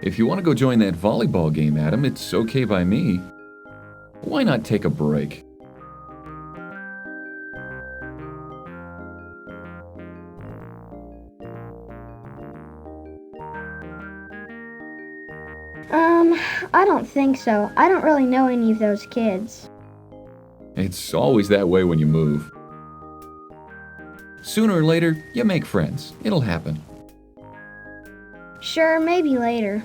If you want to go join that volleyball game, Adam, it's okay by me. Why not take a break? I don't think so. I don't really know any of those kids. It's always that way when you move. Sooner or later, you make friends. It'll happen. Sure, maybe later.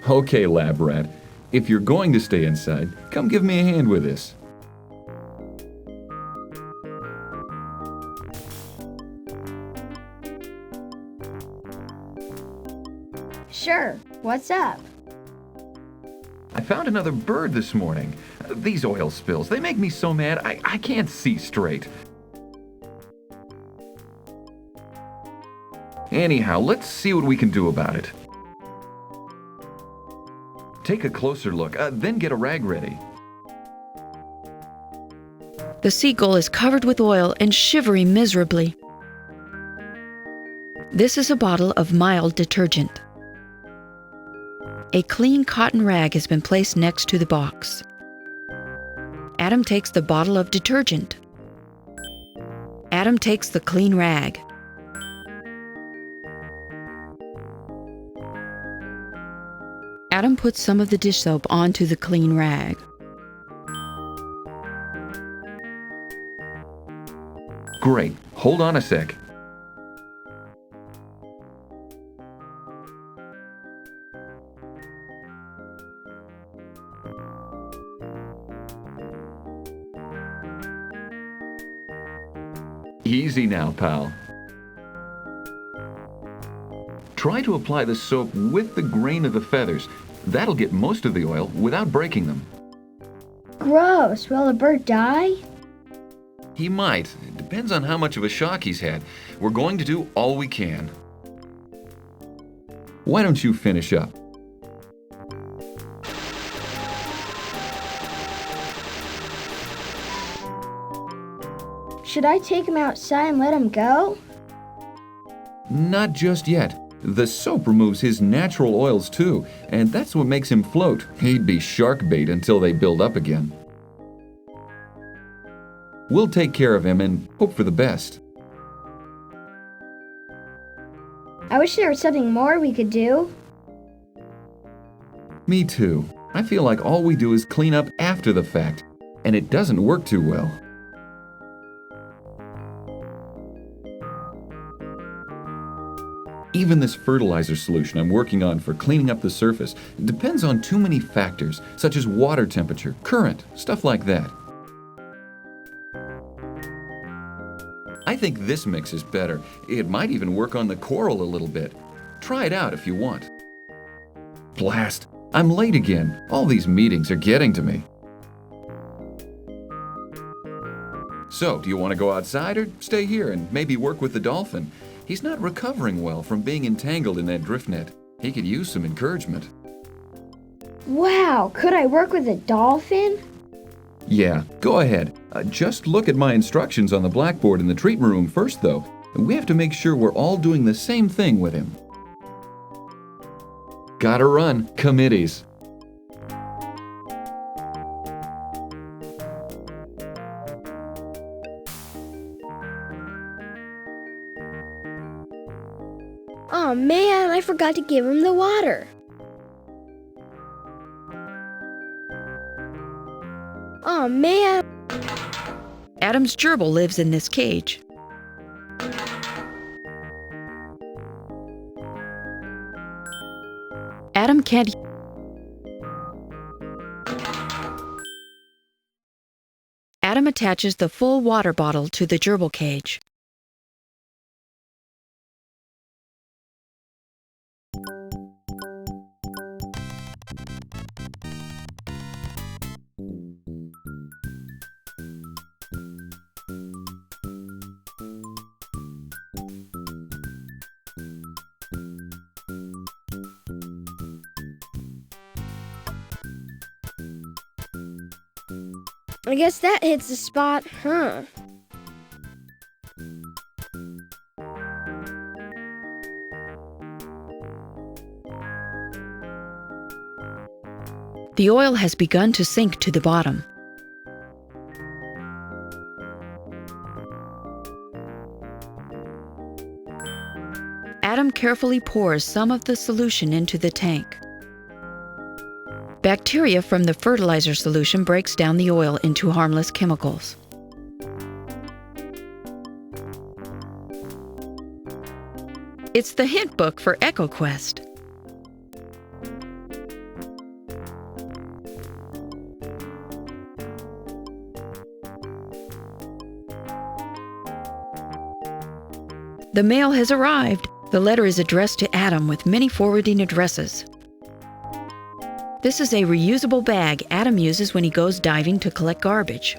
Okay, lab rat. If you're going to stay inside, come give me a hand with this. Sure, what's up? I found another bird this morning. These oil spills, they make me so mad I can't see straight. Anyhow, let's see what we can do about it. Take a closer look, then get a rag ready. The seagull is covered with oil and shivering miserably. This is a bottle of mild detergent. A clean cotton rag has been placed next to the box. Adam takes the bottle of detergent. Adam takes the clean rag. Adam puts some of the dish soap onto the clean rag. Great. Hold on a sec. Easy now, pal. Try to apply the soap with the grain of the feathers. That'll get most of the oil without breaking them. Gross, will the bird die? He might. It depends on how much of a shock he's had. We're going to do all we can. Why don't you finish up? Should I take him outside and let him go? Not just yet. The soap removes his natural oils too, and that's what makes him float. He'd be shark bait until they build up again. We'll take care of him and hope for the best. I wish there was something more we could do. Me too. I feel like all we do is clean up after the fact, and it doesn't work too well. Even this fertilizer solution I'm working on for cleaning up the surface depends on too many factors, such as water temperature, current, stuff like that. I think this mix is better. It might even work on the coral a little bit. Try it out if you want. Blast! I'm late again. All these meetings are getting to me. So, do you want to go outside or stay here and maybe work with the dolphin? He's not recovering well from being entangled in that drift net. He could use some encouragement. Wow, could I work with a dolphin? Yeah, go ahead. Just look at my instructions on the blackboard in the treatment room first, though. We have to make sure we're all doing the same thing with him. Gotta run. Committees. Oh man, I forgot to give him the water. Oh man. Adam's gerbil lives in this cage. Adam can't. Adam attaches the full water bottle to the gerbil cage. I guess that hits the spot, huh? The oil has begun to sink to the bottom. Adam carefully pours some of the solution into the tank. Bacteria from the fertilizer solution breaks down the oil into harmless chemicals. It's the hint book for EcoQuest. The mail has arrived. The letter is addressed to Adam with many forwarding addresses. This is a reusable bag Adam uses when he goes diving to collect garbage.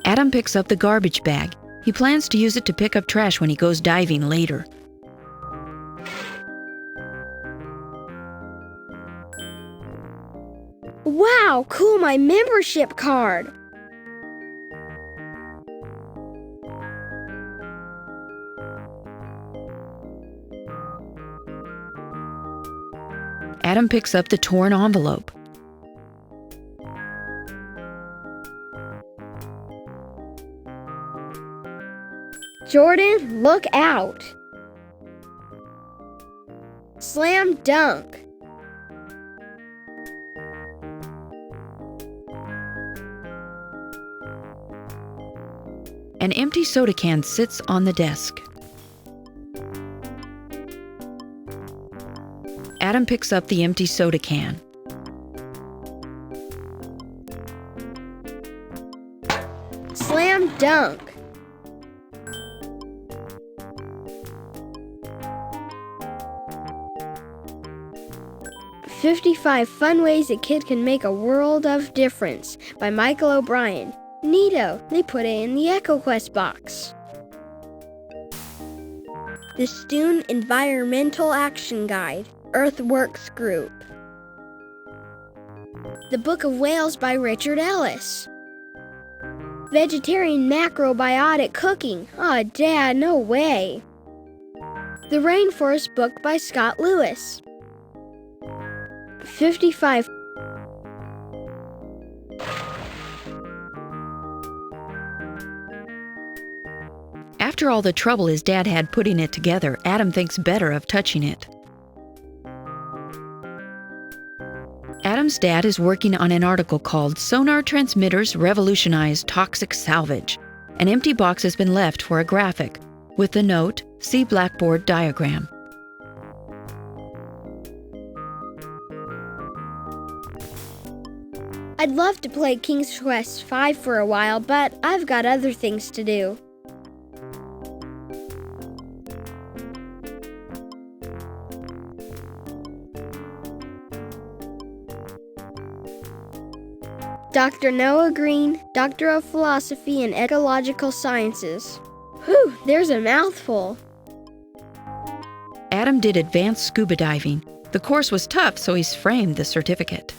Adam picks up the garbage bag. He plans to use it to pick up trash when he goes diving later. Wow, cool, my membership card! Adam picks up the torn envelope. Jordan, look out! Slam dunk! An empty soda can sits on the desk. Adam picks up the empty soda can. Slam dunk! "55 Fun Ways a Kid Can Make a World of Difference" by Michael O'Brien. Neato, they put it in the EcoQuest box. The Stoon Environmental Action Guide, Earthworks Group. The Book of Whales by Richard Ellis. Vegetarian Macrobiotic Cooking. Aw, Dad, no way. The Rainforest Book by Scott Lewis. 55. After all the trouble his dad had putting it together, Adam thinks better of touching it. Adam's dad is working on an article called "Sonar Transmitters Revolutionize Toxic Salvage." An empty box has been left for a graphic, with the note, "See Blackboard diagram." I'd love to play King's Quest V for a while, but I've got other things to do. Dr. Noah Green, Doctor of Philosophy and Ecological Sciences. Whew, there's a mouthful. Adam did advanced scuba diving. The course was tough, so he's framed the certificate.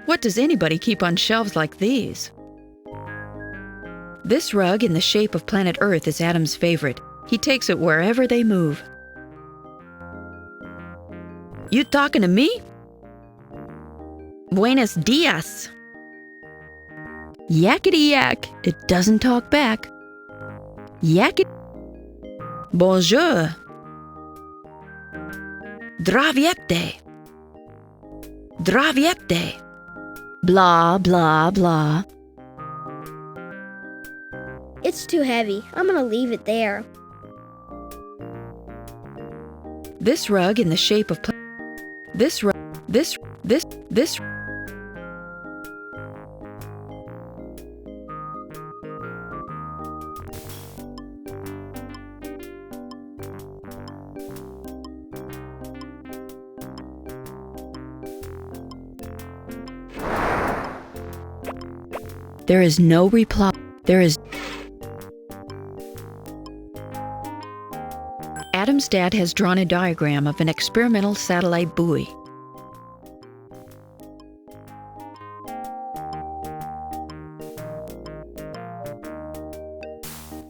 What does anybody keep on shelves like these? This rug in the shape of planet Earth is Adam's favorite. He takes it wherever they move. You talking to me? Buenos dias. Yakety yak. It doesn't talk back. Yakety. Bonjour. Draviete. Draviete. Blah, blah, blah. It's too heavy. I'm gonna leave it there. This rug in the shape of this. There is no reply. There is. Adam's dad has drawn a diagram of an experimental satellite buoy.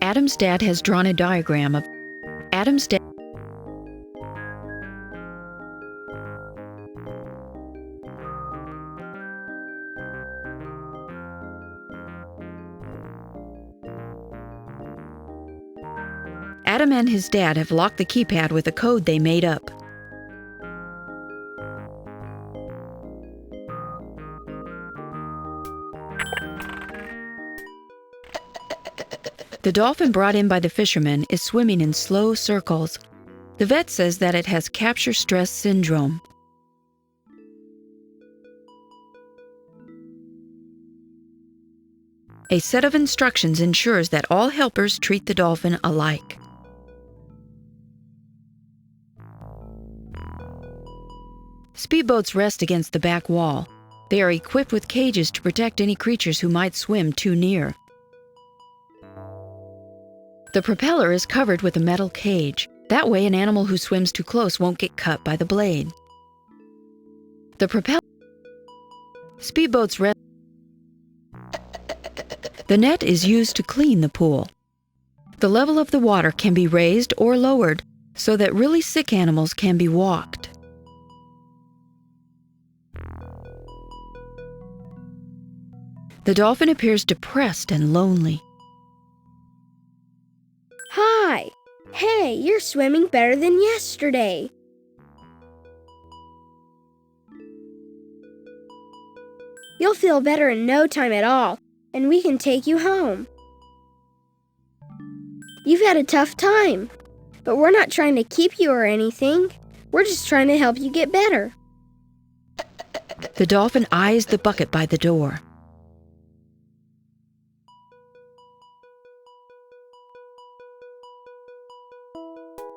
Adam's dad has drawn a diagram of Adam's dad. Adam and his dad have locked the keypad with a code they made up. The dolphin brought in by the fisherman is swimming in slow circles. The vet says that it has capture stress syndrome. A set of instructions ensures that all helpers treat the dolphin alike. Speedboats rest against the back wall. They are equipped with cages to protect any creatures who might swim too near. The propeller is covered with a metal cage. That way an animal who swims too close won't get cut by the blade. The speedboats rest. The net is used to clean the pool. The level of the water can be raised or lowered so that really sick animals can be walked. The dolphin appears depressed and lonely. Hi! Hey, you're swimming better than yesterday. You'll feel better in no time at all, and we can take you home. You've had a tough time, but we're not trying to keep you or anything. We're just trying to help you get better. The dolphin eyes the bucket by the door.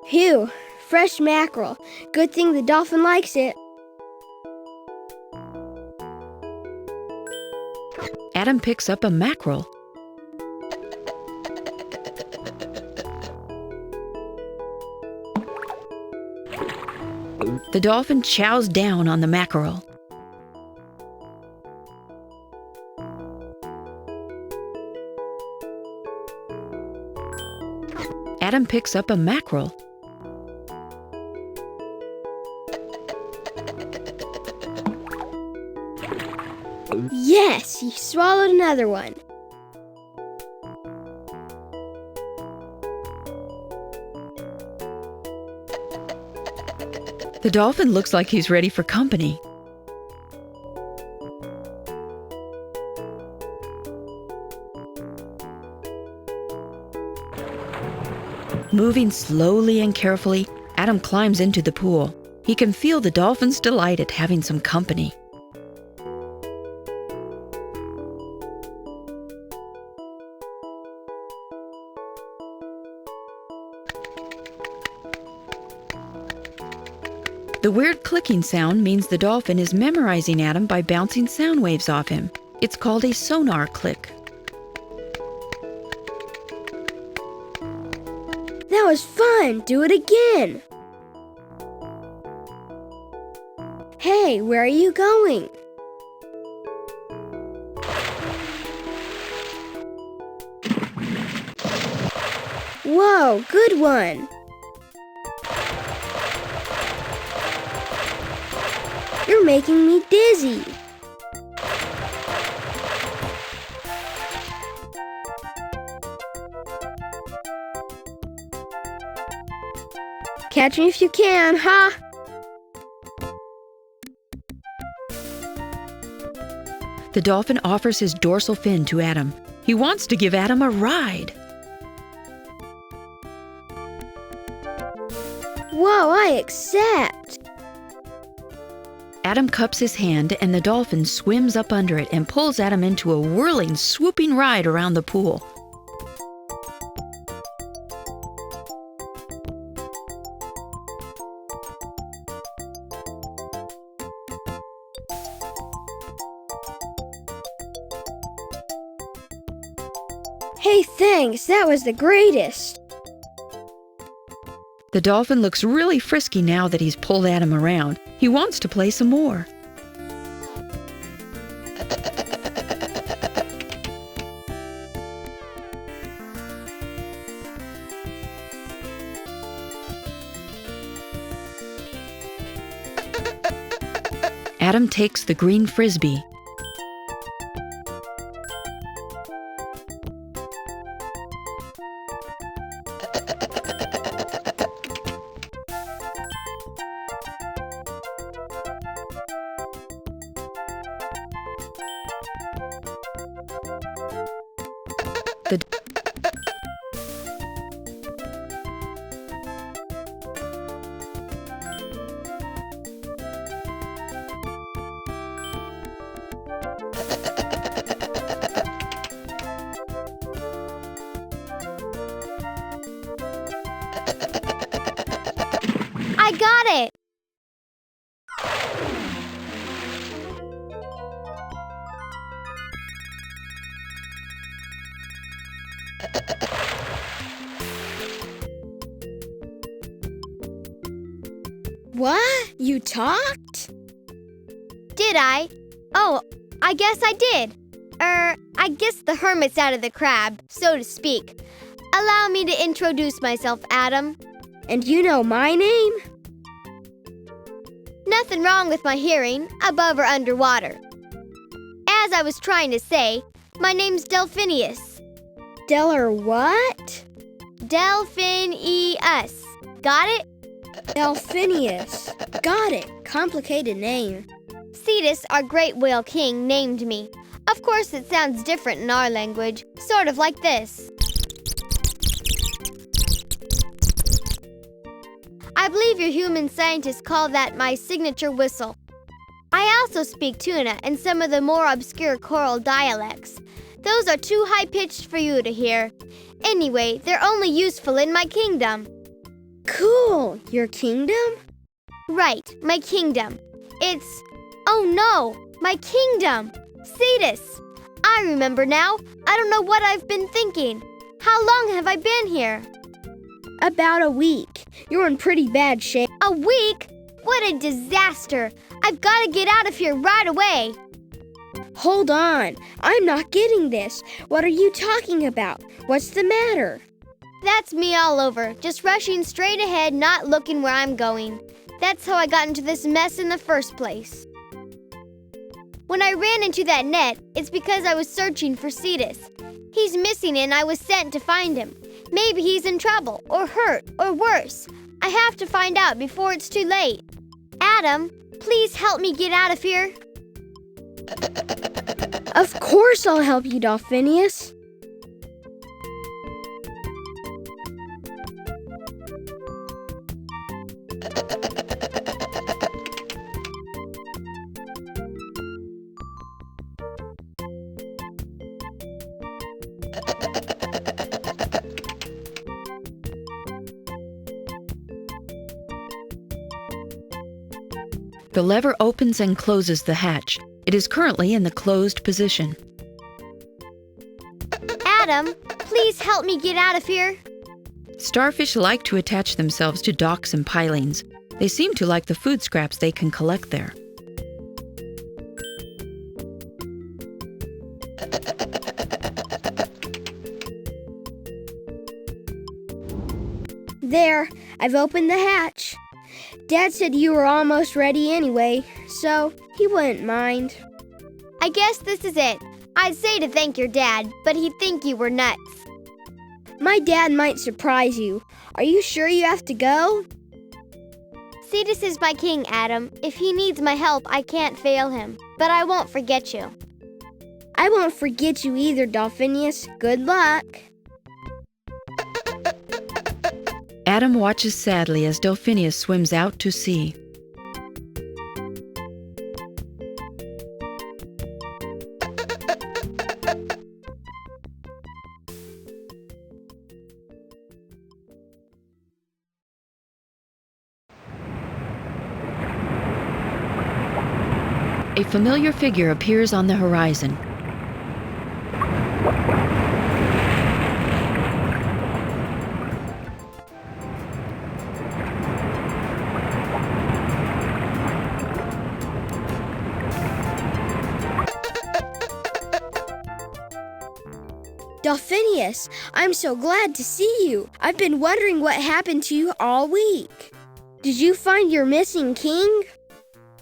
Phew, fresh mackerel. Good thing the dolphin likes it. Adam picks up a mackerel. The dolphin chows down on the mackerel. Adam picks up a mackerel. Yes, you swallowed another one. The dolphin looks like he's ready for company. Moving slowly and carefully, Adam climbs into the pool. He can feel the dolphin's delight at having some company. The weird clicking sound means the dolphin is memorizing Adam by bouncing sound waves off him. It's called a sonar click. That was fun! Do it again! Hey, where are you going? Whoa, good one! You're making me dizzy. Catch me if you can, ha! The dolphin offers his dorsal fin to Adam. He wants to give Adam a ride. Whoa, I accept! Adam cups his hand and the dolphin swims up under it and pulls Adam into a whirling, swooping ride around the pool. Hey, thanks, that was the greatest! The dolphin looks really frisky now that he's pulled Adam around. He wants to play some more. Adam takes the green frisbee. I got it! What? You talked? Did I? Oh, I guess I did. I guess the hermit's out of the crab, so to speak. Allow me to introduce myself, Adam. And you know my name? Nothing wrong with my hearing, above or underwater. As I was trying to say, my name's Delphinius. Deller what? Delphinius. Got it? Delphinius. Got it. Complicated name. Cetus, our great whale king, named me. Of course, it sounds different in our language, sort of like this. I believe your human scientists call that my signature whistle. I also speak tuna and some of the more obscure coral dialects. Those are too high-pitched for you to hear. Anyway, they're only useful in my kingdom. Cool. Your kingdom? Right, my kingdom. Oh no, my kingdom. Cetus. I remember now. I don't know what I've been thinking. How long have I been here? About a week. You're in pretty bad shape. A week? What a disaster. I've got to get out of here right away. Hold on. I'm not getting this. What are you talking about? What's the matter? That's me all over. Just rushing straight ahead, not looking where I'm going. That's how I got into this mess in the first place. When I ran into that net, it's because I was searching for Cetus. He's missing and I was sent to find him. Maybe he's in trouble, or hurt, or worse. I have to find out before it's too late. Adam, please help me get out of here. Of course I'll help you, Delphinius. The lever opens and closes the hatch. It is currently in the closed position. Adam, please help me get out of here. Starfish like to attach themselves to docks and pilings. They seem to like the food scraps they can collect there. There, I've opened the hatch. Dad said you were almost ready anyway, so he wouldn't mind. I guess this is it. I'd say to thank your dad, but he'd think you were nuts. My dad might surprise you. Are you sure you have to go? Cetus is my king, Adam. If he needs my help, I can't fail him. But I won't forget you. I won't forget you either, Delphinius. Good luck. Adam watches sadly as Delphinius swims out to sea. A familiar figure appears on the horizon. Delphinius, I'm so glad to see you. I've been wondering what happened to you all week. Did you find your missing king?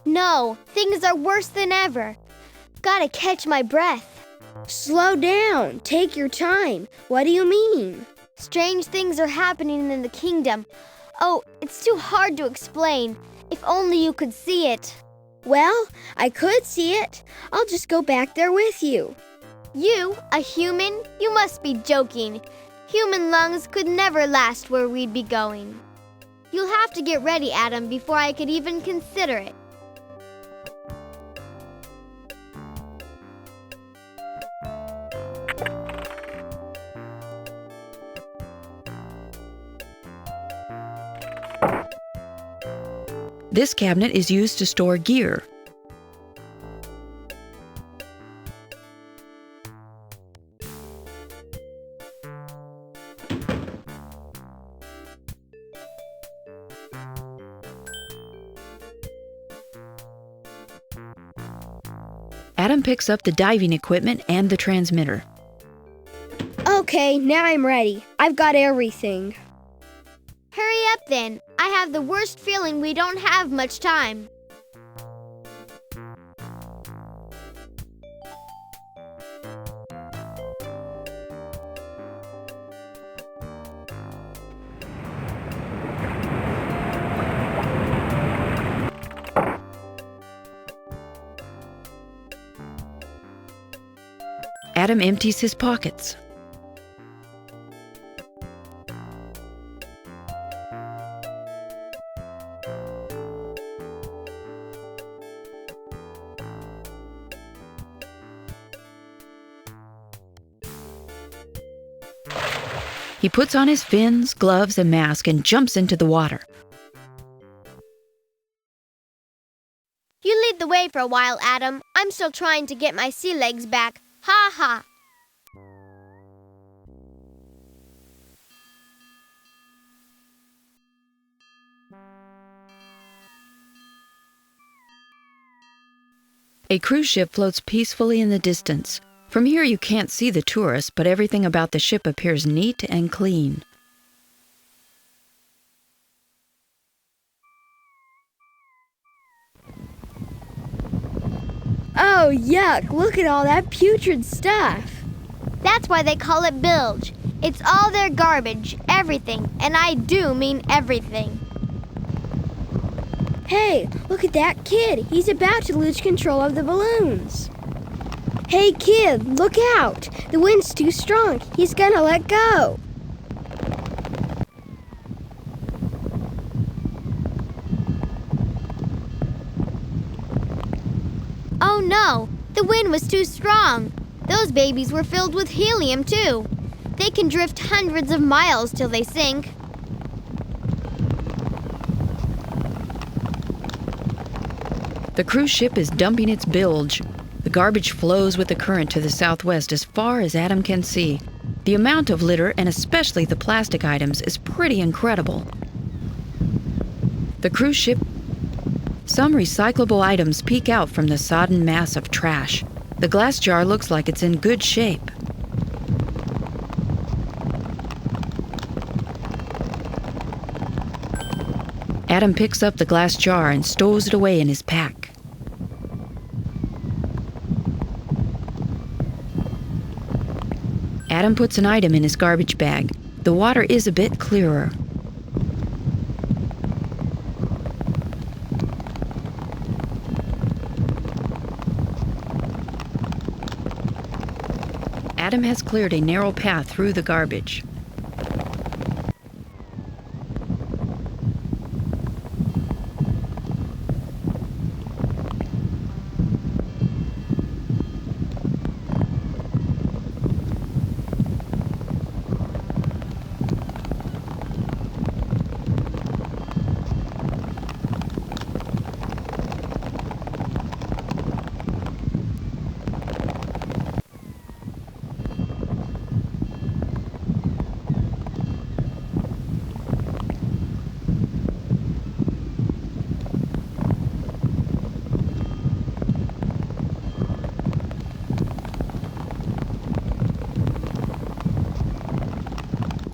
No, things are worse than ever. Gotta catch my breath. Slow down. Take your time. What do you mean? Strange things are happening in the kingdom. Oh, it's too hard to explain. If only you could see it. Well, I could see it. I'll just go back there with you. You, a human? You must be joking. Human lungs could never last where we'd be going. You'll have to get ready, Adam, before I could even consider it. This cabinet is used to store gear. Adam picks up the diving equipment and the transmitter. Okay, now I'm ready. I've got everything. Hurry up then. I have the worst feeling we don't have much time. Adam empties his pockets. He puts on his fins, gloves, and mask and jumps into the water. You lead the way for a while, Adam. I'm still trying to get my sea legs back. Ha ha! A cruise ship floats peacefully in the distance. From here you can't see the tourists, but everything about the ship appears neat and clean. Oh, yuck. Look at all that putrid stuff. That's why they call it bilge. It's all their garbage, everything, and I do mean everything. Hey, look at that kid. He's about to lose control of the balloons. Hey, kid, look out. The wind's too strong. He's gonna let go. Oh no, the wind was too strong. Those babies were filled with helium too. They can drift hundreds of miles till they sink. The cruise ship is dumping its bilge. The garbage flows with the current to the southwest as far as Adam can see. The amount of litter, and especially the plastic items, is pretty incredible. The cruise ship. Some recyclable items peek out from the sodden mass of trash. The glass jar looks like it's in good shape. Adam picks up the glass jar and stows it away in his pack. Adam puts an item in his garbage bag. The water is a bit clearer. Adam has cleared a narrow path through the garbage.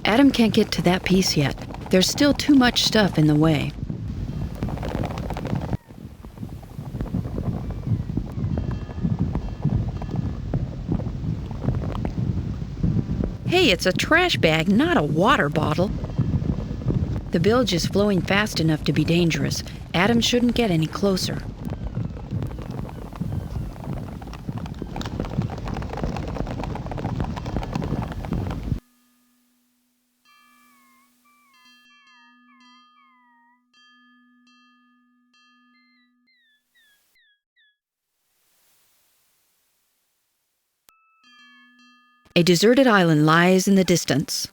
Adam can't get to that piece yet. There's still too much stuff in the way. Hey, it's a trash bag, not a water bottle. The bilge is flowing fast enough to be dangerous. Adam shouldn't get any closer. A deserted island lies in the distance.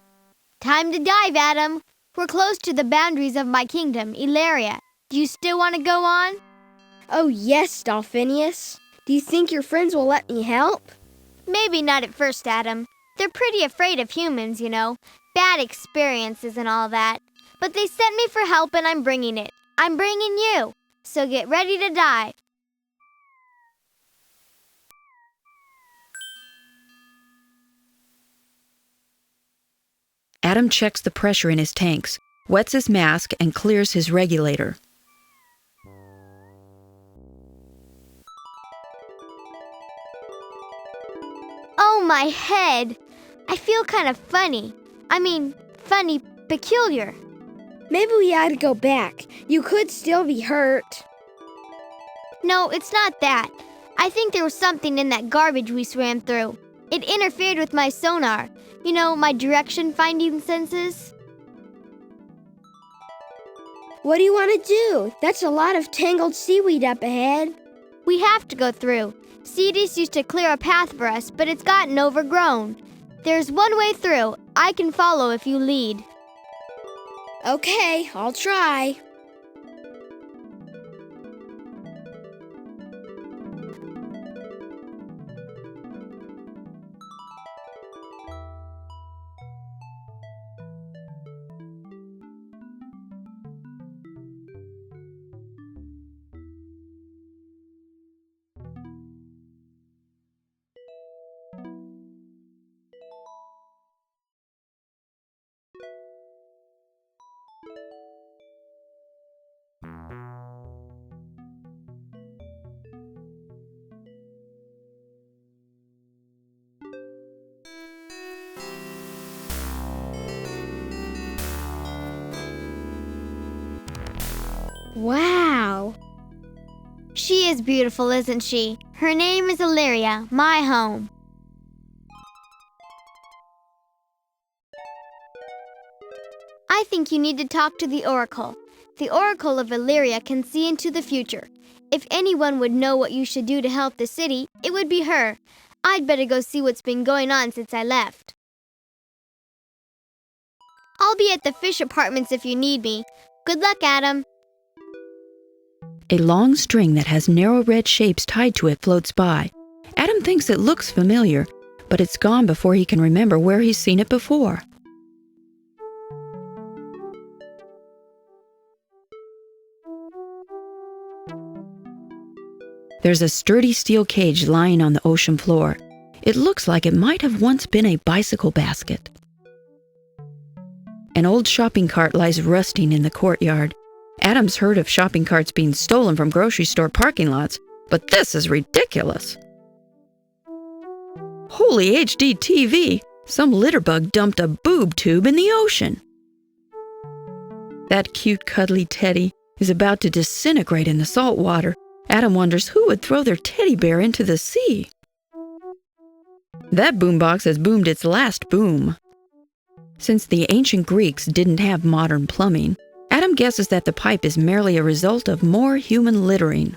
Time to dive, Adam. We're close to the boundaries of my kingdom, Ilaria. Do you still want to go on? Oh yes, Dolphinius. Do you think your friends will let me help? Maybe not at first, Adam. They're pretty afraid of humans, you know. Bad experiences and all that. But they sent me for help and I'm bringing it. I'm bringing you. So get ready to dive. Adam checks the pressure in his tanks, wets his mask, and clears his regulator. Oh, my head. I feel kind of funny. Funny, peculiar. Maybe we ought to go back. You could still be hurt. No, it's not that. I think there was something in that garbage we swam through. It interfered with my sonar. You know, my direction-finding senses. What do you want to do? That's a lot of tangled seaweed up ahead. We have to go through. Cetus used to clear a path for us, but it's gotten overgrown. There's one way through. I can follow if you lead. Okay, I'll try. Wow. She is beautiful, isn't she? Her name is Ilaria, my home. I think you need to talk to the Oracle. The Oracle of Ilaria can see into the future. If anyone would know what you should do to help the city, it would be her. I'd better go see what's been going on since I left. I'll be at the fish apartments if you need me. Good luck, Adam. A long string that has narrow red shapes tied to it floats by. Adam thinks it looks familiar, but it's gone before he can remember where he's seen it before. There's a sturdy steel cage lying on the ocean floor. It looks like it might have once been a bicycle basket. An old shopping cart lies rusting in the courtyard. Adam's heard of shopping carts being stolen from grocery store parking lots, but this is ridiculous. Holy HD TV! Some litterbug dumped a boob tube in the ocean. That cute cuddly teddy is about to disintegrate in the salt water. Adam wonders who would throw their teddy bear into the sea. That boombox has boomed its last boom. Since the ancient Greeks didn't have modern plumbing, Adam guesses that the pipe is merely a result of more human littering.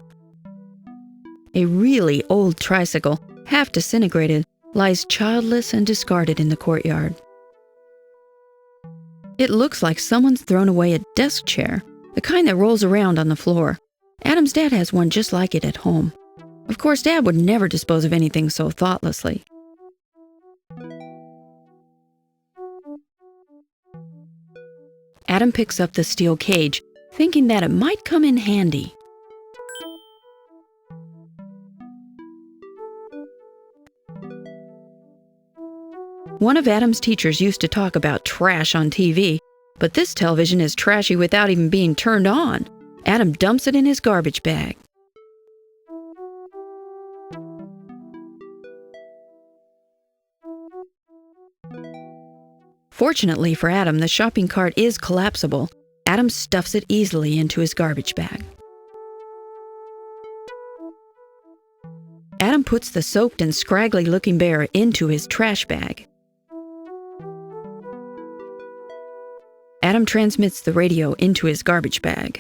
A really old tricycle, half disintegrated, lies childless and discarded in the courtyard. It looks like someone's thrown away a desk chair, the kind that rolls around on the floor. Adam's dad has one just like it at home. Of course, Dad would never dispose of anything so thoughtlessly. Adam picks up the steel cage, thinking that it might come in handy. One of Adam's teachers used to talk about trash on TV, but this television is trashy without even being turned on. Adam dumps it in his garbage bag. Fortunately for Adam, the shopping cart is collapsible. Adam stuffs it easily into his garbage bag. Adam puts the soaked and scraggly-looking bear into his trash bag. Adam transmits the radio into his garbage bag.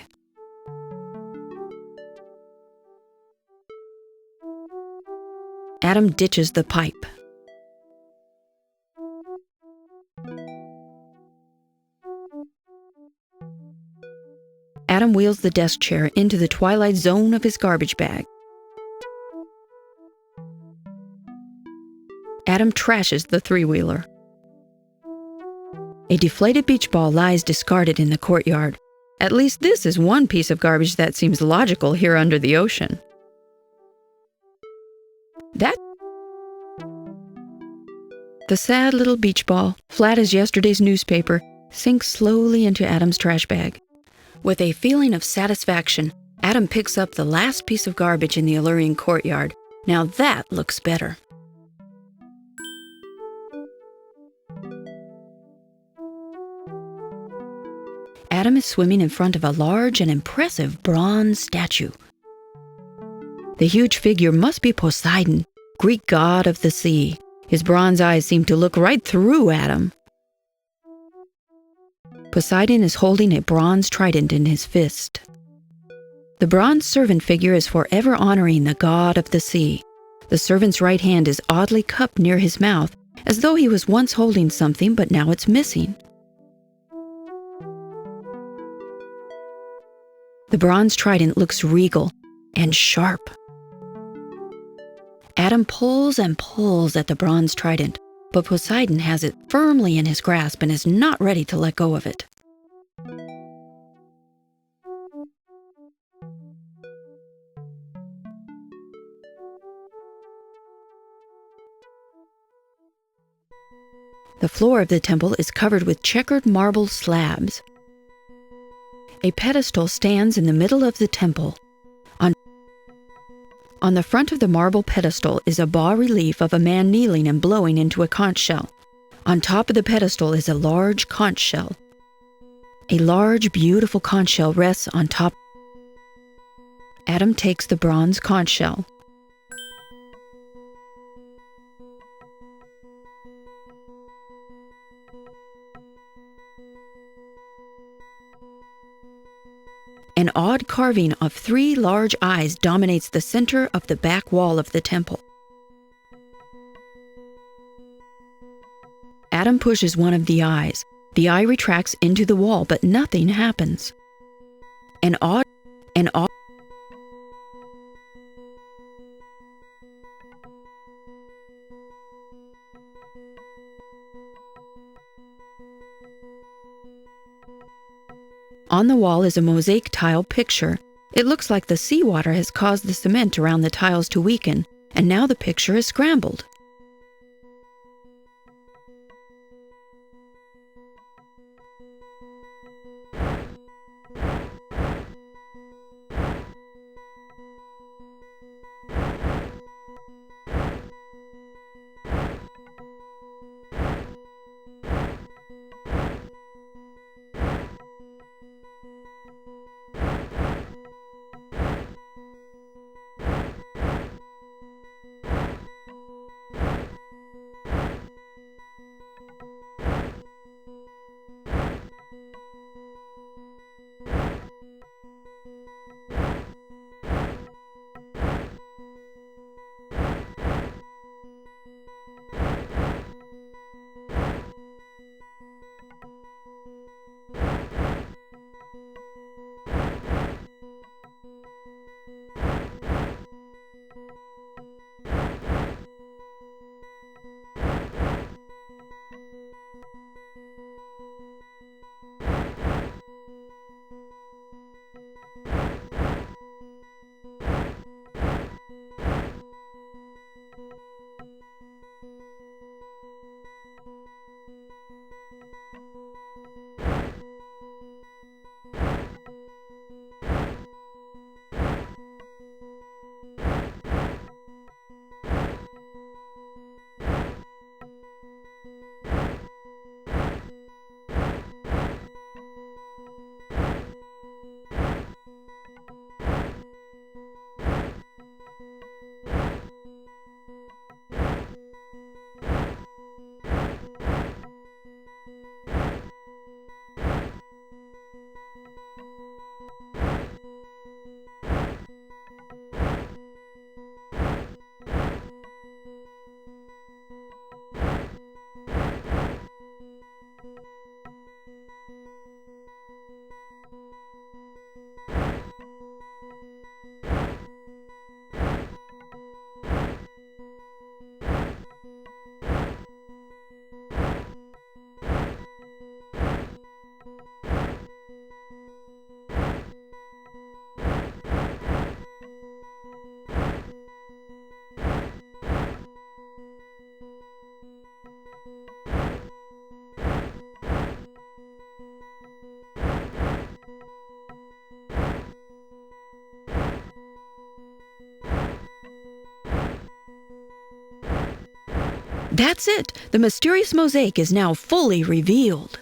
Adam ditches the pipe. Adam wheels the desk chair into the twilight zone of his garbage bag. Adam trashes the three-wheeler. A deflated beach ball lies discarded in the courtyard. At least this is one piece of garbage that seems logical here under the ocean. The sad little beach ball, flat as yesterday's newspaper, sinks slowly into Adam's trash bag. With a feeling of satisfaction, Adam picks up the last piece of garbage in the alluring courtyard. Now that looks better. Adam is swimming in front of a large and impressive bronze statue. The huge figure must be Poseidon, Greek god of the sea. His bronze eyes seem to look right through Adam. Poseidon is holding a bronze trident in his fist. The bronze servant figure is forever honoring the god of the sea. The servant's right hand is oddly cupped near his mouth, as though he was once holding something, but now it's missing. The bronze trident looks regal and sharp. Adam pulls and pulls at the bronze trident, but Poseidon has it firmly in his grasp and is not ready to let go of it. The floor of the temple is covered with checkered marble slabs. A pedestal stands in the middle of the temple. On the front of the marble pedestal is a bas-relief of a man kneeling and blowing into a conch shell. On top of the pedestal is a large conch shell. A large, beautiful conch shell rests on top. Adam takes the bronze conch shell. An odd carving of 3 large eyes dominates the center of the back wall of the temple. Adam pushes one of the eyes. The eye retracts into the wall, but nothing happens. On the wall is a mosaic tile picture. It looks like the seawater has caused the cement around the tiles to weaken, and now the picture is scrambled. That's it! The mysterious mosaic is now fully revealed.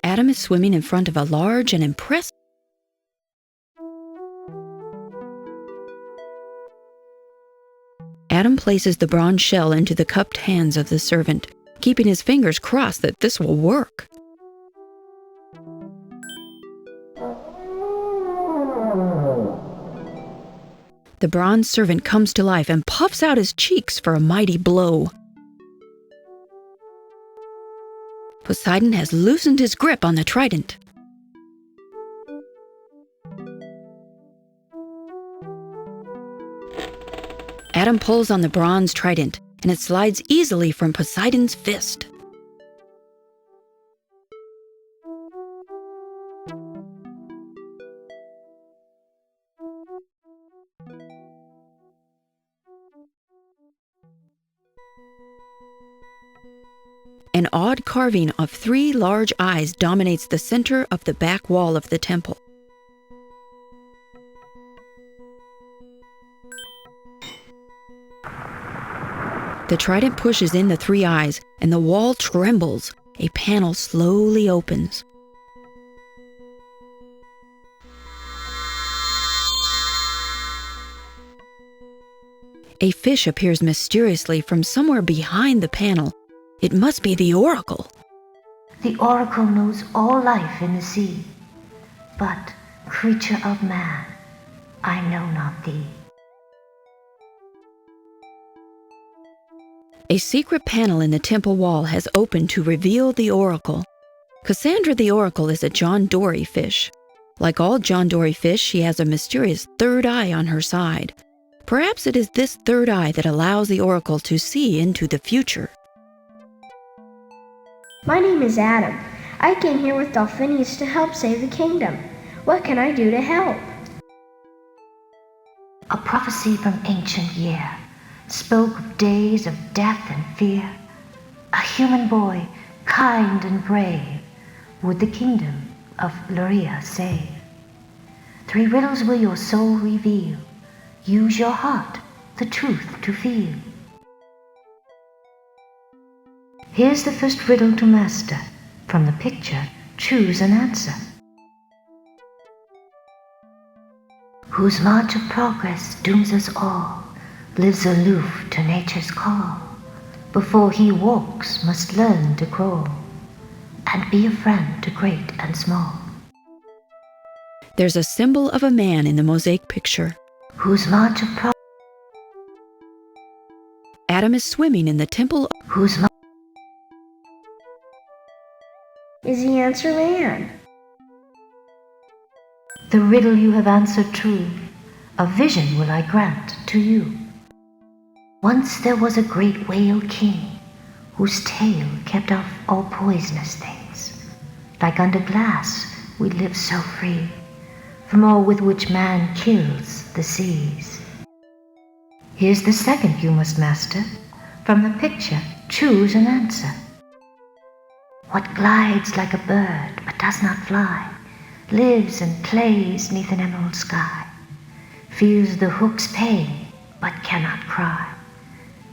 Adam is swimming in front of a large and impressive. Adam places the bronze shell into the cupped hands of the servant, keeping his fingers crossed that this will work. The bronze servant comes to life and puffs out his cheeks for a mighty blow. Poseidon has loosened his grip on the trident. Adam pulls on the bronze trident, and it slides easily from Poseidon's fist. An odd carving of 3 large eyes dominates the center of the back wall of the temple. The trident pushes in the 3 eyes, and the wall trembles. A panel slowly opens. A fish appears mysteriously from somewhere behind the panel. It must be the oracle. The oracle knows all life in the sea, but, creature of man, I know not thee. A secret panel in the temple wall has opened to reveal the oracle. Cassandra the oracle is a John Dory fish. Like all John Dory fish, she has a mysterious third eye on her side. Perhaps it is this third eye that allows the oracle to see into the future. My name is Adam. I came here with Delphinius to help save the kingdom. What can I do to help? A prophecy from ancient year spoke of days of death and fear. A human boy, kind and brave, would the kingdom of Luria save. 3 riddles will your soul reveal. Use your heart, the truth to feel. Here's the first riddle to master. From the picture, choose an answer. Whose march of progress dooms us all, lives aloof to nature's call. Before he walks, must learn to crawl, and be a friend to great and small. There's a symbol of a man in the mosaic picture. Whose march of progress. Adam is swimming in the temple. Whose Is the answer man? The riddle you have answered true. A vision will I grant to you. Once there was a great whale king, whose tail kept off all poisonous things. Like under glass, we live so free from all with which man kills the seas. Here's the second you must master. From the picture, choose an answer. What glides like a bird but does not fly, lives and plays neath an emerald sky, feels the hook's pain but cannot cry,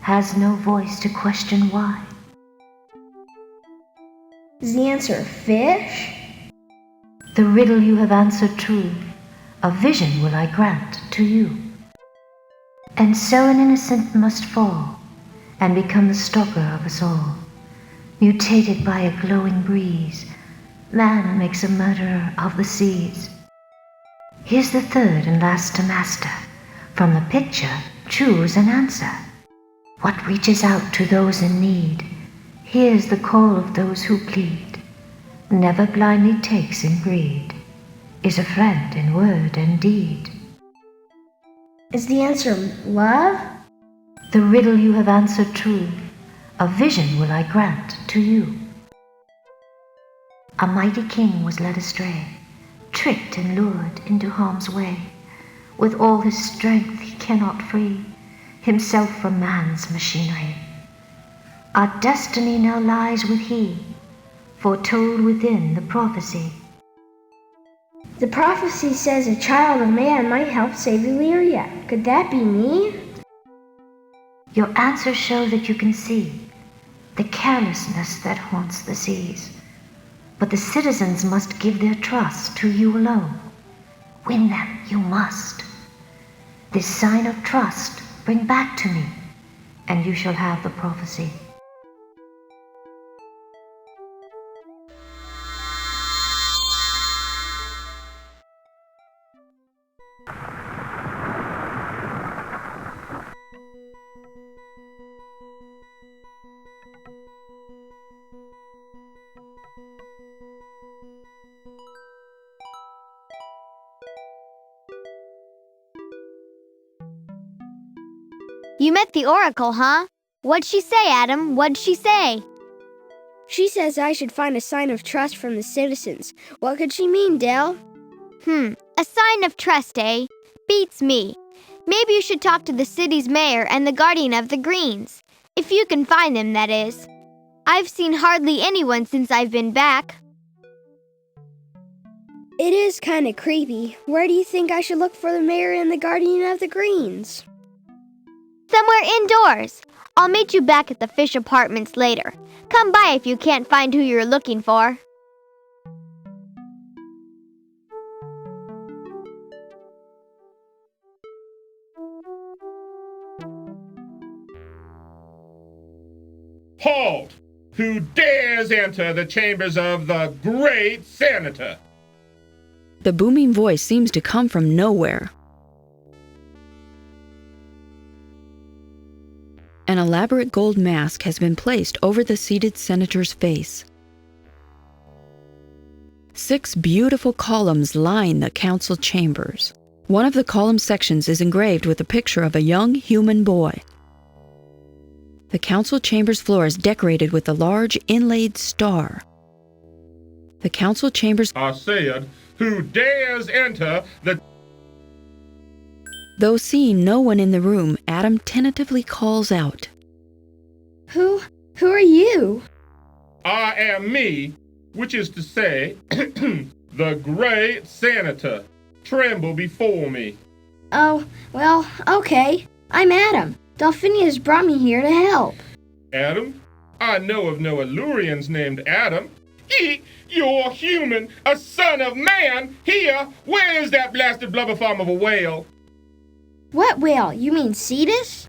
has no voice to question why. Is the answer fish? The riddle you have answered true. A vision will I grant to you. And so an innocent must fall, and become the stalker of us all. Mutated by a glowing breeze, man makes a murderer of the seas. Here's the third and last to master. From the picture, choose an answer. What reaches out to those in need, hears the call of those who plead, never blindly takes in greed, is a friend in word and deed. Is the answer love? The riddle you have answered true. A vision will I grant to you. A mighty king was led astray, tricked and lured into harm's way. With all his strength he cannot free himself from man's machinery. Our destiny now lies with he, foretold within the prophecy. The prophecy says a child of man might help save Illyria. Could that be me? Your answers show that you can see the carelessness that haunts the seas. But the citizens must give their trust to you alone. Win them you must. This sign of trust bring back to me, and you shall have the prophecy. You met the Oracle, huh? What'd she say, Adam? What'd she say? She says I should find a sign of trust from the citizens. What could she mean, Dell? A sign of trust, eh? Beats me. Maybe you should talk to the city's mayor and the guardian of the greens. If you can find them, that is. I've seen hardly anyone since I've been back. It is kind of creepy. Where do you think I should look for the mayor and the guardian of the greens? Somewhere indoors. I'll meet you back at the fish apartments later. Come by if you can't find who you're looking for. Halt! Who dares enter the chambers of the great senator? The booming voice seems to come from nowhere. An elaborate gold mask has been placed over the seated senator's face. 6 beautiful columns line the council chambers. One of the column sections is engraved with a picture of a young human boy. The council chamber's floor is decorated with a large inlaid star. The council chamber's... I said, who dares enter the... Though seeing no one in the room, Adam tentatively calls out, Who are you? I am me, which is to say, the great senator. Tremble before me. Oh, well, okay. I'm Adam. Delphinius brought me here to help. Adam? I know of no Illyrians named Adam. You're human, a son of man. Here, where is that blasted blubber farm of a whale? What whale? You mean Cetus?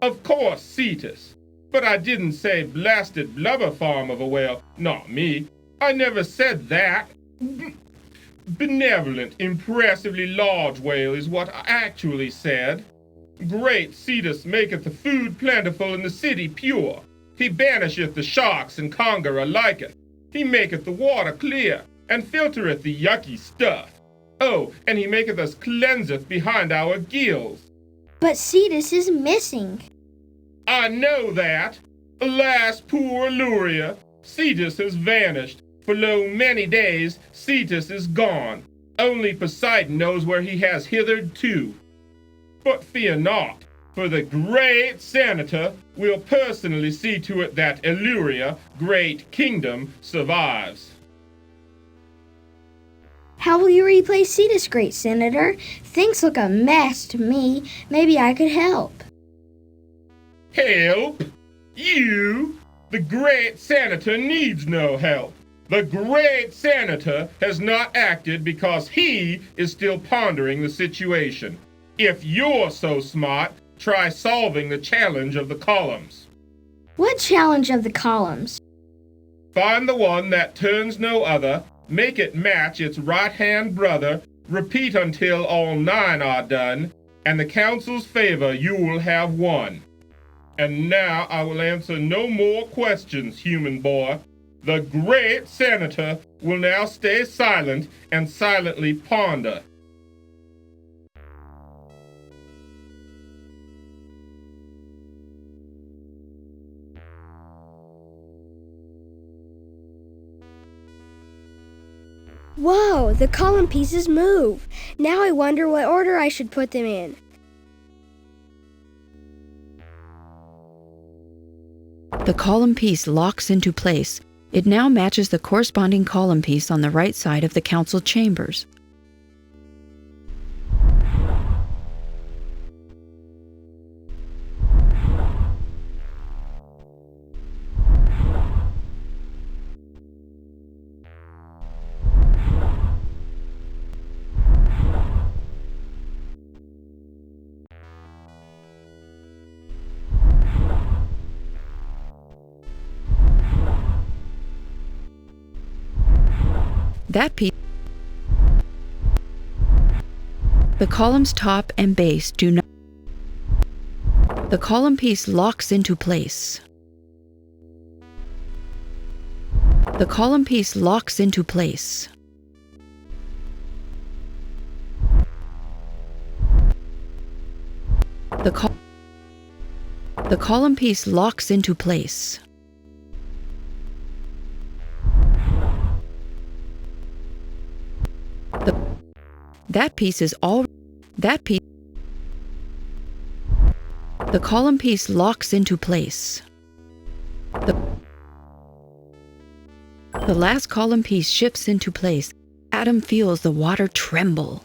Of course, Cetus. But I didn't say blasted blubber farm of a whale. Not me. I never said that. Benevolent, impressively large whale is what I actually said. Great Cetus maketh the food plentiful and the city pure. He banisheth the sharks and conger aliketh. He maketh the water clear, and filtereth the yucky stuff. Oh, and he maketh us cleanseth behind our gills. But Cetus is missing. I know that. Alas, poor Illyria, Cetus has vanished. For lo many days, Cetus is gone. Only Poseidon knows where he has hitherto. But fear not, for the great senator will personally see to it that Illyria, great kingdom, survives. How will you replace Cetus, great senator? Things look a mess to me. Maybe I could help. Help? You? The great senator needs no help. The great senator has not acted because he is still pondering the situation. If you're so smart, try solving the challenge of the columns. What challenge of the columns? Find the one that turns no other, make it match its right-hand brother, repeat until all 9 are done, and the council's favor you will have won. And now I will answer no more questions, human boy. The great senator will now stay silent and silently ponder. Whoa, the column pieces move. Now I wonder what order I should put them in. The column piece locks into place. It now matches the corresponding column piece on the right side of the council chambers. That piece. The column's top and base do not. The column piece locks into place. The column piece locks into place. The column piece locks into place. That piece is all. That piece. The column piece locks into place. The last column piece shifts into place. Adam feels the water tremble.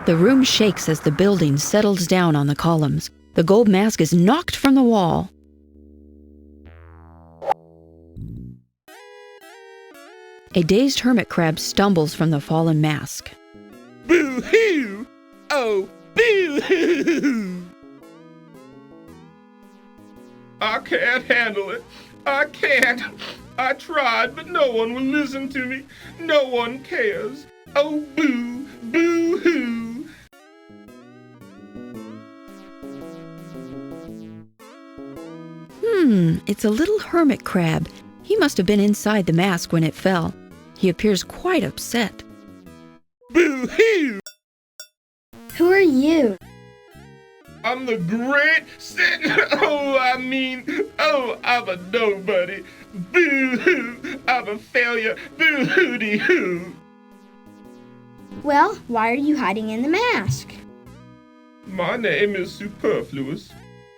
The room shakes as the building settles down on the columns. The gold mask is knocked from the wall. A dazed hermit crab stumbles from the fallen mask. Boo-hoo! Oh, boo-hoo! I can't handle it. I can't. I tried, but no one will listen to me. No one cares. Oh, boo, boo-hoo! It's a little hermit crab. He must have been inside the mask when it fell. He appears quite upset. Boo-hoo! Who are you? I'm the great I'm a nobody. Boo-hoo! I'm a failure. Boo-hoo-dee-hoo! Well, why are you hiding in the mask? My name is Superfluous.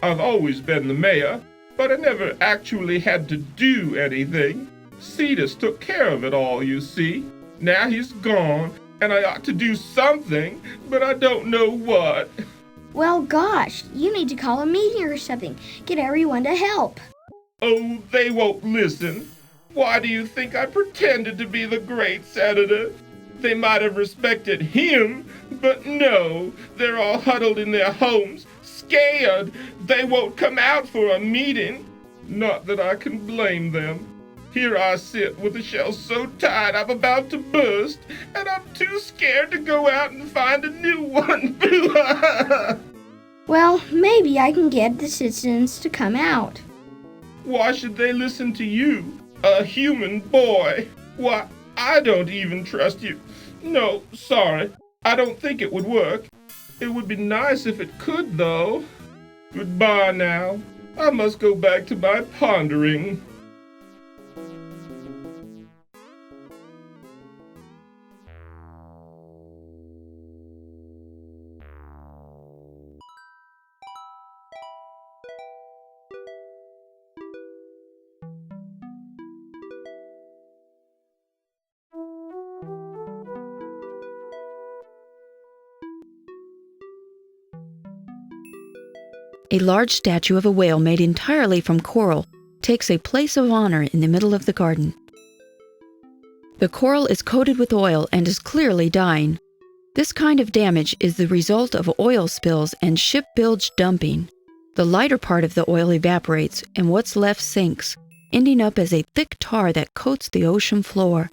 I've always been the mayor, but I never actually had to do anything. Cetus took care of it all, you see. Now he's gone, and I ought to do something, but I don't know what. Well, gosh, you need to call a meeting or something. Get everyone to help. Oh, they won't listen. Why do you think I pretended to be the great senator? They might have respected him, but no, they're all huddled in their homes, scared. They won't come out for a meeting. Not that I can blame them. Here I sit with a shell so tight I'm about to burst, and I'm too scared to go out and find a new one. Well, maybe I can get the citizens to come out. Why should they listen to you, a human boy? Why, I don't even trust you. No, sorry, I don't think it would work. It would be nice if it could, though. Goodbye now. I must go back to my pondering. A large statue of a whale made entirely from coral takes a place of honor in the middle of the garden. The coral is coated with oil and is clearly dying. This kind of damage is the result of oil spills and ship bilge dumping. The lighter part of the oil evaporates and what's left sinks, ending up as a thick tar that coats the ocean floor.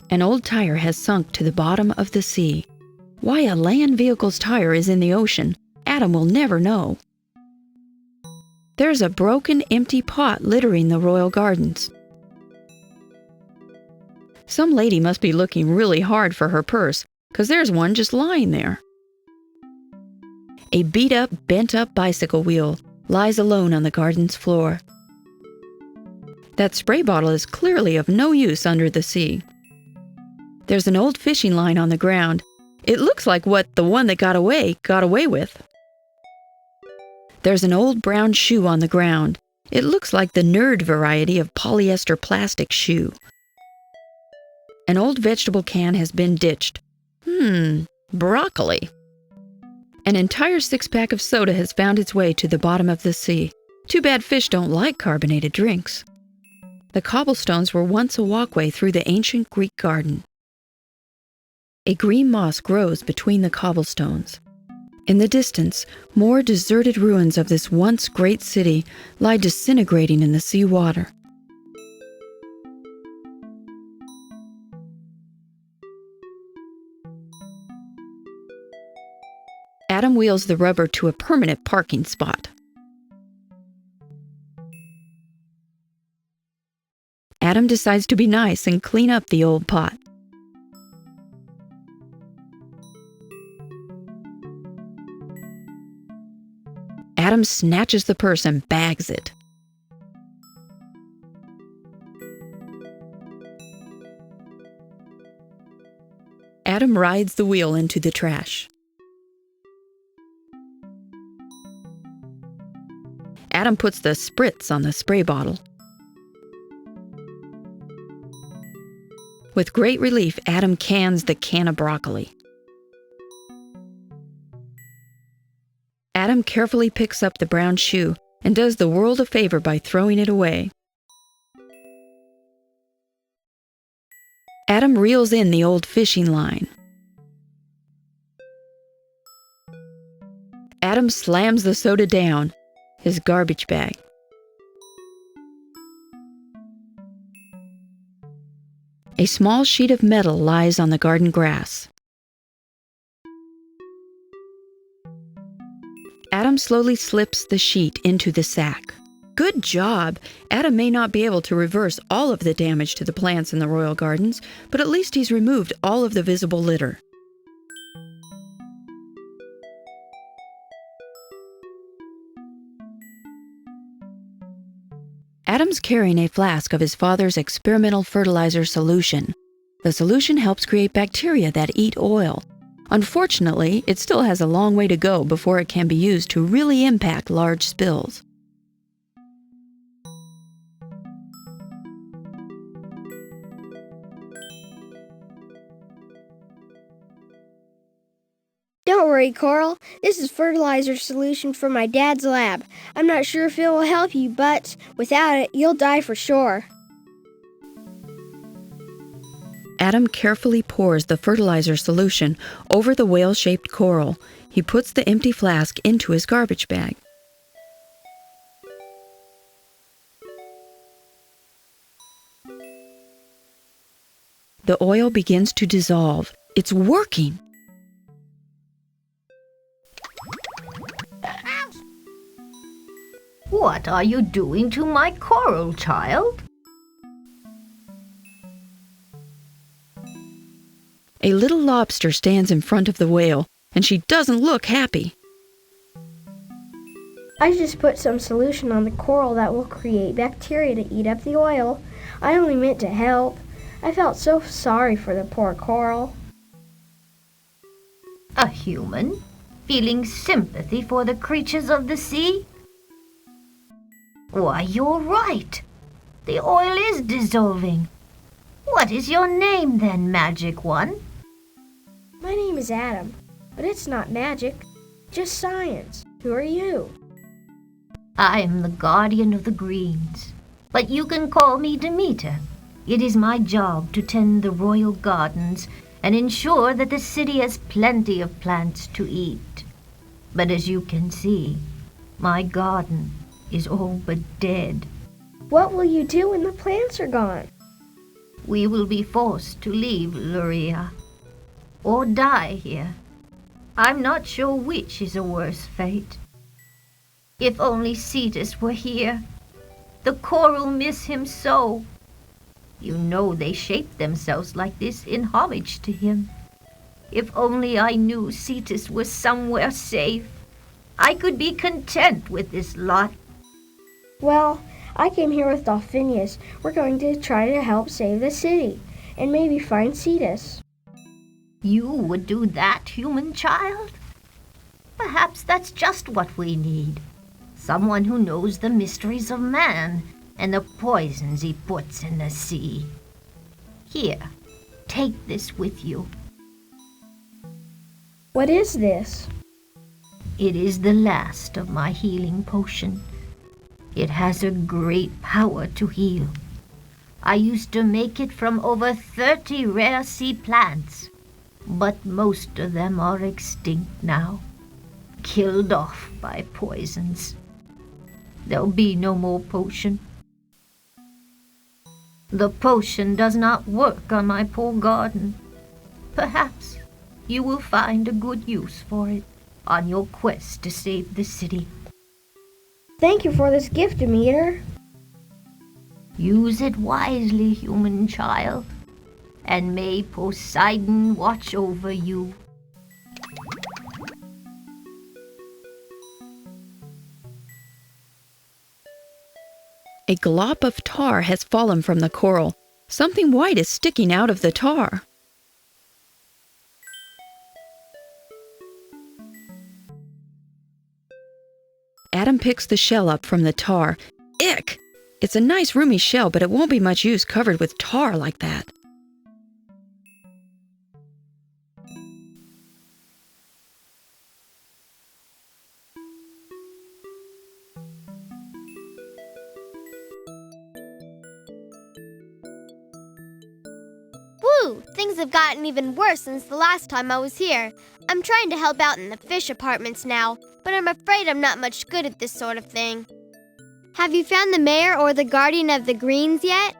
An old tire has sunk to the bottom of the sea. Why a land vehicle's tire is in the ocean, Adam will never know. There's a broken, empty pot littering the royal gardens. Some lady must be looking really hard for her purse, 'cause there's one just lying there. A beat-up, bent-up bicycle wheel lies alone on the garden's floor. That spray bottle is clearly of no use under the sea. There's an old fishing line on the ground. It looks like what the one that got away with. There's an old brown shoe on the ground. It looks like the nerd variety of polyester plastic shoe. An old vegetable can has been ditched. Broccoli. An entire six-pack of soda has found its way to the bottom of the sea. Too bad fish don't like carbonated drinks. The cobblestones were once a walkway through the ancient Greek garden. A green moss grows between the cobblestones. In the distance, more deserted ruins of this once great city lie disintegrating in the sea water. Adam wheels the rubber to a permanent parking spot. Adam decides to be nice and clean up the old pot. Adam snatches the purse and bags it. Adam rides the wheel into the trash. Adam puts the spritz on the spray bottle. With great relief, Adam cans the can of broccoli. Adam carefully picks up the brown shoe and does the world a favor by throwing it away. Adam reels in the old fishing line. Adam slams the soda down, his garbage bag. A small sheet of metal lies on the garden grass. Adam slowly slips the sheet into the sack. Good job! Adam may not be able to reverse all of the damage to the plants in the royal gardens, but at least he's removed all of the visible litter. Adam's carrying a flask of his father's experimental fertilizer solution. The solution helps create bacteria that eat oil. Unfortunately, it still has a long way to go before it can be used to really impact large spills. Don't worry, Coral. This is fertilizer solution from my dad's lab. I'm not sure if it will help you, but without it, you'll die for sure. Adam carefully pours the fertilizer solution over the whale-shaped coral. He puts the empty flask into his garbage bag. The oil begins to dissolve. It's working! What are you doing to my coral, child? A little lobster stands in front of the whale, and she doesn't look happy. I just put some solution on the coral that will create bacteria to eat up the oil. I only meant to help. I felt so sorry for the poor coral. A human? Feeling sympathy for the creatures of the sea? Why, you're right. The oil is dissolving. What is your name then, Magic One? My name is Adam, but it's not magic, just science. Who are you? I am the guardian of the greens, but you can call me Demeter. It is my job to tend the royal gardens and ensure that the city has plenty of plants to eat. But as you can see, my garden is all but dead. What will you do when the plants are gone? We will be forced to leave Luria, or die here. I'm not sure which is a worse fate. If only Cetus were here. The coral miss him so. You know they shaped themselves like this in homage to him. If only I knew Cetus was somewhere safe, I could be content with this lot. Well, I came here with Dolphinius. We're going to try to help save the city and maybe find Cetus. You would do that, human child? Perhaps that's just what we need. Someone who knows the mysteries of man and the poisons he puts in the sea. Here, take this with you. What is this? It is the last of my healing potion. It has a great power to heal. I used to make it from over 30 rare sea plants, but most of them are extinct now, killed off by poisons. There'll be no more potion. The potion does not work on my poor garden. Perhaps you will find a good use for it on your quest to save the city. Thank you for this gift, Demeter. Use it wisely, human child, and may Poseidon watch over you. A glop of tar has fallen from the coral. Something white is sticking out of the tar. Adam picks the shell up from the tar. Ick! It's a nice roomy shell, but it won't be much use covered with tar like that. Woo! Things have gotten even worse since the last time I was here. I'm trying to help out in the fish apartments now, but I'm afraid I'm not much good at this sort of thing. Have you found the mayor or the guardian of the greens yet?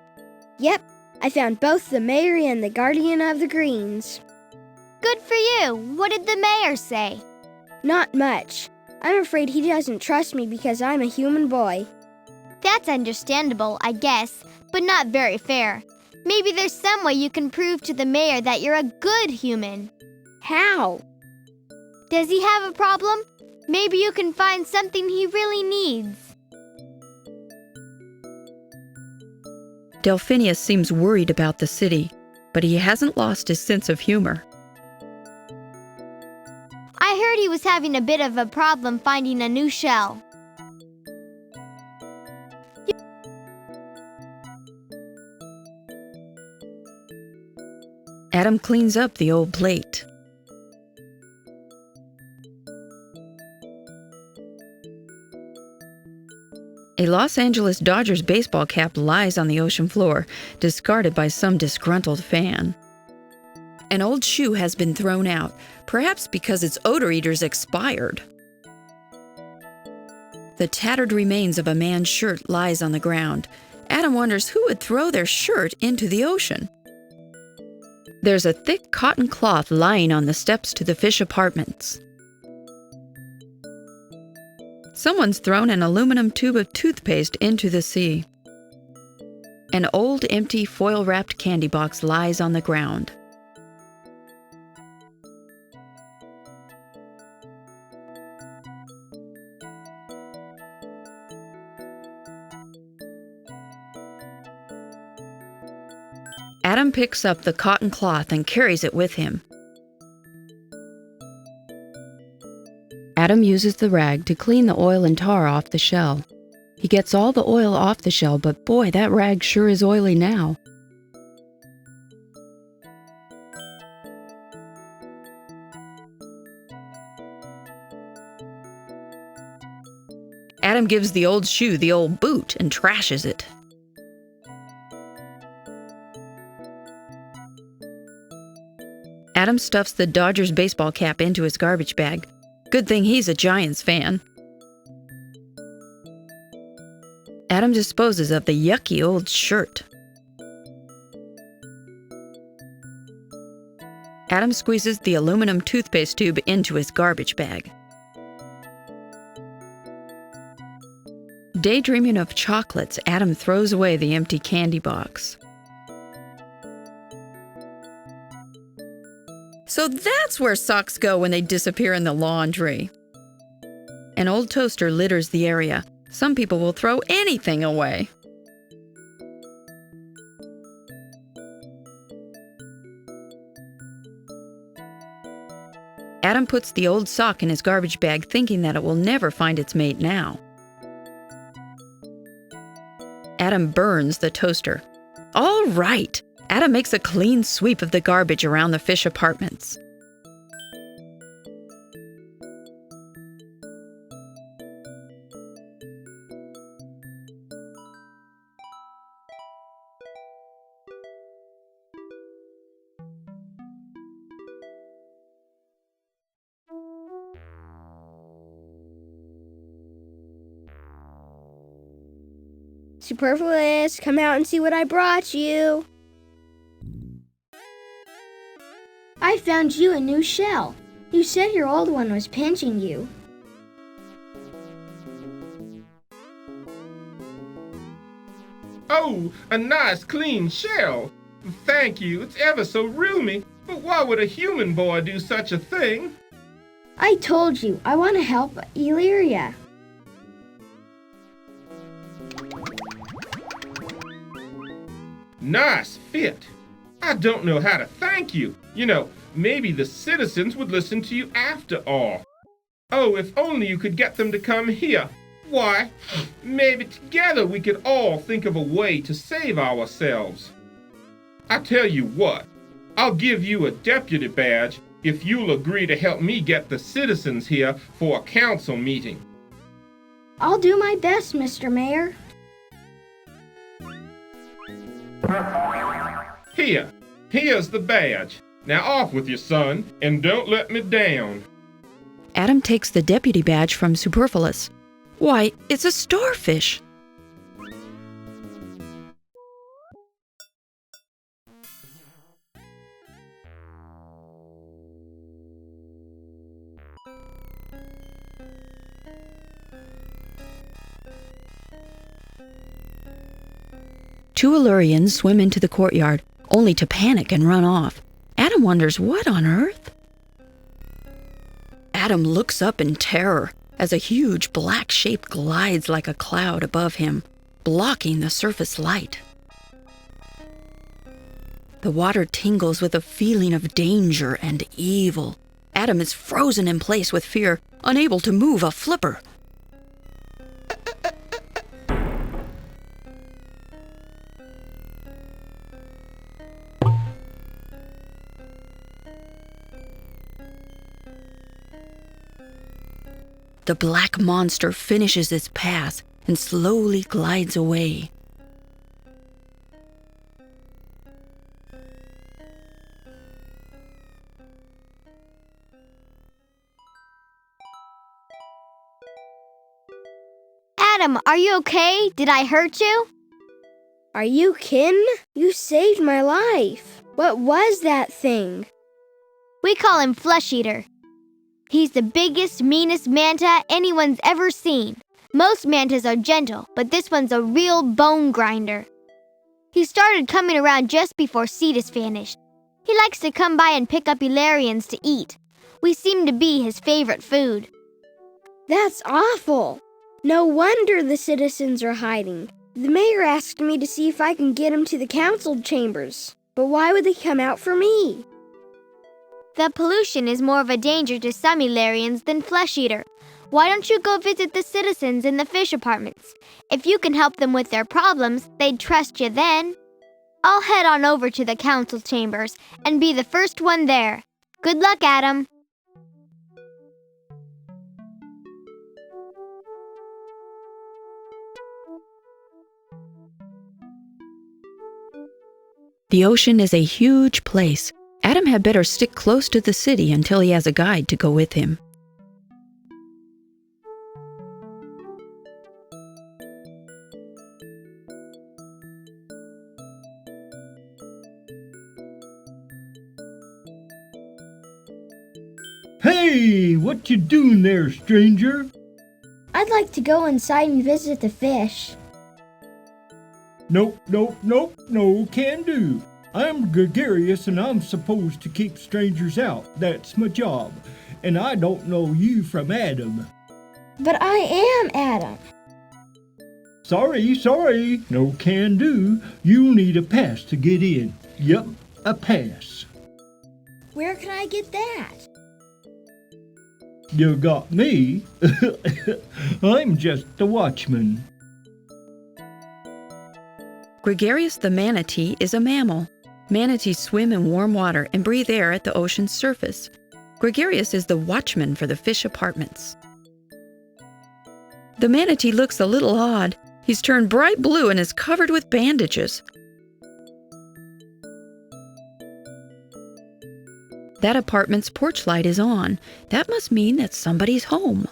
Yep, I found both the mayor and the guardian of the greens. Good for you. What did the mayor say? Not much. I'm afraid he doesn't trust me because I'm a human boy. That's understandable, I guess, but not very fair. Maybe there's some way you can prove to the mayor that you're a good human. How? Does he have a problem? Maybe you can find something he really needs. Delphinius seems worried about the city, but he hasn't lost his sense of humor. I heard he was having a bit of a problem finding a new shell. Adam cleans up the old plate. A Los Angeles Dodgers baseball cap lies on the ocean floor, discarded by some disgruntled fan. An old shoe has been thrown out, perhaps because its odor eaters expired. The tattered remains of a man's shirt lies on the ground. Adam wonders who would throw their shirt into the ocean. There's a thick cotton cloth lying on the steps to the fish apartments. Someone's thrown an aluminum tube of toothpaste into the sea. An old, empty, foil-wrapped candy box lies on the ground. Adam picks up the cotton cloth and carries it with him. Adam uses the rag to clean the oil and tar off the shell. He gets all the oil off the shell, but boy, that rag sure is oily now. Adam gives the old shoe the old boot and trashes it. Adam stuffs the Dodgers baseball cap into his garbage bag. Good thing he's a Giants fan. Adam disposes of the yucky old shirt. Adam squeezes the aluminum toothpaste tube into his garbage bag. Daydreaming of chocolates, Adam throws away the empty candy box. So that's where socks go when they disappear in the laundry. An old toaster litters the area. Some people will throw anything away. Adam puts the old sock in his garbage bag, thinking that it will never find its mate now. Adam burns the toaster. All right! Adam makes a clean sweep of the garbage around the fish apartments. Superfluous, come out and see what I brought you. I found you a new shell. You said your old one was pinching you. Oh, a nice clean shell. Thank you, it's ever so roomy. But why would a human boy do such a thing? I told you, I want to help Illyria. Nice fit. I don't know how to thank you. You know, maybe the citizens would listen to you after all. Oh, if only you could get them to come here. Why, maybe together we could all think of a way to save ourselves. I tell you what, I'll give you a deputy badge if you'll agree to help me get the citizens here for a council meeting. I'll do my best, Mr. Mayor. Here's the badge. Now off with you, son, and don't let me down. Adam takes the deputy badge from Superfluous. Why, it's a starfish! Two Illyrians swim into the courtyard, only to panic and run off. Adam wonders what on earth? Adam looks up in terror as a huge black shape glides like a cloud above him, blocking the surface light. The water tingles with a feeling of danger and evil. Adam is frozen in place with fear, unable to move a flipper. The black monster finishes its pass and slowly glides away. Adam, are you okay? Did I hurt you? Are you kidding? You saved my life. What was that thing? We call him Flesh Eater. He's the biggest, meanest manta anyone's ever seen. Most mantas are gentle, but this one's a real bone grinder. He started coming around just before Cetus vanished. He likes to come by and pick up Illyrians to eat. We seem to be his favorite food. That's awful. No wonder the citizens are hiding. The mayor asked me to see if I can get him to the council chambers. But why would they come out for me? The pollution is more of a danger to some Illyrians than Flesh Eater. Why don't you go visit the citizens in the fish apartments? If you can help them with their problems, they'd trust you then. I'll head on over to the council chambers and be the first one there. Good luck, Adam. The ocean is a huge place. Adam had better stick close to the city until he has a guide to go with him. Hey, what you doing there, stranger? I'd like to go inside and visit the fish. Nope, no can do. I'm gregarious and I'm supposed to keep strangers out. That's my job. And I don't know you from Adam. But I am Adam. Sorry. No can do. You'll need a pass to get in. Yep, a pass. Where can I get that? You got me. I'm just the watchman. Gregarious the manatee is a mammal. Manatees swim in warm water and breathe air at the ocean's surface. Gregarious is the watchman for the fish apartments. The manatee looks a little odd. He's turned bright blue and is covered with bandages. That apartment's porch light is on. That must mean that somebody's home.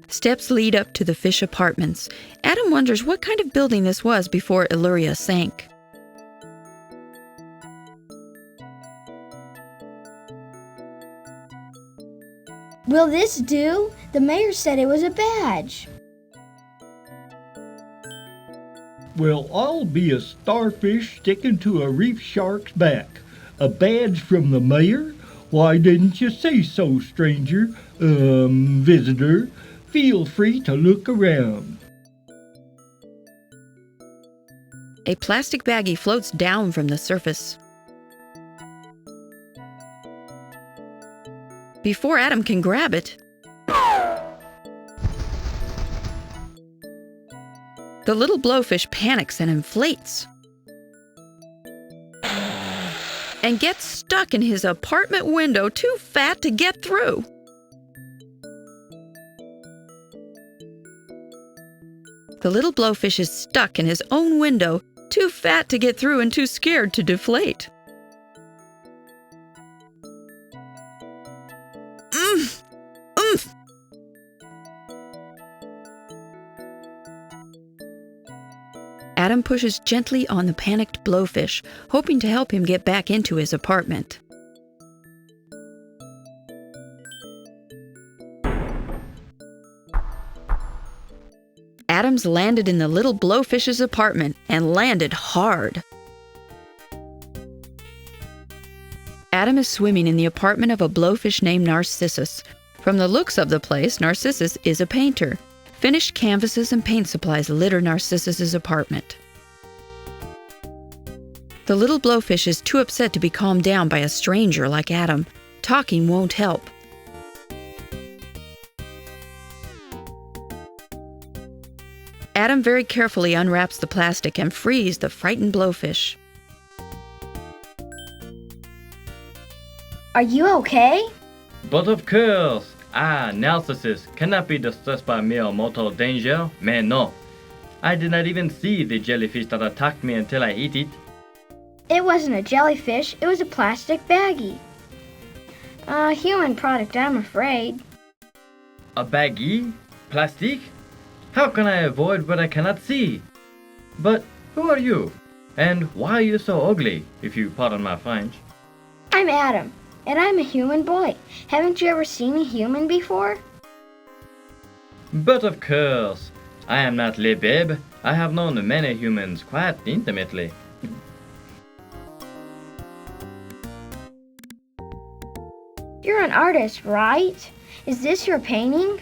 Steps lead up to the fish apartments. Adam wonders what kind of building this was before Illyria sank. Will this do? The mayor said it was a badge. Well, I'll be a starfish sticking to a reef shark's back. A badge from the mayor? Why didn't you say so, stranger? Visitor. Feel free to look around. A plastic baggie floats down from the surface. Before Adam can grab it, the little blowfish panics and inflates and gets stuck in his apartment window, too fat to get through. The little blowfish is stuck in his own window, too fat to get through and too scared to deflate. Oomph! Adam pushes gently on the panicked blowfish, hoping to help him get back into his apartment. Adam's landed in the little blowfish's apartment and landed hard. Adam is swimming in the apartment of a blowfish named Narcissus. From the looks of the place, Narcissus is a painter. Finished canvases and paint supplies litter Narcissus's apartment. The little blowfish is too upset to be calmed down by a stranger like Adam. Talking won't help. Adam very carefully unwraps the plastic and frees the frightened blowfish. Are you okay? But of course! Narcissus cannot be distressed by mere mortal danger. Mais no. I did not even see the jellyfish that attacked me until I ate it. It wasn't a jellyfish, it was a plastic baggie. A human product, I'm afraid. A baggie? Plastic? How can I avoid what I cannot see? But who are you? And why are you so ugly, if you pardon my French? I'm Adam, and I'm a human boy. Haven't you ever seen a human before? But of course, I am not Le Babe. I have known many humans quite intimately. You're an artist, right? Is this your painting?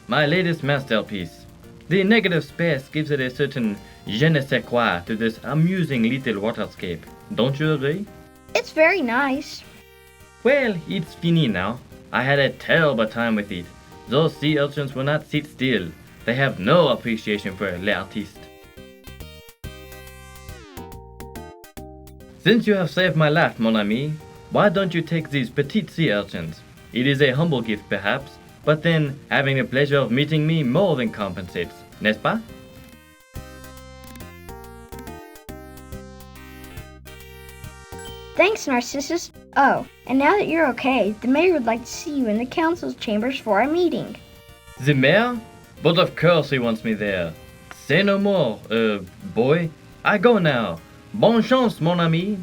My latest masterpiece. The negative space gives it a certain je ne sais quoi to this amusing little waterscape. Don't you agree? It's very nice. Well, it's fini now. I had a terrible time with it. Those sea urchins will not sit still. They have no appreciation for l'artiste. Since you have saved my life, mon ami, why don't you take these petite sea urchins? It is a humble gift, perhaps, but then having the pleasure of meeting me more than compensates, n'est-ce pas? Thanks, Narcissus. Oh, and now that you're okay, the mayor would like to see you in the council's chambers for a meeting. The mayor? But of course he wants me there. Say no more, boy. I go now. Bonne chance, mon ami.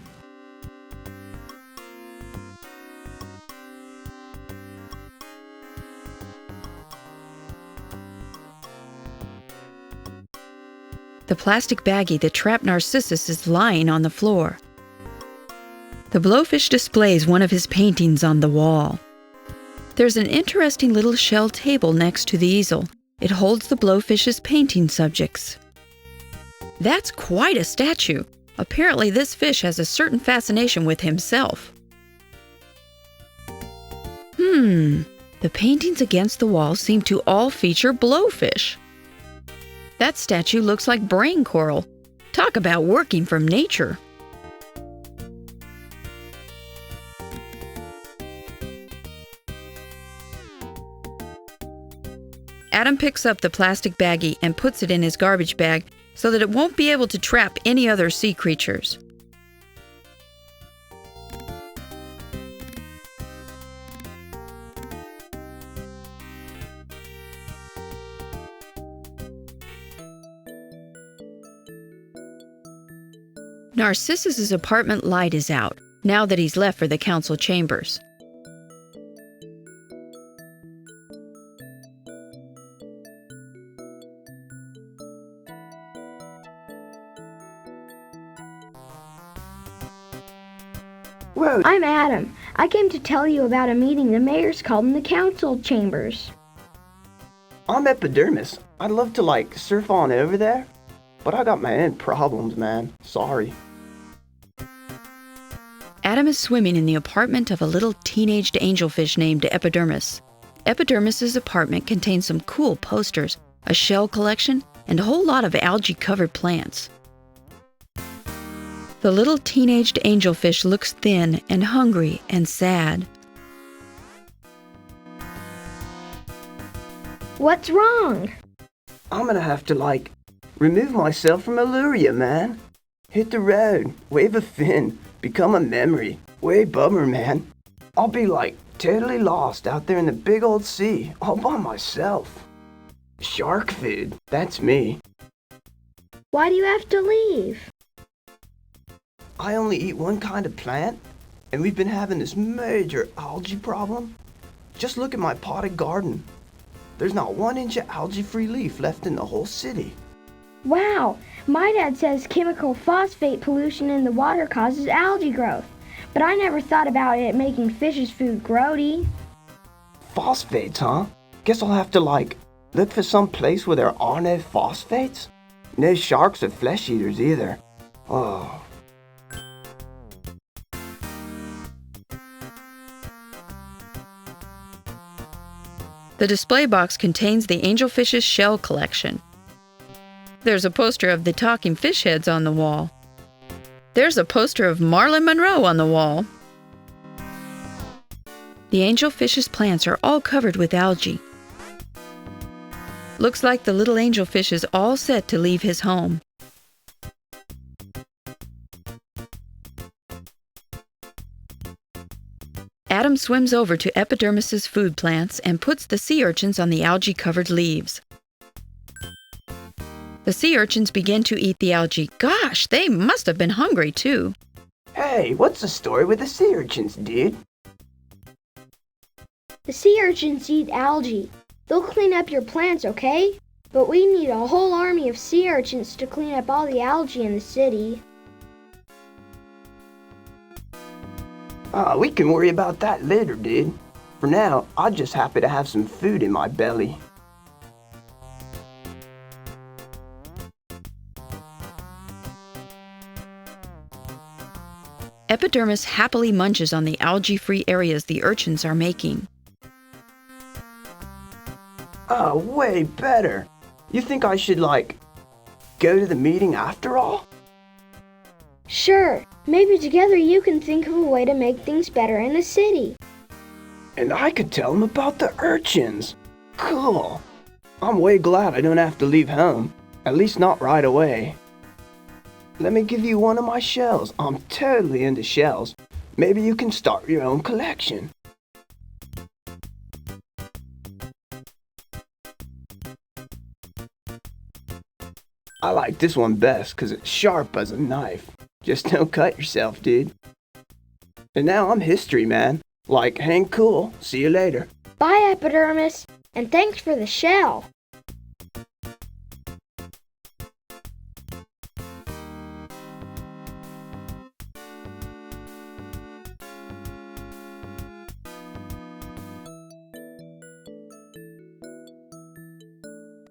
The plastic baggie that trapped Narcissus is lying on the floor. The blowfish displays one of his paintings on the wall. There's an interesting little shell table next to the easel. It holds the blowfish's painting subjects. That's quite a statue. Apparently, this fish has a certain fascination with himself. The paintings against the wall seem to all feature blowfish. That statue looks like brain coral. Talk about working from nature. Adam picks up the plastic baggie and puts it in his garbage bag so that it won't be able to trap any other sea creatures. Narcissus's apartment light is out, now that he's left for the council chambers. Whoa, I'm Adam. I came to tell you about a meeting the mayor's called in the council chambers. I'm Epidermis. I'd love to, surf on over there, but I got my own problems, man. Sorry. Adam is swimming in the apartment of a little teenaged angelfish named Epidermis. Epidermis's apartment contains some cool posters, a shell collection, and a whole lot of algae-covered plants. The little teenaged angelfish looks thin and hungry and sad. What's wrong? I'm gonna have to, remove myself from Illyria, man. Hit the road, wave a fin, become a memory. Way bummer, man. I'll be, totally lost out there in the big old sea, all by myself. Shark food, that's me. Why do you have to leave? I only eat one kind of plant, and we've been having this major algae problem. Just look at my potted garden. There's not 1 inch of algae-free leaf left in the whole city. Wow, my dad says chemical phosphate pollution in the water causes algae growth, but I never thought about it making fish's food grody. Phosphates, huh? Guess I'll have to, look for some place where there are no phosphates? No sharks or flesh eaters either. Oh. The display box contains the angelfish's shell collection. There's a poster of the talking fish heads on the wall. There's a poster of Marilyn Monroe on the wall. The angelfish's plants are all covered with algae. Looks like the little angelfish is all set to leave his home. Adam swims over to Epidermis's food plants and puts the sea urchins on the algae-covered leaves. The sea urchins begin to eat the algae. Gosh, they must have been hungry too. Hey, what's the story with the sea urchins, dude? The sea urchins eat algae. They'll clean up your plants, okay? But we need a whole army of sea urchins to clean up all the algae in the city. We can worry about that later, dude. For now, I'm just happy to have some food in my belly. Epidermis happily munches on the algae-free areas the urchins are making. Oh, way better. You think I should, go to the meeting after all? Sure, maybe together you can think of a way to make things better in the city. And I could tell them about the urchins. Cool. I'm way glad I don't have to leave home. At least not right away. Let me give you one of my shells. I'm totally into shells. Maybe you can start your own collection. I like this one best because it's sharp as a knife. Just don't cut yourself, dude. And now I'm history, man. Hang cool. See you later. Bye, Epidermis, and thanks for the shell.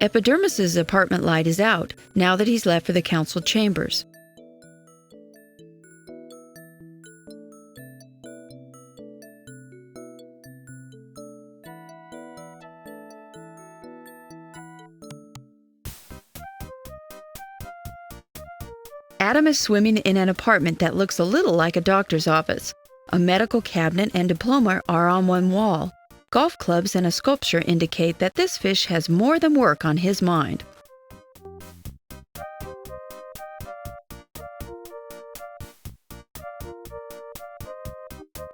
Epidermis's apartment light is out now that he's left for the council chambers. Adam is swimming in an apartment that looks a little like a doctor's office. A medical cabinet and diploma are on one wall. Golf clubs and a sculpture indicate that this fish has more than work on his mind.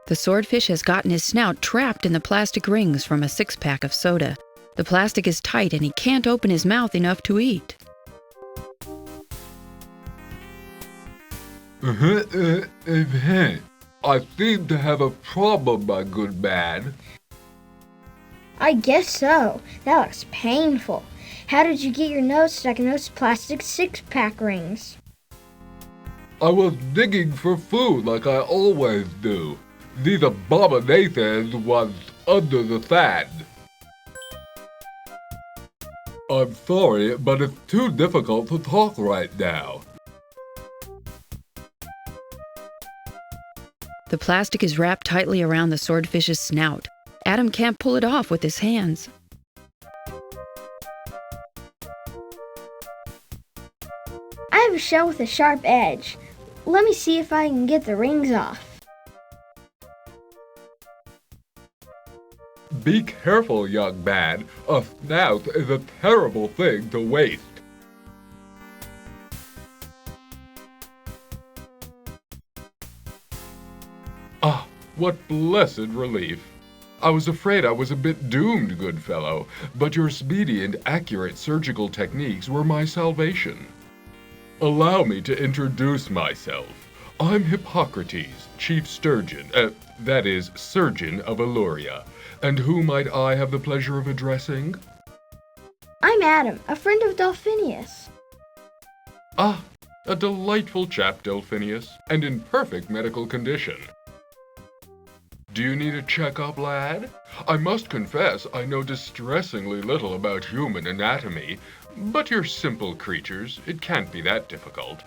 The swordfish has gotten his snout trapped in the plastic rings from a six-pack of soda. The plastic is tight and he can't open his mouth enough to eat. I seem to have a problem, my good man. I guess so. That looks painful. How did you get your nose stuck in those plastic six-pack rings? I was digging for food like I always do. These abominations was under the sand. I'm sorry, but it's too difficult to talk right now. The plastic is wrapped tightly around the swordfish's snout. Adam can't pull it off with his hands. I have a shell with a sharp edge. Let me see if I can get the rings off. Be careful, young man. A snout is a terrible thing to waste. Ah, what blessed relief. I was afraid I was a bit doomed, good fellow, but your speedy and accurate surgical techniques were my salvation. Allow me to introduce myself. I'm Hippocrates, chief surgeon of Illyria. And who might I have the pleasure of addressing? I'm Adam, a friend of Delphinius. Ah, a delightful chap, Delphinius, and in perfect medical condition. Do you need a checkup, lad? I must confess I know distressingly little about human anatomy, but you're simple creatures. It can't be that difficult.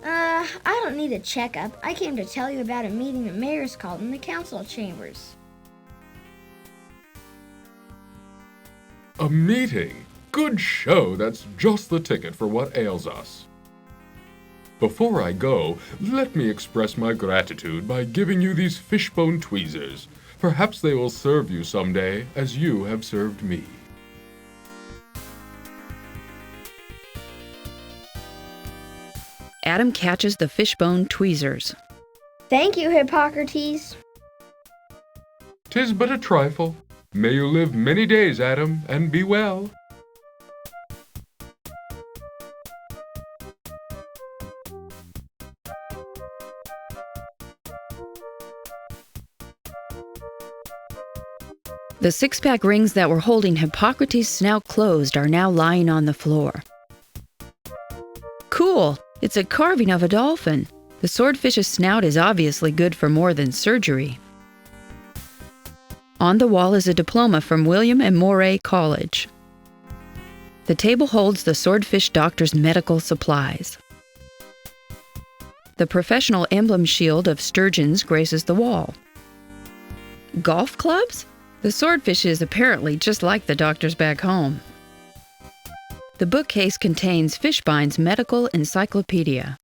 I don't need a checkup. I came to tell you about a meeting the mayor's called in the council chambers. A meeting? Good show, that's just the ticket for what ails us. Before I go, let me express my gratitude by giving you these fishbone tweezers. Perhaps they will serve you someday, as you have served me. Adam catches the fishbone tweezers. Thank you, Hippocrates. 'Tis but a trifle. May you live many days, Adam, and be well. The six-pack rings that were holding Hippocrates' snout closed are now lying on the floor. Cool! It's a carving of a dolphin. The swordfish's snout is obviously good for more than surgery. On the wall is a diploma from William and Moray College. The table holds the swordfish doctor's medical supplies. The professional emblem shield of sturgeons graces the wall. Golf clubs? The swordfish is apparently just like the doctors back home. The bookcase contains Fishbine's medical encyclopedia.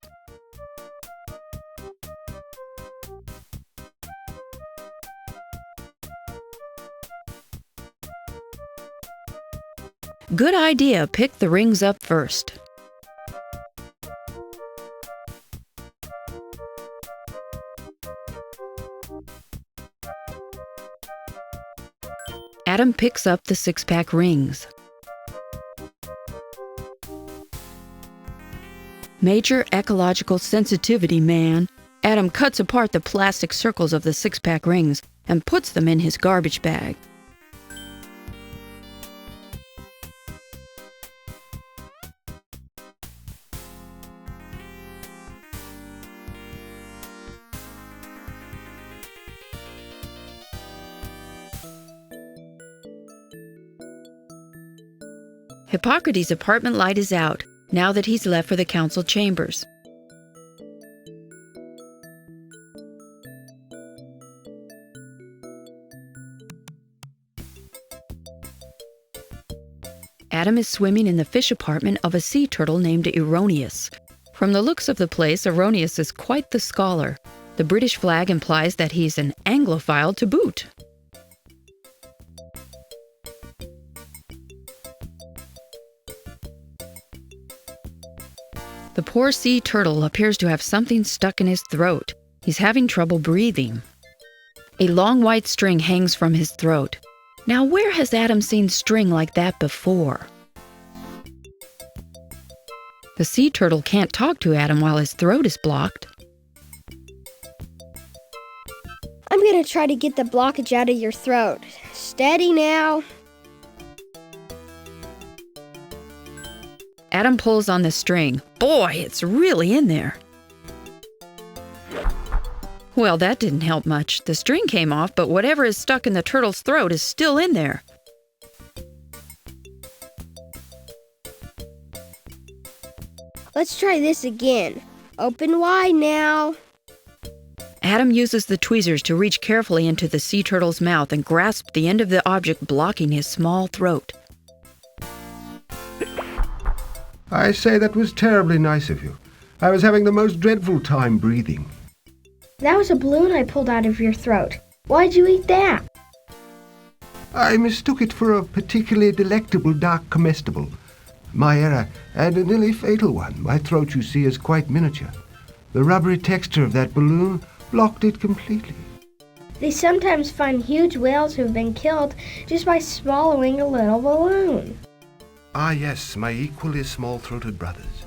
Good idea, pick the rings up first. Adam picks up the six-pack rings. Major ecological sensitivity, man. Adam cuts apart the plastic circles of the six-pack rings and puts them in his garbage bag. Hippocrates' apartment light is out, now that he's left for the council chambers. Adam is swimming in the fish apartment of a sea turtle named Erroneous. From the looks of the place, Erroneous is quite the scholar. The British flag implies that he's an Anglophile to boot. The poor sea turtle appears to have something stuck in his throat. He's having trouble breathing. A long white string hangs from his throat. Now, where has Adam seen string like that before? The sea turtle can't talk to Adam while his throat is blocked. I'm gonna try to get the blockage out of your throat. Steady now. Adam pulls on the string. Boy, it's really in there. Well, that didn't help much. The string came off, but whatever is stuck in the turtle's throat is still in there. Let's try this again. Open wide now. Adam uses the tweezers to reach carefully into the sea turtle's mouth and grasp the end of the object blocking his small throat. I say that was terribly nice of you. I was having the most dreadful time breathing. That was a balloon I pulled out of your throat. Why'd you eat that? I mistook it for a particularly delectable dark comestible. My error, and a nearly fatal one. My throat, you see, is quite miniature. The rubbery texture of that balloon blocked it completely. They sometimes find huge whales who've been killed just by swallowing a little balloon. Ah, yes, my equally small-throated brothers.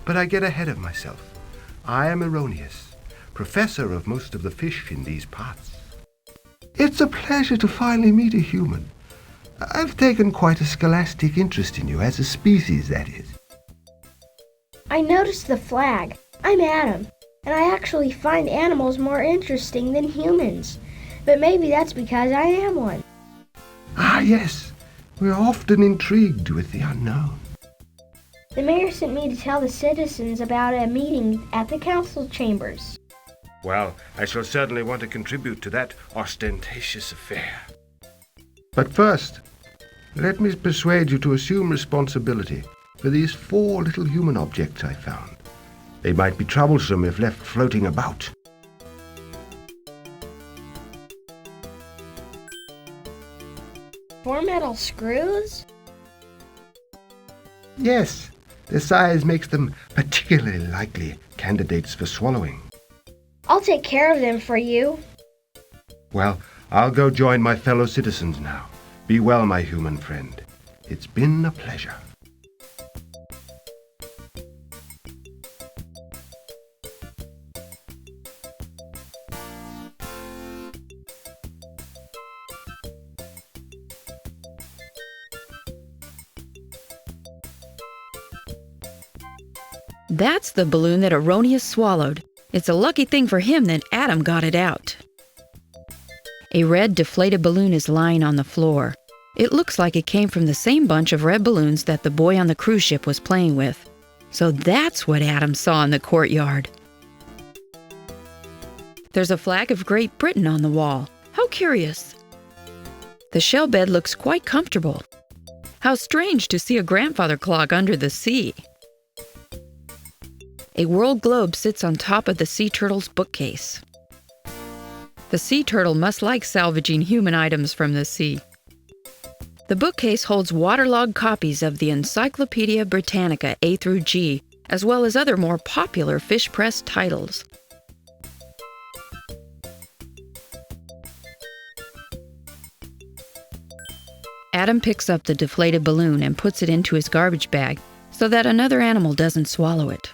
But I get ahead of myself. I am Erroneous, professor of most of the fish in these parts. It's a pleasure to finally meet a human. I've taken quite a scholastic interest in you, as a species, that is. I noticed the flag. I'm Adam, and I actually find animals more interesting than humans. But maybe that's because I am one. Ah, yes. We're often intrigued with the unknown. The mayor sent me to tell the citizens about a meeting at the council chambers. Well, I shall certainly want to contribute to that ostentatious affair. But first, let me persuade you to assume responsibility for these 4 little human objects I found. They might be troublesome if left floating about. Four metal screws? Yes, their size makes them particularly likely candidates for swallowing. I'll take care of them for you. Well, I'll go join my fellow citizens now. Be well, my human friend. It's been a pleasure. That's the balloon that Erroneous swallowed. It's a lucky thing for him that Adam got it out. A red deflated balloon is lying on the floor. It looks like it came from the same bunch of red balloons that the boy on the cruise ship was playing with. So that's what Adam saw in the courtyard. There's a flag of Great Britain on the wall. How curious. The shell bed looks quite comfortable. How strange to see a grandfather clock under the sea. A world globe sits on top of the sea turtle's bookcase. The sea turtle must like salvaging human items from the sea. The bookcase holds waterlogged copies of the Encyclopedia Britannica A through G, as well as other more popular fish press titles. Adam picks up the deflated balloon and puts it into his garbage bag so that another animal doesn't swallow it.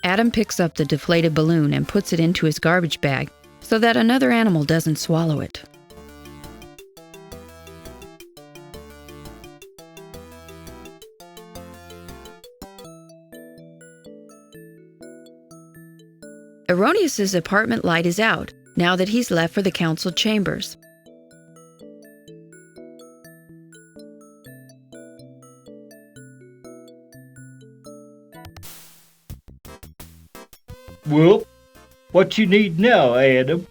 Adam picks up the deflated balloon and puts it into his garbage bag so that another animal doesn't swallow it. Erroneous's apartment light is out, now that he's left for the council chambers. Well, what you need now, Adam?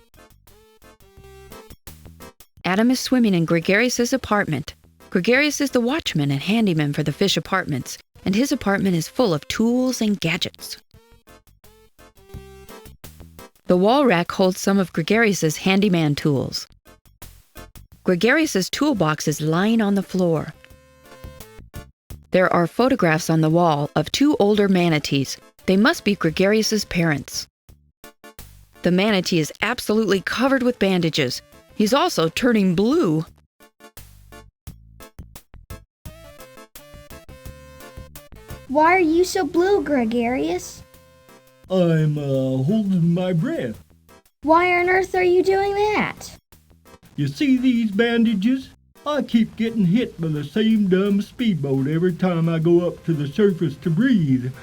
Adam is swimming in Gregarious' apartment. Gregarious is the watchman and handyman for the fish apartments, and his apartment is full of tools and gadgets. The wall rack holds some of Gregarious' handyman tools. Gregarious' toolbox is lying on the floor. There are photographs on the wall of two older manatees. They must be Gregarious' parents. The manatee is absolutely covered with bandages. He's also turning blue. Why are you so blue, Gregarious? I'm holding my breath. Why on earth are you doing that? You see these bandages? I keep getting hit by the same dumb speedboat every time I go up to the surface to breathe.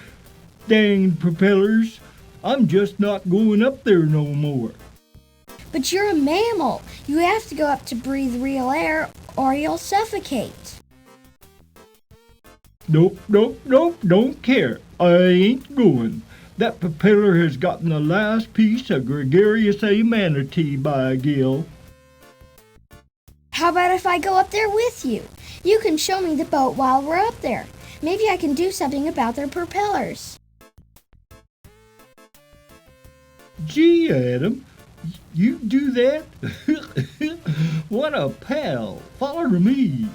Dang propellers, I'm just not going up there no more. But you're a mammal. You have to go up to breathe real air or you'll suffocate. Nope, don't care. I ain't going. That propeller has gotten the last piece of Gregarious A manatee, by Gil. How about if I go up there with you? You can show me the boat while we're up there. Maybe I can do something about their propellers. Gee, Adam, you do that? What a pal. Follow me.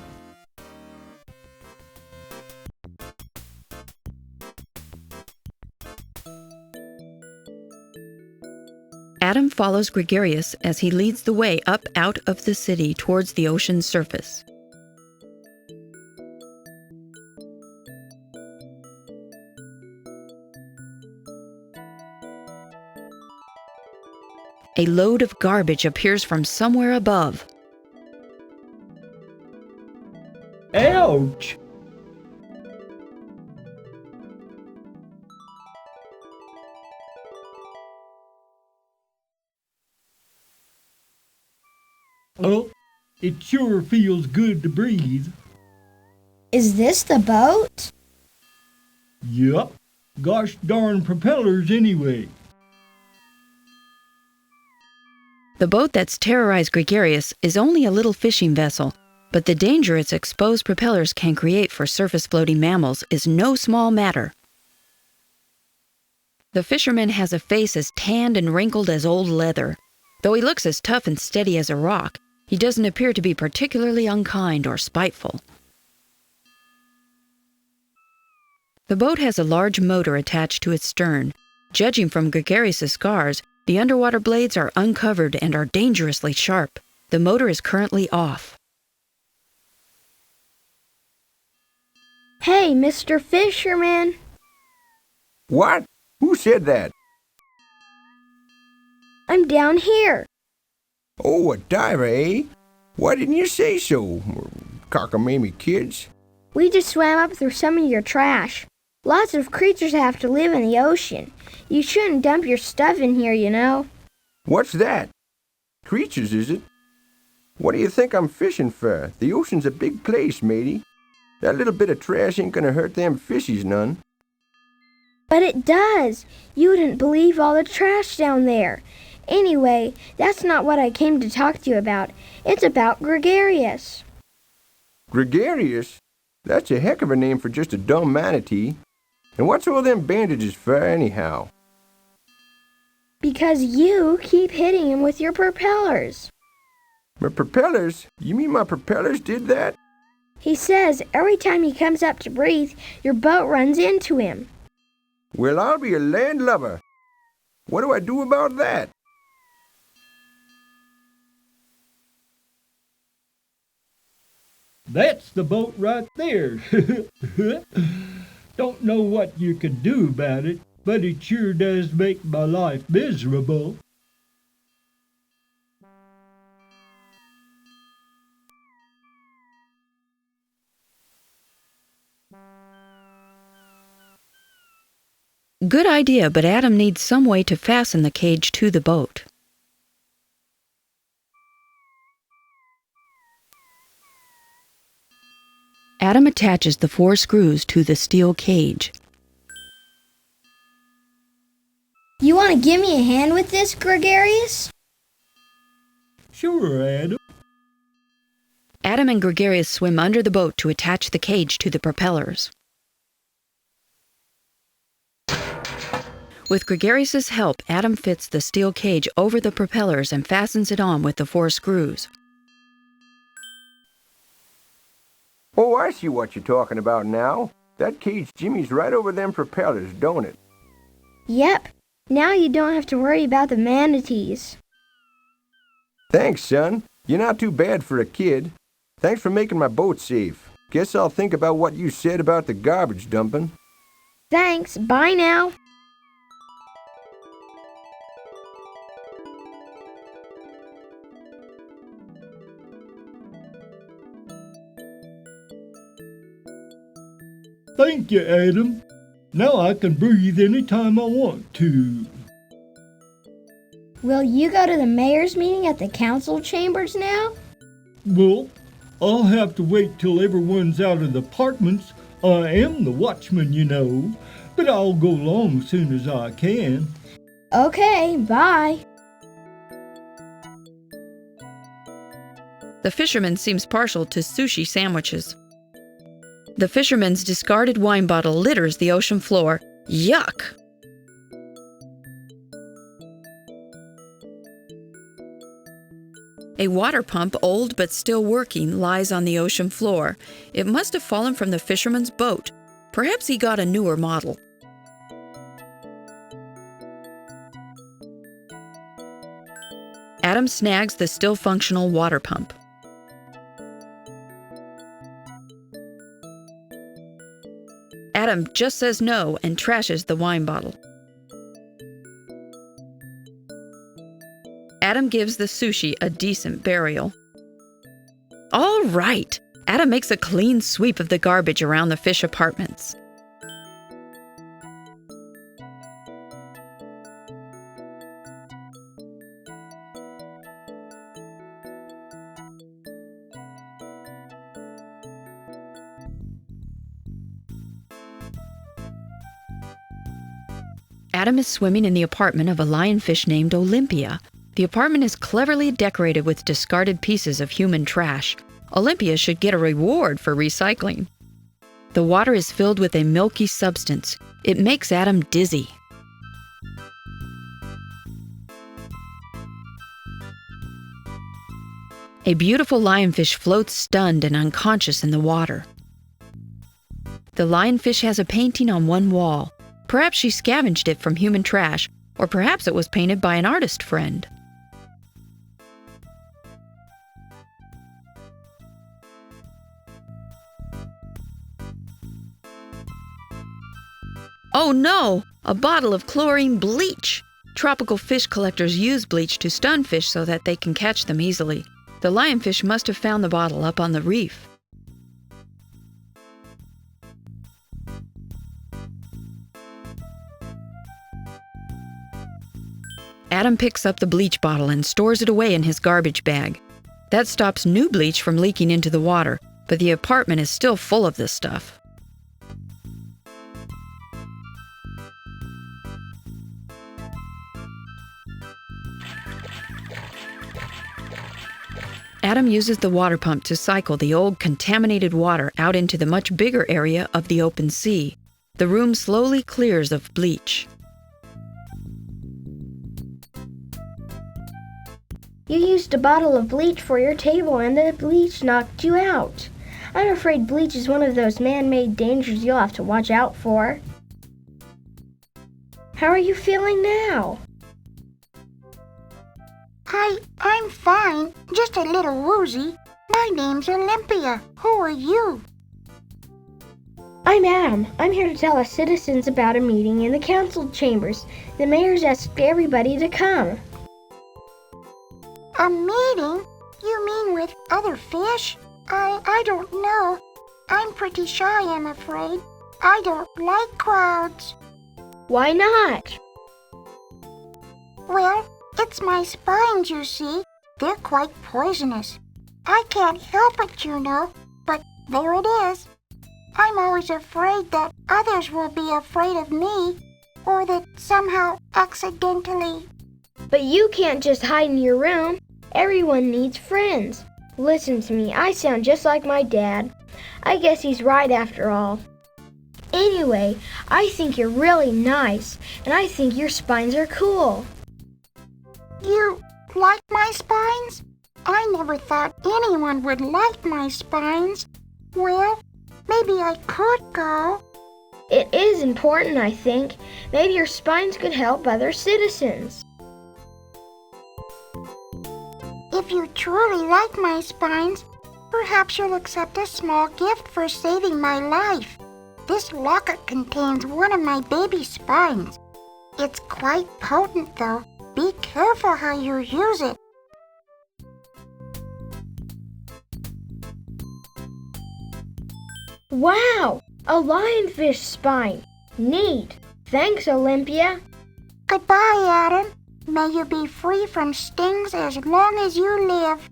Adam follows Gregarious as he leads the way up out of the city towards the ocean's surface. A load of garbage appears from somewhere above. Ouch! Oh, it sure feels good to breathe. Is this the boat? Yup. Gosh darn propellers anyway. The boat that's terrorized Gregarious is only a little fishing vessel, but the danger its exposed propellers can create for surface-floating mammals is no small matter. The fisherman has a face as tanned and wrinkled as old leather. Though he looks as tough and steady as a rock, he doesn't appear to be particularly unkind or spiteful. The boat has a large motor attached to its stern. Judging from Gregarious' scars, the underwater blades are uncovered and are dangerously sharp. The motor is currently off. Hey, Mr. Fisherman. What? Who said that? I'm down here. Oh, a diver, eh? Why didn't you say so, cockamamie kids? We just swam up through some of your trash. Lots of creatures have to live in the ocean. You shouldn't dump your stuff in here, you know. What's that? Creatures, is it? What do you think I'm fishing for? The ocean's a big place, matey. That little bit of trash ain't gonna hurt them fishies none. But it does. You wouldn't believe all the trash down there. Anyway, that's not what I came to talk to you about. It's about Gregarious. Gregarious? That's a heck of a name for just a dumb manatee. And what's all them bandages for, anyhow? Because you keep hitting him with your propellers. My propellers? You mean my propellers did that? He says every time he comes up to breathe, your boat runs into him. Well, I'll be a landlubber. What do I do about that? That's the boat right there. Don't know what you can do about it, but it sure does make my life miserable. Good idea, but Adam needs some way to fasten the cage to the boat. Adam attaches the 4 screws to the steel cage. You want to give me a hand with this, Gregarious? Sure, Adam. Adam and Gregarious swim under the boat to attach the cage to the propellers. With Gregarious's help, Adam fits the steel cage over the propellers and fastens it on with the 4 screws. Oh, I see what you're talking about now. That cage jimmies right over them propellers, don't it? Yep. Now you don't have to worry about the manatees. Thanks, son. You're not too bad for a kid. Thanks for making my boat safe. Guess I'll think about what you said about the garbage dumping. Thanks. Bye now. Thank you, Adam. Now I can breathe any time I want to. Will you go to the mayor's meeting at the council chambers now? Well, I'll have to wait till everyone's out of the apartments. I am the watchman, you know, but I'll go along as soon as I can. Okay, bye. The fisherman seems partial to sushi sandwiches. The fisherman's discarded wine bottle litters the ocean floor. Yuck! A water pump, old but still working, lies on the ocean floor. It must have fallen from the fisherman's boat. Perhaps he got a newer model. Adam snags the still functional water pump. Adam just says no and trashes the wine bottle. Adam gives the sushi a decent burial. All right! Adam makes a clean sweep of the garbage around the fish apartments. Adam is swimming in the apartment of a lionfish named Olympia. The apartment is cleverly decorated with discarded pieces of human trash. Olympia should get a reward for recycling. The water is filled with a milky substance. It makes Adam dizzy. A beautiful lionfish floats stunned and unconscious in the water. The lionfish has a painting on one wall. Perhaps she scavenged it from human trash, or perhaps it was painted by an artist friend. Oh no! A bottle of chlorine bleach! Tropical fish collectors use bleach to stun fish so that they can catch them easily. The lionfish must have found the bottle up on the reef. Adam picks up the bleach bottle and stores it away in his garbage bag. That stops new bleach from leaking into the water, but the apartment is still full of this stuff. Adam uses the water pump to cycle the old contaminated water out into the much bigger area of the open sea. The room slowly clears of bleach. You used a bottle of bleach for your table and the bleach knocked you out. I'm afraid bleach is one of those man-made dangers you'll have to watch out for. How are you feeling now? I'm fine, just a little woozy. My name's Olympia. Who are you? I'm Adam. I'm here to tell us citizens about a meeting in the council chambers. The mayor's asked everybody to come. A meeting? You mean with other fish? I don't know. I'm pretty shy, I'm afraid. I don't like crowds. Why not? Well, it's my spines, you see. They're quite poisonous. I can't help it, you know, but There it is. I'm always afraid that others will be afraid of me, or that somehow accidentally. But you can't just hide in your room. Everyone needs friends. Listen to me, I sound just like my dad. I guess he's right after all. Anyway, I think you're really nice, and I think your spines are cool. You like my spines? I never thought anyone would like my spines. Well, maybe I could go. It is important, I think. Maybe your spines could help other citizens. If you truly like my spines, perhaps you'll accept a small gift for saving my life. This locket contains one of my baby spines. It's quite potent, though. Be careful how you use it. Wow! A lionfish spine. Neat. Thanks, Olympia. Goodbye, Adam. May you be free from stings as long as you live.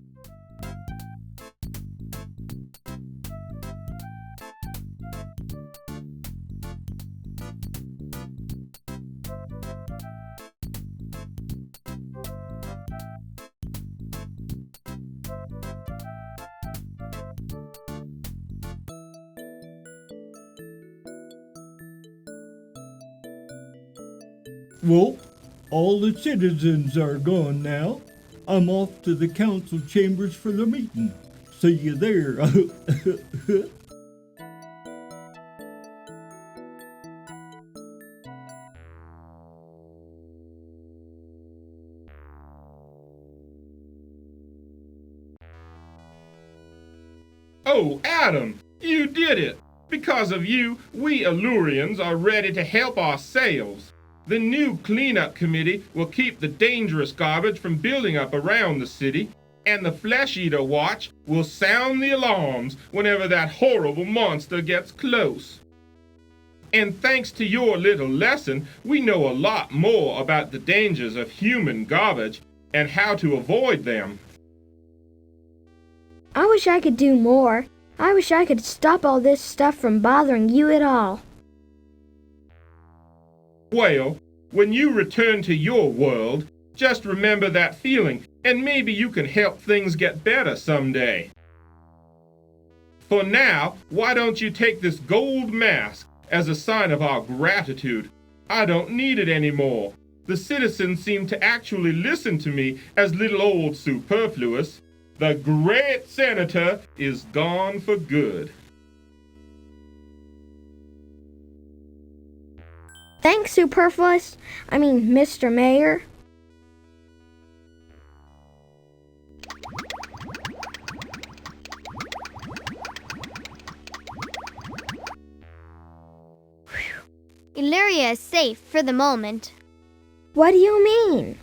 Well, all the citizens are gone now. I'm off to the council chambers for the meeting. See you there. Oh, Adam, you did it! Because of you, we Allurians are ready to help ourselves. The new cleanup committee will keep the dangerous garbage from building up around the city, and the Flesh Eater Watch will sound the alarms whenever that horrible monster gets close. And thanks to your little lesson, we know a lot more about the dangers of human garbage and how to avoid them. I wish I could do more. I wish I could stop all this stuff from bothering you at all. Well, when you return to your world, just remember that feeling, and maybe you can help things get better someday. For now, why don't you take this gold mask as a sign of our gratitude? I don't need it anymore. The citizens seem to actually listen to me as little old superfluous. The great senator is gone for good. Thanks, Superfluous. Mr. Mayor. Illyria is safe for the moment. What do you mean?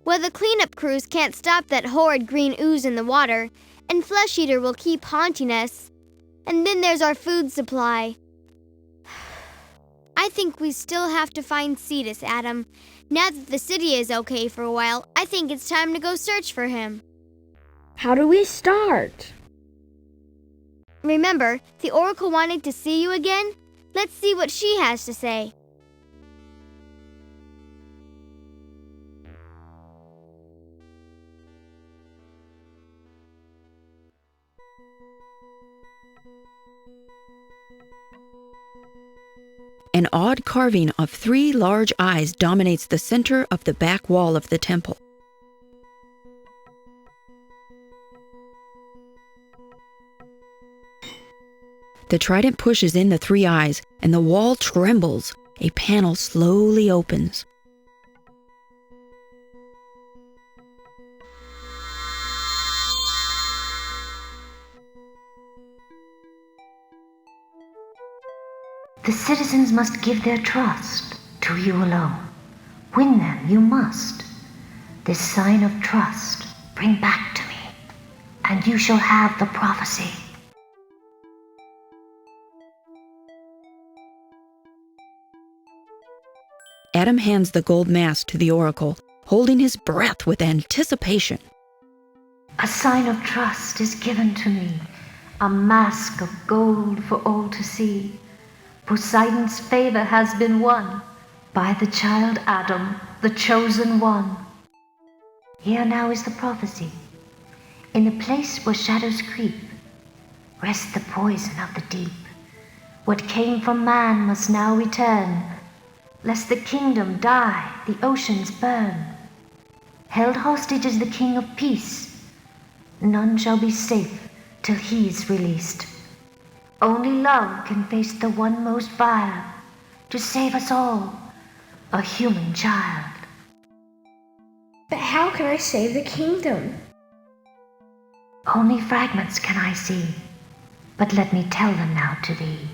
Well, the cleanup crews can't stop that horrid green ooze in the water, and Flesh Eater will keep haunting us. And then there's our food supply. I think we still have to find Cetus, Adam. Now that the city is okay for a while, I think it's time to go search for him. How do we start? Remember, the Oracle wanted to see you again? Let's see what she has to say. An odd carving of 3 large eyes dominates the center of the back wall of the temple. The trident pushes in the 3 eyes, and the wall trembles. A panel slowly opens. The citizens must give their trust to you alone. Win them you must. This sign of trust bring back to me, and you shall have the prophecy. Adam hands the gold mask to the oracle, holding his breath with anticipation. A sign of trust is given to me. a mask of gold for all to see. Poseidon's favor has been won by the child Adam, the chosen one. Here now is the prophecy. In the place where shadows creep, rests the poison of the deep. What came from man must now return, lest the kingdom die, the oceans burn. Held hostage is the king of peace. None shall be safe till he's released. Only love can face the one most vile, to save us all, a human child. But how can I save the kingdom? Only fragments can I see, but let me tell them now to thee.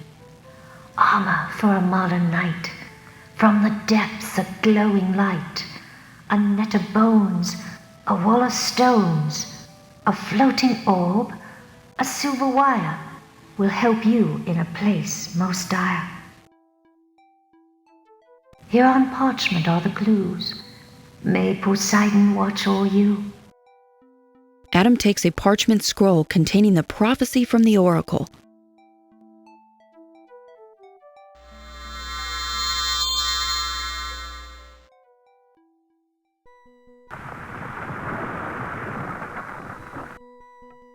Armor for a modern knight, from the depths a glowing light, a net of bones, a wall of stones, a floating orb, a silver wire, will help you in a place most dire. Here on parchment are the clues. May Poseidon watch o'er you. Adam takes a parchment scroll containing the prophecy from the oracle.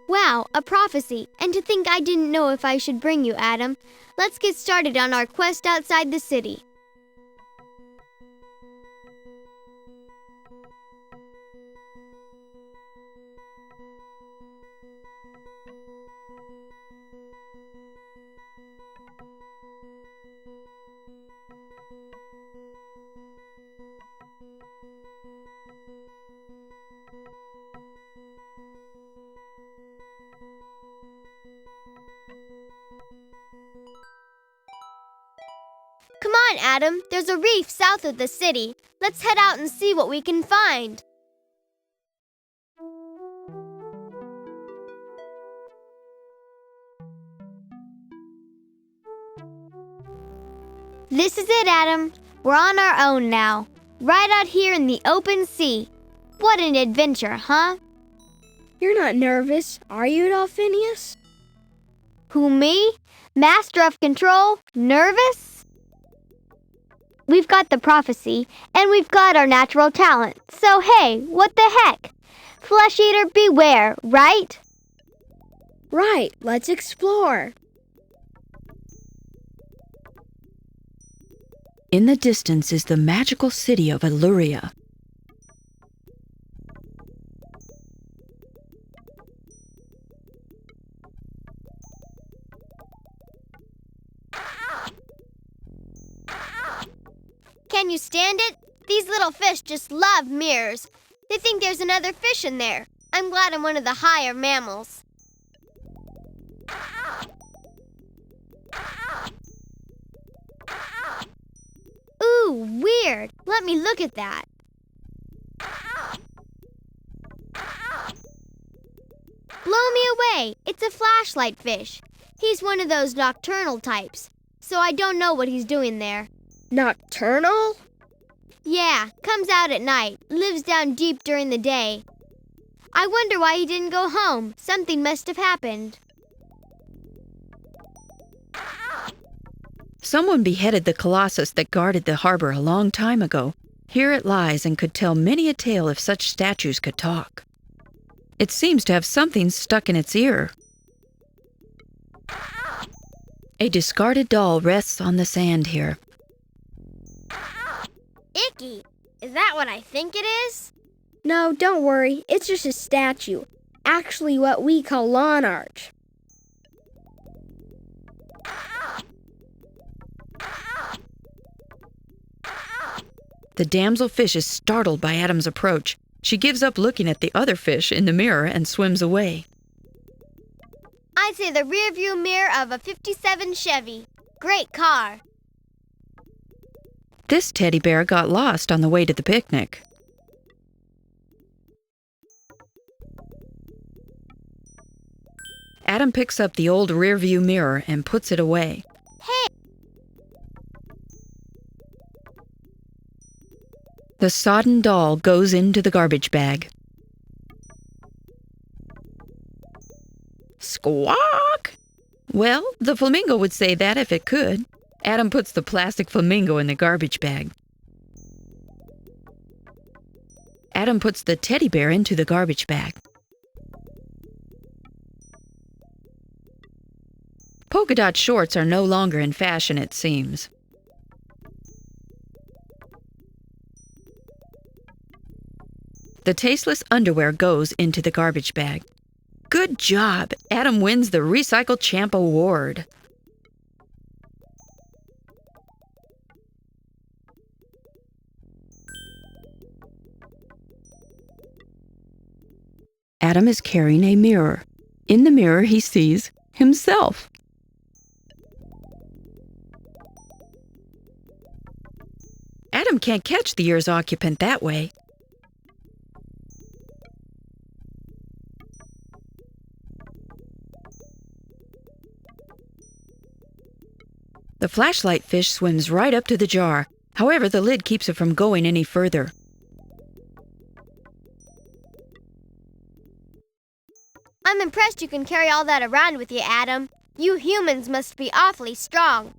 Wow, a prophecy. And to think I didn't know if I should bring you, Adam. Let's get started on our quest outside the city. Come on, Adam. There's a reef south of the city. Let's head out and see what we can find. This is it, Adam. We're on our own now. Right out here in the open sea. What an adventure, huh? You're not nervous, are you at all, Phineas? Who, me? Master of control? Nervous? We've got the prophecy, and we've got our natural talent. So hey, what the heck? Flesh eater beware, right? Right, let's explore. In the distance is the magical city of Illyria. Can you stand it? These little fish just love mirrors. They think there's another fish in there. I'm glad I'm one of the higher mammals. Ooh, weird. Let me look at that. Blow me away. It's a flashlight fish. He's one of those nocturnal types, so I don't know what he's doing there. Nocturnal? Yeah, comes out at night, lives down deep during the day. I wonder why he didn't go home. Something must have happened. Someone beheaded the colossus that guarded the harbor a long time ago. Here it lies and could tell many a tale if such statues could talk. It seems to have something stuck in its ear. A discarded doll rests on the sand here. Icky. Is that what I think it is? No, don't worry. It's just a statue. Actually what we call lawn art. The damselfish is startled by Adam's approach. She gives up looking at the other fish in the mirror and swims away. I'd say the rearview mirror of a '57 Chevy. Great car. This teddy bear got lost on the way to the picnic. Adam picks up the old rearview mirror and puts it away. Hey! The sodden doll goes into the garbage bag. Squawk! Well, the flamingo would say that if it could. Adam puts the plastic flamingo in the garbage bag. Adam puts the teddy bear into the garbage bag. Polka dot shorts are no longer in fashion, it seems. The tasteless underwear goes into the garbage bag. Good job! Adam wins the Recycle Champ Award. Adam is carrying a mirror. In the mirror, he sees himself. Adam can't catch the year's occupant that way. The flashlight fish swims right up to the jar. However, the lid keeps it from going any further. I'm impressed you can carry all that around with you, Adam. You humans must be awfully strong.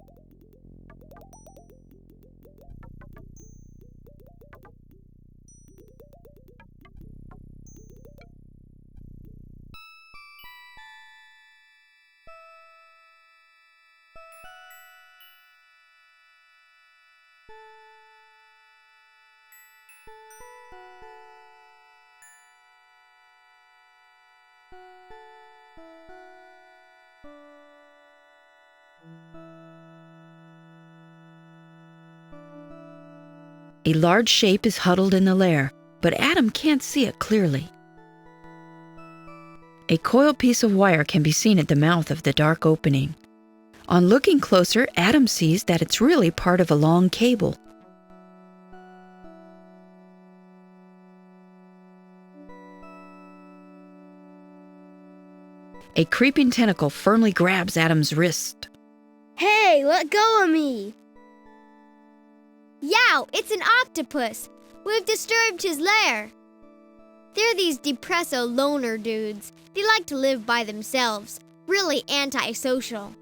A large shape is huddled in the lair, but Adam can't see it clearly. A coiled piece of wire can be seen at the mouth of the dark opening. On looking closer, Adam sees that it's really part of a long cable. A creeping tentacle firmly grabs Adam's wrist. Hey, let go of me! Yow, it's an octopus! We've disturbed his lair. They're these depresso loner dudes. They like to live by themselves, really antisocial.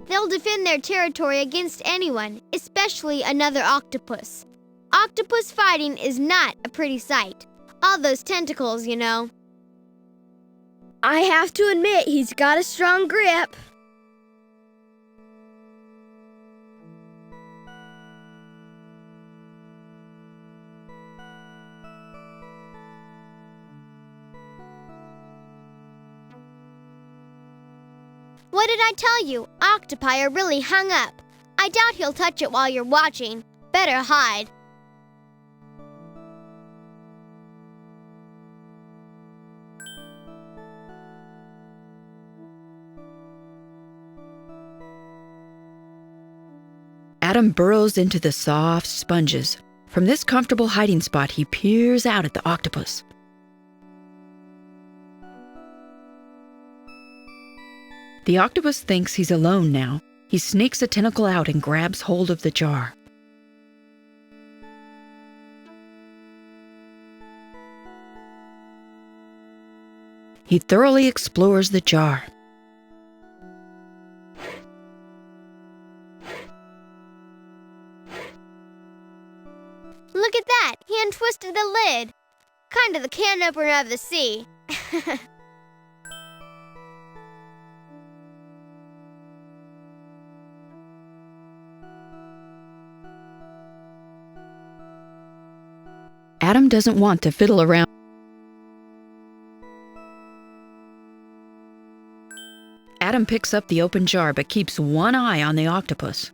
They'll defend their territory against anyone, especially another octopus. Octopus fighting is not a pretty sight. All those tentacles, you know. I have to admit, he's got a strong grip. What did I tell you? Octopi are really hung up. I doubt he'll touch it while you're watching. Better hide. Adam burrows into the soft sponges. From this comfortable hiding spot, he peers out at the octopus. The octopus thinks he's alone now. He sneaks a tentacle out and grabs hold of the jar. He thoroughly explores the jar. Look at that! He untwisted the lid. Kind of the can opener of the sea. Adam doesn't want to fiddle around. Adam picks up the open jar but keeps one eye on the octopus.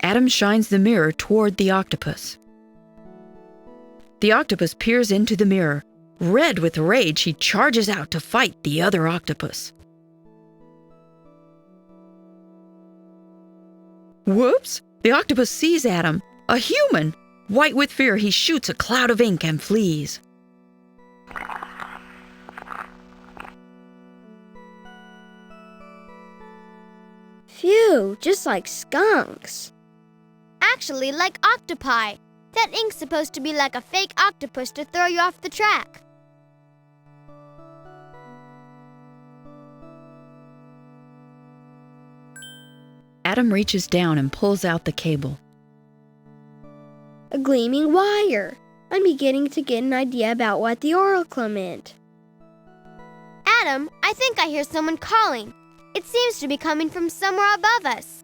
Adam shines the mirror toward the octopus. The octopus peers into the mirror. Red with rage, he charges out to fight the other octopus. Whoops! The octopus sees Adam, a human. White with fear, he shoots a cloud of ink and flees. Phew, just like skunks. Actually, like octopi. That ink's supposed to be like a fake octopus to throw you off the track. Adam reaches down and pulls out the cable. A gleaming wire. I'm beginning to get an idea about what the oracle meant. Adam, I think I hear someone calling. It seems to be coming from somewhere above us.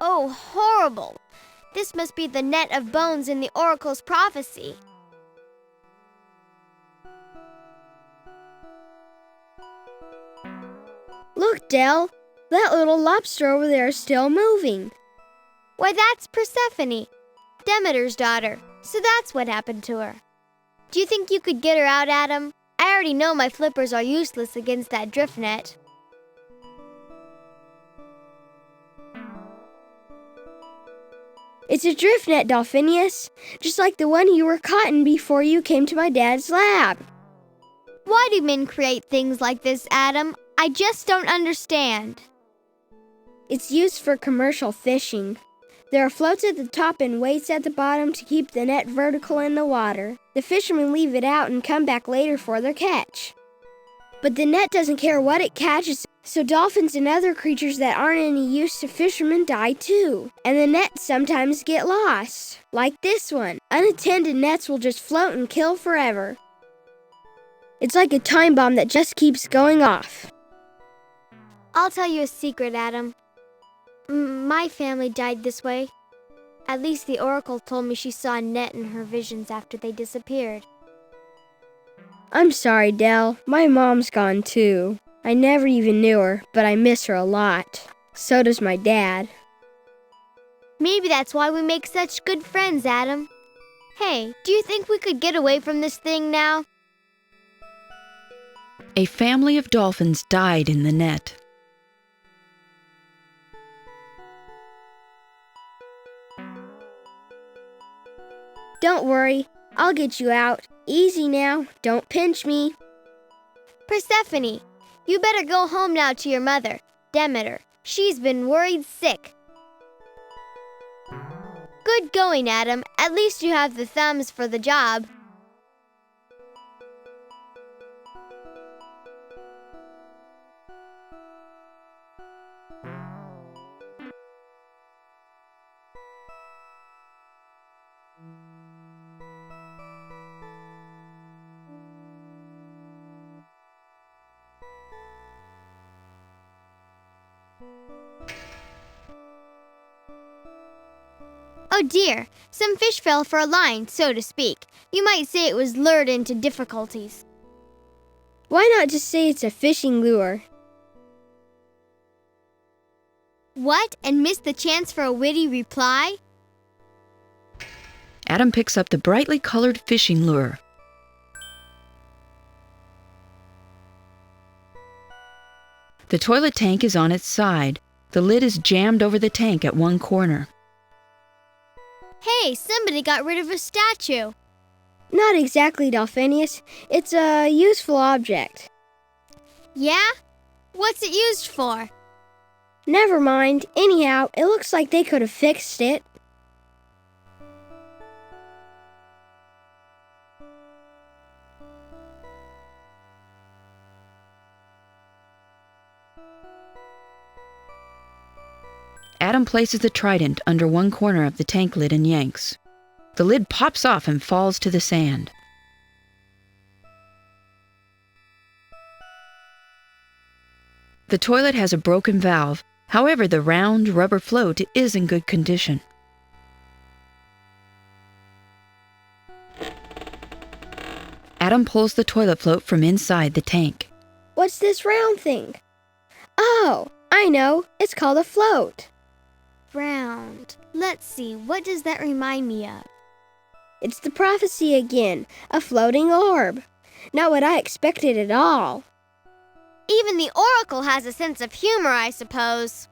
Oh, horrible! This must be the net of bones in the oracle's prophecy. Look, Del. That little lobster over there is still moving. Why, that's Persephone, Demeter's daughter. So that's what happened to her. Do you think you could get her out, Adam? I already know my flippers are useless against that drift net. It's a drift net, Dolphinius, just like the one you were caught in before you came to my dad's lab. Why do men create things like this, Adam? I just don't understand. It's used for commercial fishing. There are floats at the top and weights at the bottom to keep the net vertical in the water. The fishermen leave it out and come back later for their catch. But the net doesn't care what it catches, so dolphins and other creatures that aren't any use to fishermen die too. And the nets sometimes get lost. Like this one. Unattended nets will just float and kill forever. It's like a time bomb that just keeps going off. I'll tell you a secret, Adam. My family died this way. At least the oracle told me she saw a net in her visions after they disappeared. I'm sorry, Del. My mom's gone too. I never even knew her, but I miss her a lot. So does my dad. Maybe that's why we make such good friends, Adam. Hey, do you think we could get away from this thing now? A family of dolphins died in the net. Don't worry, I'll get you out. Easy now, don't pinch me. Persephone, you better go home now to your mother, Demeter. She's been worried sick. Good going, Adam. At least you have the thumbs for the job. Oh dear, some fish fell for a line, so to speak. You might say it was lured into difficulties. Why not just say it's a fishing lure? What, and miss the chance for a witty reply? Adam picks up the brightly colored fishing lure. The toilet tank is on its side. The lid is jammed over the tank at one corner. Hey, somebody got rid of a statue. Not exactly, Dolphinius. It's a useful object. Yeah? What's it used for? Never mind. Anyhow, it looks like they could have fixed it. Adam places the trident under one corner of the tank lid and yanks. The lid pops off and falls to the sand. The toilet has a broken valve. However, the round rubber float is in good condition. Adam pulls the toilet float from inside the tank. What's this round thing? Oh, I know. It's called a float. round. Let's see, what does that remind me of? It's the prophecy again, a floating orb. Not what I expected at all. Even the oracle has a sense of humor, I suppose.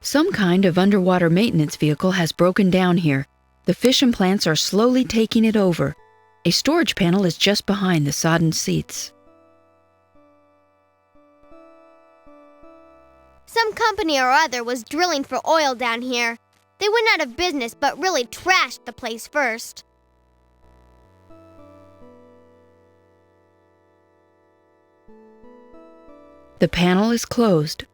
Some kind of underwater maintenance vehicle has broken down here. The fission plants are slowly taking it over. A storage panel is just behind the sodden seats. Some company or other was drilling for oil down here. They went out of business but really trashed the place first. The panel is closed.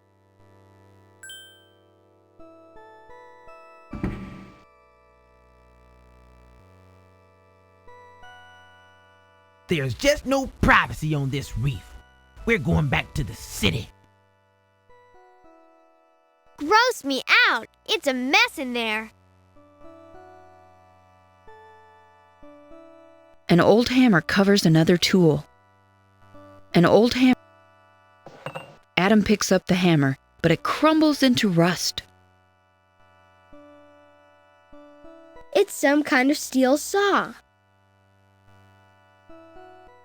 There's just no privacy on this reef. We're going back to the city. Gross me out. It's a mess in there. An old hammer covers another tool. An old hammer. Adam picks up the hammer, but it crumbles into rust. It's some kind of steel saw.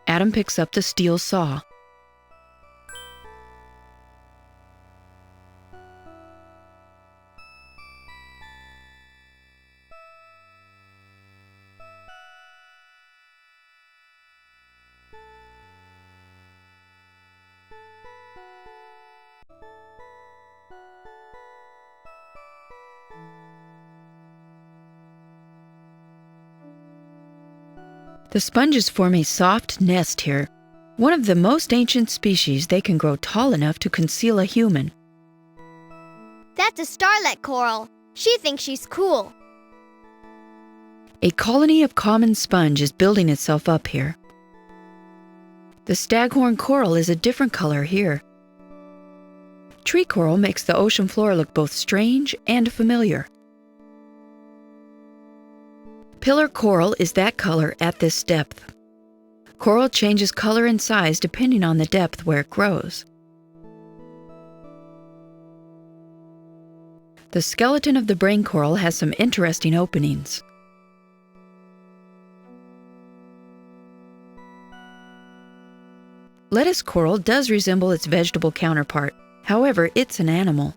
Adam picks up the steel saw. The sponges form a soft nest here. One of the most ancient species, they can grow tall enough to conceal a human. That's a starlet coral. She thinks she's cool. A colony of common sponge is building itself up here. The staghorn coral is a different color here. Tree coral makes the ocean floor look both strange and familiar. Pillar coral is that color at this depth. Coral changes color and size depending on the depth where it grows. The skeleton of the brain coral has some interesting openings. Lettuce coral does resemble its vegetable counterpart. However, it's an animal.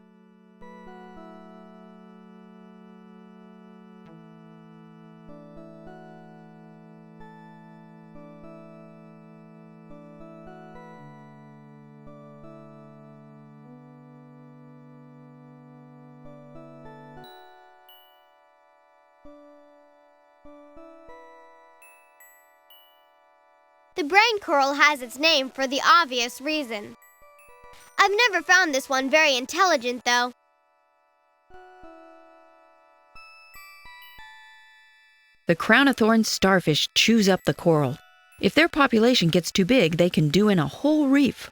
The brain coral has its name for the obvious reason. I've never found this one very intelligent, though. The crown-of-thorns starfish chews up the coral. If their population gets too big, they can do in a whole reef.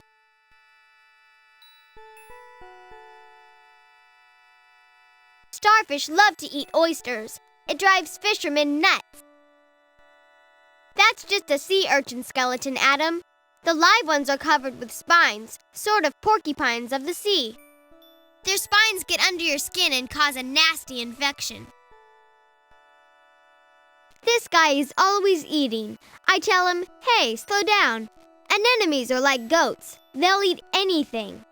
Starfish love to eat oysters. It drives fishermen nuts. That's just a sea urchin skeleton, Adam. The live ones are covered with spines, sort of porcupines of the sea. Their spines get under your skin and cause a nasty infection. This guy is always eating. I tell him, hey, slow down. Anemones are like goats. They'll eat anything.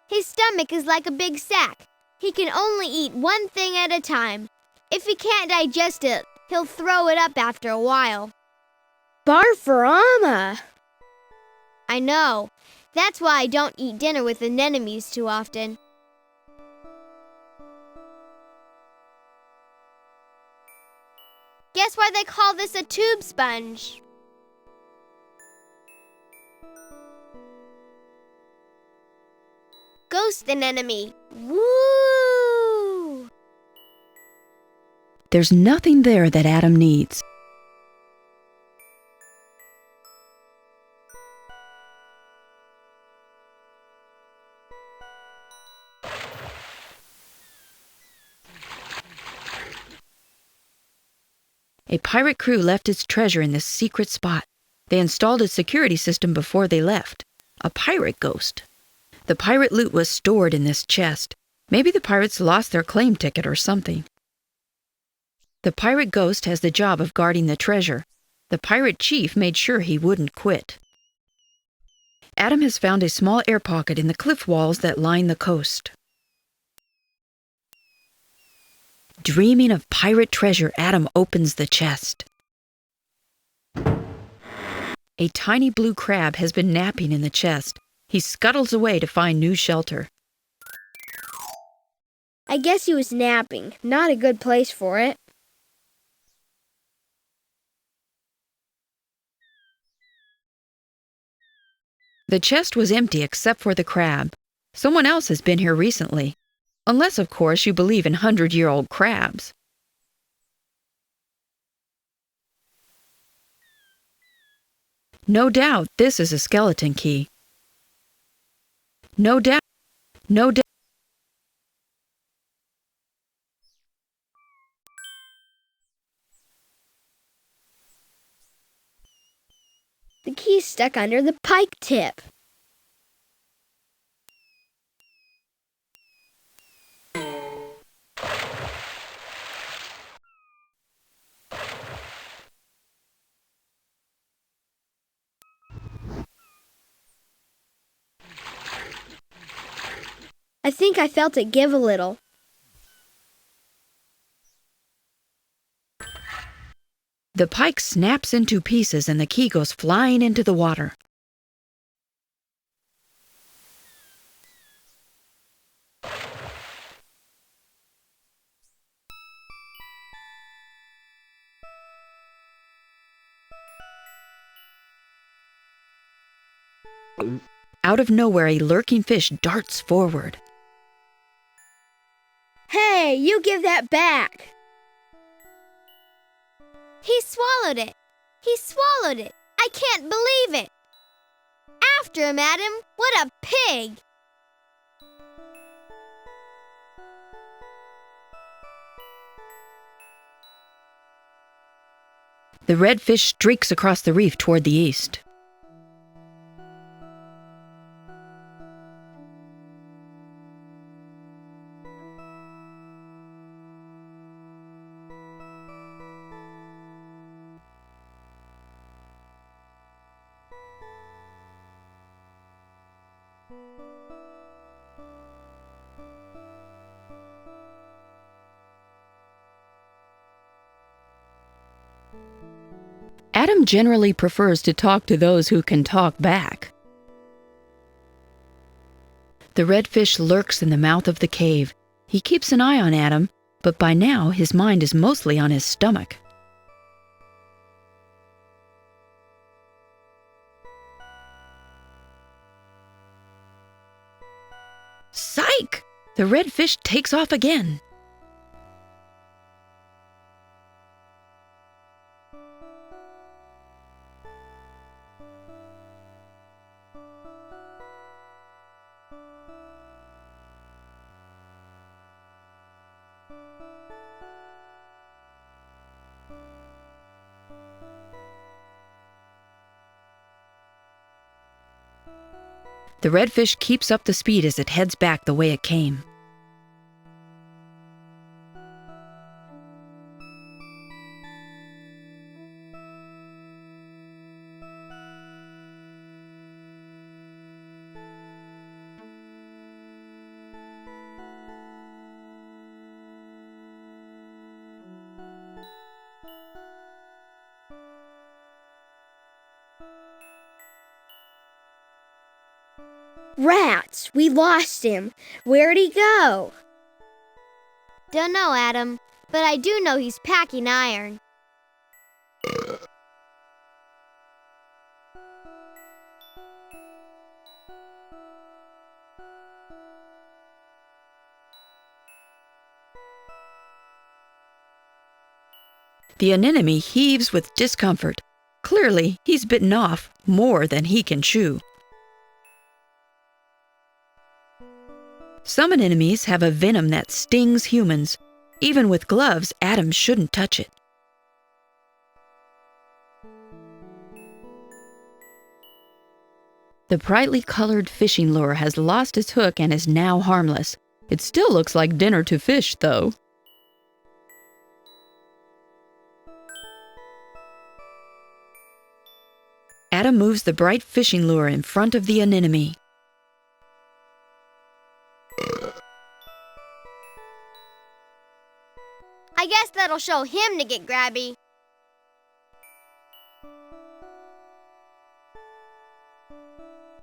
His stomach is like a big sack. He can only eat one thing at a time. If he can't digest it, he'll throw it up after a while. Barfarama! I know. That's why I don't eat dinner with anemones too often. Guess why they call this a tube sponge? Ghost anemone. Woo! There's nothing there that Adam needs. A pirate crew left its treasure in this secret spot. They installed a security system before they left. A pirate ghost. The pirate loot was stored in this chest. Maybe the pirates lost their claim ticket or something. The pirate ghost has the job of guarding the treasure. The pirate chief made sure he wouldn't quit. Adam has found a small air pocket in the cliff walls that line the coast. Dreaming of pirate treasure, Adam opens the chest. A tiny blue crab has been napping in the chest. He scuttles away to find new shelter. I guess he was napping. Not a good place for it. The chest was empty except for the crab. Someone else has been here recently. Unless, of course, you believe in 100-year-old crabs. No doubt this is a skeleton key. No doubt. The key's stuck under the pike tip. I think I felt it give a little. The pike snaps into pieces and the key goes flying into the water. Out of nowhere, a lurking fish darts forward. Hey, you give that back! He swallowed it! He swallowed it! I can't believe it! After him, Adam! What a pig! The red fish streaks across the reef toward the east. Adam generally prefers to talk to those who can talk back. The red fish lurks in the mouth of the cave. He keeps an eye on Adam, but by now his mind is mostly on his stomach. Psych! The red fish takes off again. The redfish keeps up the speed as it heads back the way it came. Rats! We lost him. Where'd he go? Don't know, Adam, but I do know he's packing iron. The anemone heaves with discomfort. Clearly, he's bitten off more than he can chew. Some anemones have a venom that stings humans. Even with gloves, Adam shouldn't touch it. The brightly colored fishing lure has lost its hook and is now harmless. It still looks like dinner to fish, though. Adam moves the bright fishing lure in front of the anemone. I guess that'll show him to get grabby.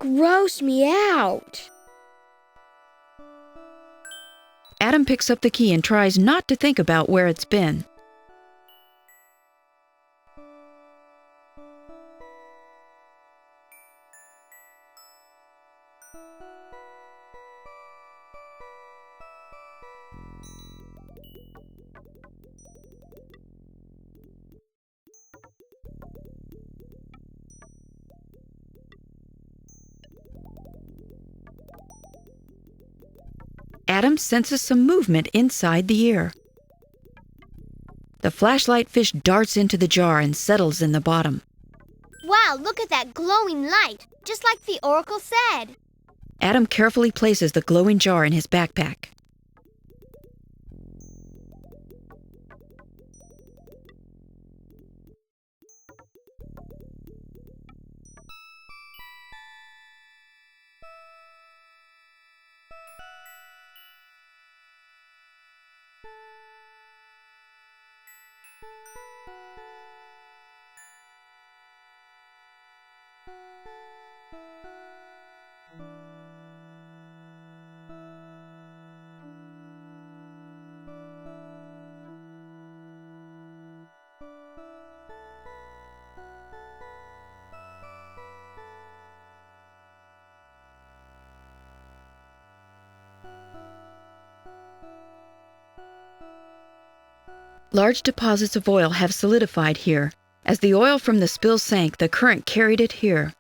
Gross me out. Adam picks up the key and tries not to think about where it's been. Adam senses some movement inside the ear. The flashlight fish darts into the jar and settles in the bottom. Wow, look at that glowing light, just like the oracle said. Adam carefully places the glowing jar in his backpack. Large deposits of oil have solidified here. As the oil from the spill sank, the current carried it here.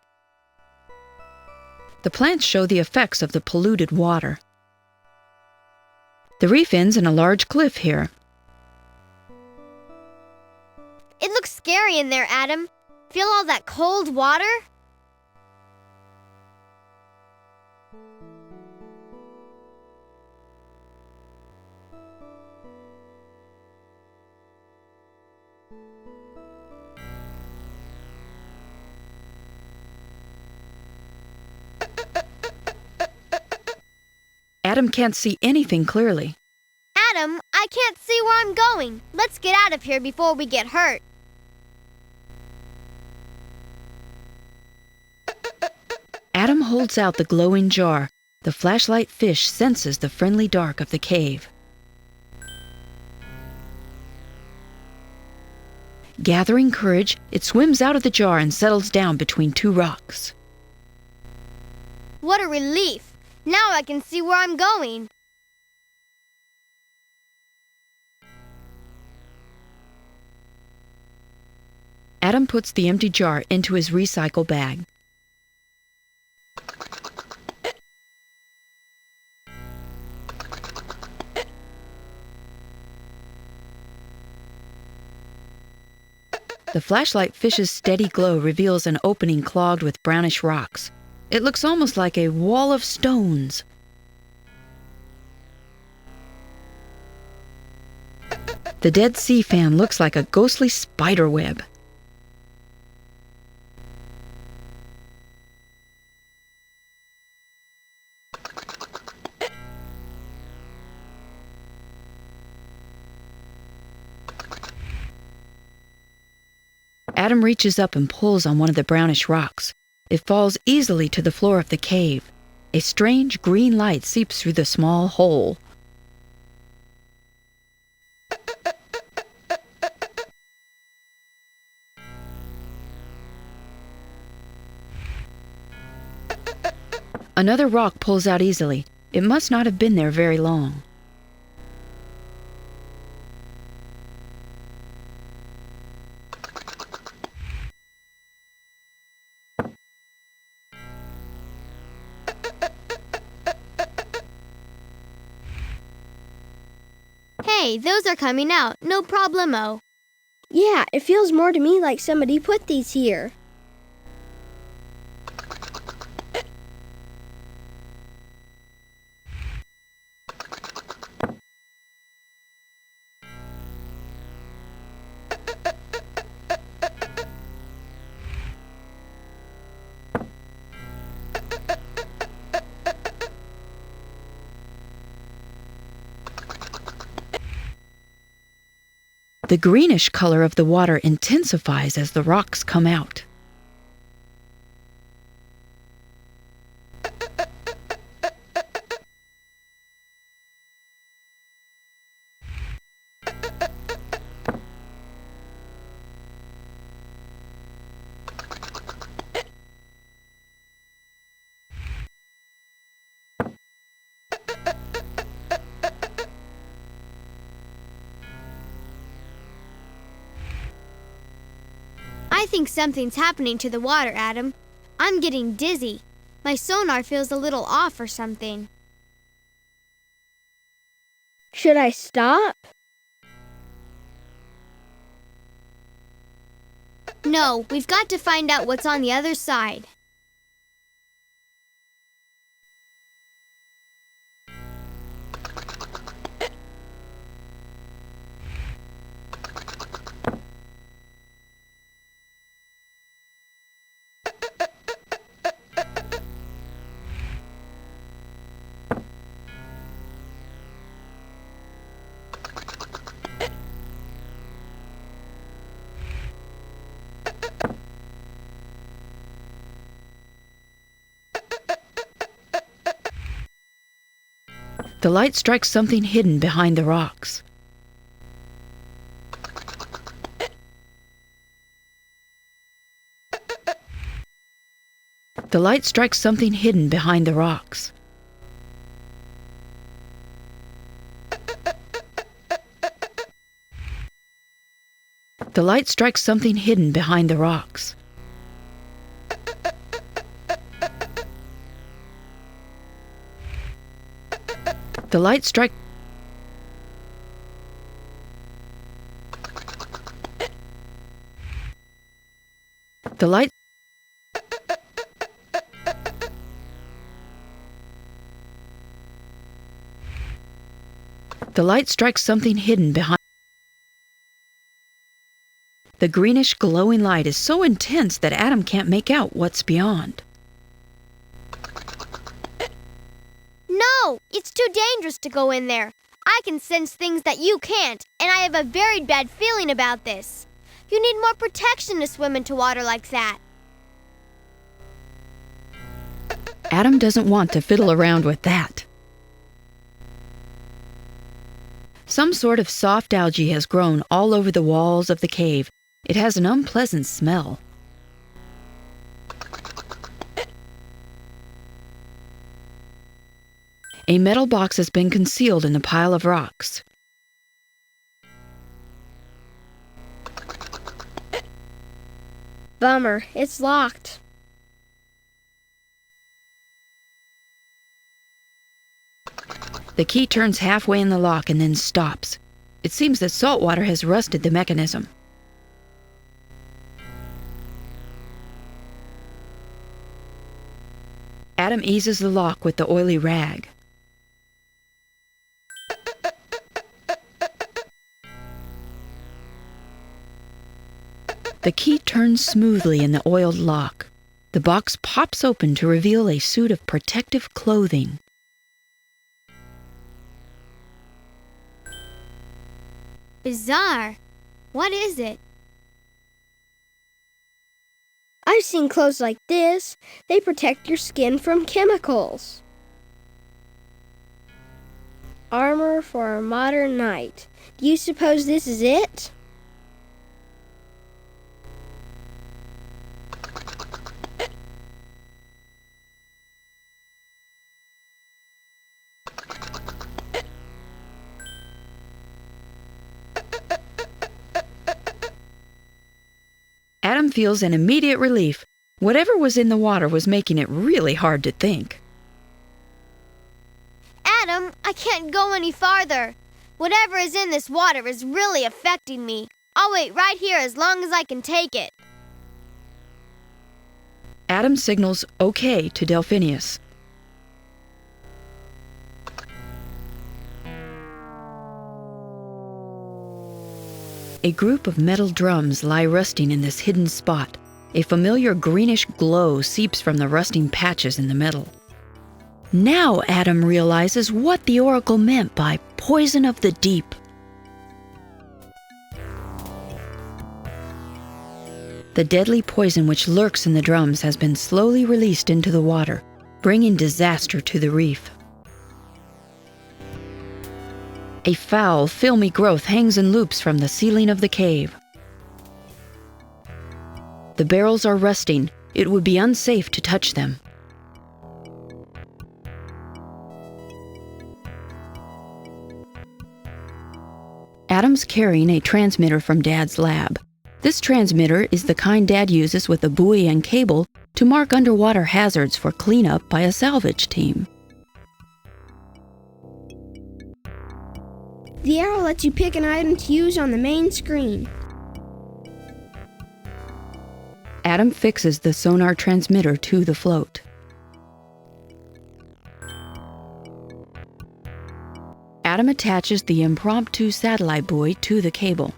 The plants show the effects of the polluted water. The reef ends in a large cliff here. It looks scary in there, Adam. Feel all that cold water? Adam can't see anything clearly. Adam, I can't see where I'm going. Let's get out of here before we get hurt. Adam holds out the glowing jar. The flashlight fish senses the friendly dark of the cave. Gathering courage, it swims out of the jar and settles down between two rocks. What a relief! Now I can see where I'm going. Adam puts the empty jar into his recycle bag. The flashlight fish's steady glow reveals an opening clogged with brownish rocks. It looks almost like a wall of stones. The Dead Sea fan looks like a ghostly spider web. Adam reaches up and pulls on one of the brownish rocks. It falls easily to the floor of the cave. A strange green light seeps through the small hole. Another rock pulls out easily. It must not have been there very long. Hey, those are coming out. No problemo. Yeah, it feels more to me like somebody put these here. The greenish color of the water intensifies as the rocks come out. I think something's happening to the water, Adam. I'm getting dizzy. My sonar feels a little off or something. Should I stop? No, we've got to find out what's on the other side. The light strikes something hidden behind the rocks. The light strikes something hidden behind the rocks. The light strikes something hidden behind the rocks. The light strikes. The light. The light strikes something hidden behind. The greenish glowing light is so intense that Adam can't make out what's beyond. No, it's too dangerous to go in there. I can sense things that you can't, and I have a very bad feeling about this. You need more protection to swim into water like that. Adam doesn't want to fiddle around with that. Some sort of soft algae has grown all over the walls of the cave. It has an unpleasant smell. A metal box has been concealed in the pile of rocks. Bummer, it's locked. The key turns halfway in the lock and then stops. It seems that salt water has rusted the mechanism. Adam eases the lock with the oily rag. The key turns smoothly in the oiled lock. The box pops open to reveal a suit of protective clothing. Bizarre. What is it? I've seen clothes like this. They protect your skin from chemicals. Armor for a modern knight. Do you suppose this is it? Adam feels an immediate relief. Whatever was in the water was making it really hard to think. Adam, I can't go any farther. Whatever is in this water is really affecting me. I'll wait right here as long as I can take it. Adam signals okay to Delphinius. A group of metal drums lie rusting in this hidden spot. A familiar greenish glow seeps from the rusting patches in the metal. Now Adam realizes what the oracle meant by poison of the deep. The deadly poison which lurks in the drums has been slowly released into the water, bringing disaster to the reef. A foul, filmy growth hangs in loops from the ceiling of the cave. The barrels are rusting. It would be unsafe to touch them. Adam's carrying a transmitter from Dad's lab. This transmitter is the kind Dad uses with a buoy and cable to mark underwater hazards for cleanup by a salvage team. The arrow lets you pick an item to use on the main screen. Adam fixes the sonar transmitter to the float. Adam attaches the impromptu satellite buoy to the cable.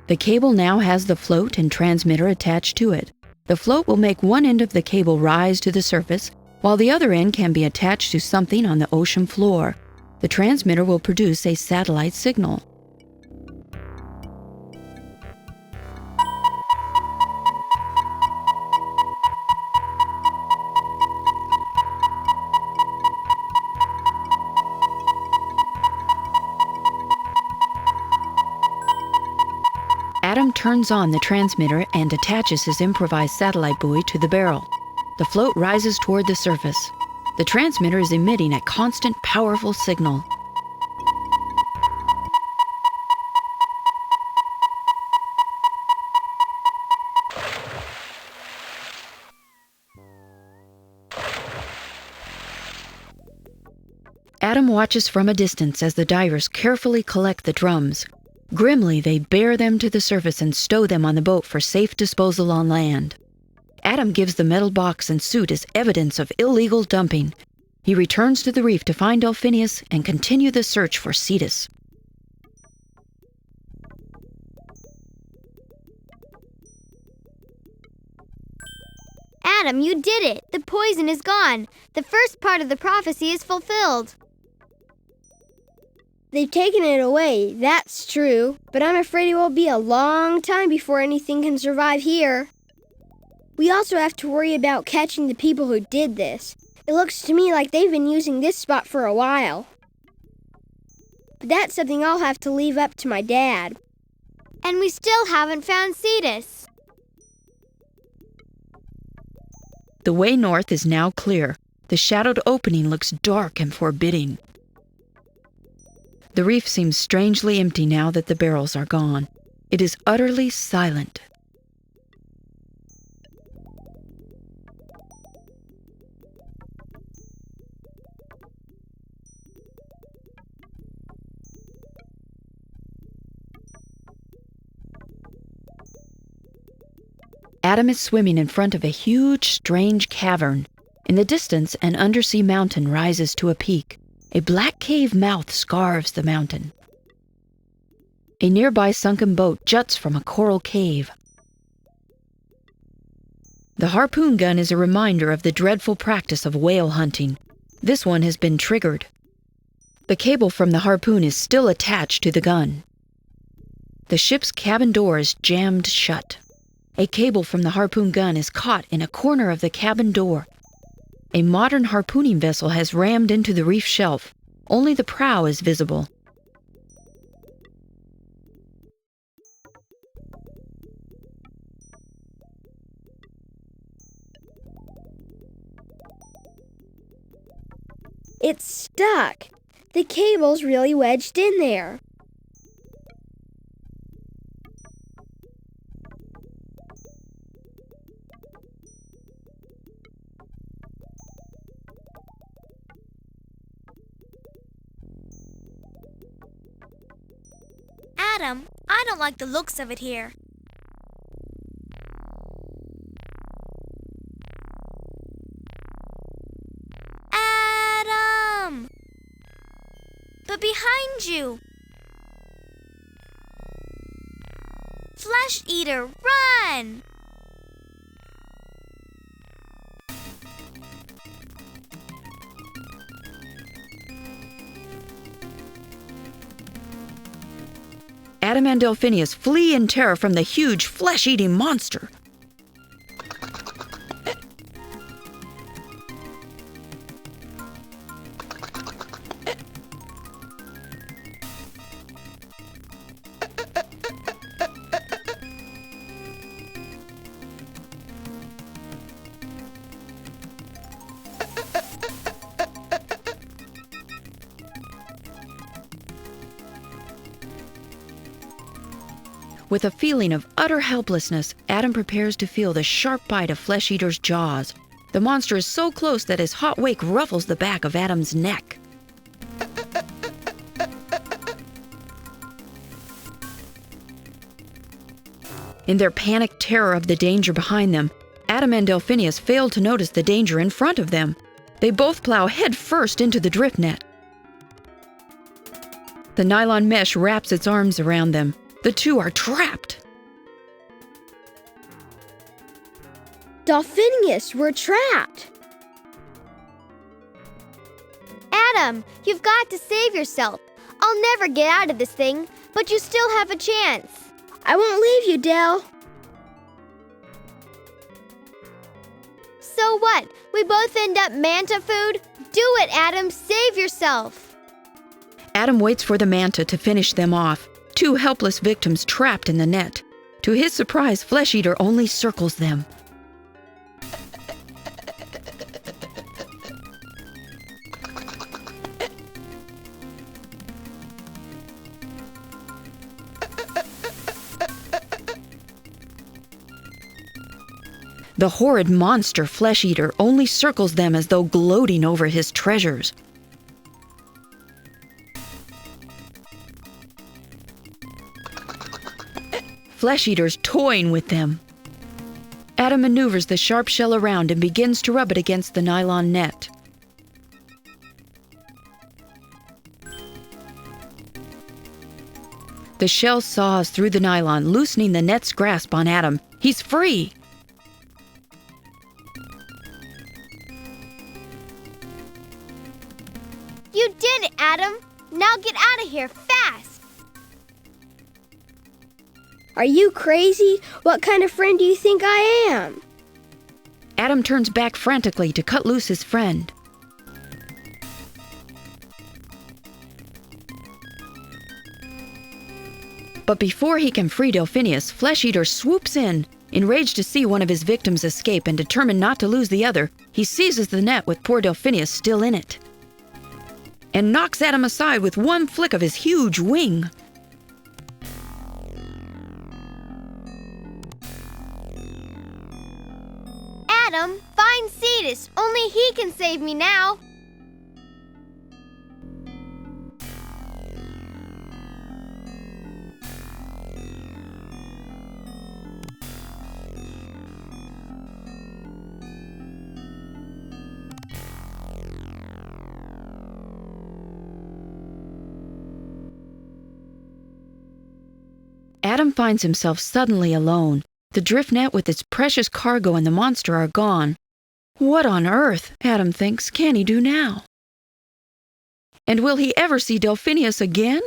The cable now has the float and transmitter attached to it. The float will make one end of the cable rise to the surface, while the other end can be attached to something on the ocean floor. The transmitter will produce a satellite signal. Adam turns on the transmitter and attaches his improvised satellite buoy to the barrel. The float rises toward the surface. The transmitter is emitting a constant, powerful signal. Adam watches from a distance as the divers carefully collect the drums. Grimly, they bear them to the surface and stow them on the boat for safe disposal on land. Adam gives the metal box and suit as evidence of illegal dumping. He returns to the reef to find Delphinius and continue the search for Cetus. Adam, you did it! The poison is gone. The first part of the prophecy is fulfilled. They've taken it away, that's true, but I'm afraid it will be a long time before anything can survive here. We also have to worry about catching the people who did this. It looks to me like they've been using this spot for a while. But that's something I'll have to leave up to my dad. And we still haven't found Cetus. The way north is now clear. The shadowed opening looks dark and forbidding. The reef seems strangely empty now that the barrels are gone. It is utterly silent. Adam is swimming in front of a huge, strange cavern. In the distance, an undersea mountain rises to a peak. A black cave mouth scarves the mountain. A nearby sunken boat juts from a coral cave. The harpoon gun is a reminder of the dreadful practice of whale hunting. This one has been triggered. The cable from the harpoon is still attached to the gun. The ship's cabin door is jammed shut. A cable from the harpoon gun is caught in a corner of the cabin door. A modern harpooning vessel has rammed into the reef shelf. Only the prow is visible. It's stuck. The cable's really wedged in there. Adam, I don't like the looks of it here. Adam! But behind you! Flesh Eater, run! Adam Adam and Delphinius flee in terror from the huge flesh-eating monster. With a feeling of utter helplessness, Adam prepares to feel the sharp bite of Flesh Eater's jaws. The monster is so close that his hot wake ruffles the back of Adam's neck. In their panicked terror of the danger behind them, Adam and Delphinius fail to notice the danger in front of them. They both plow head first into the drift net. The nylon mesh wraps its arms around them. The two are trapped. Delphinius, we're trapped. Adam, you've got to save yourself. I'll never get out of this thing, but you still have a chance. I won't leave you, Del. So what? We both end up manta food? Do it, Adam. Save yourself. Adam waits for the manta to finish them off. Two helpless victims trapped in the net. To his surprise, Flesh Eater only circles them. The horrid monster Flesh Eater only circles them as though gloating over his treasures. Flesh Eater's toying with them. Adam maneuvers the sharp shell around and begins to rub it against the nylon net. The shell saws through the nylon, loosening the net's grasp on Adam. He's free! You did it, Adam. Now get out of here, fast! Are you crazy? What kind of friend do you think I am? Adam turns back frantically to cut loose his friend. But before he can free Delphinius, Flesh Eater swoops in. Enraged to see one of his victims escape and determined not to lose the other, he seizes the net with poor Delphinius still in it, and knocks Adam aside with one flick of his huge wing. Adam, find Cetus. Only he can save me now. Adam finds himself suddenly alone. The drift net with its precious cargo and the monster are gone. What on earth, Adam thinks, can he do now? And will he ever see Delphinius again?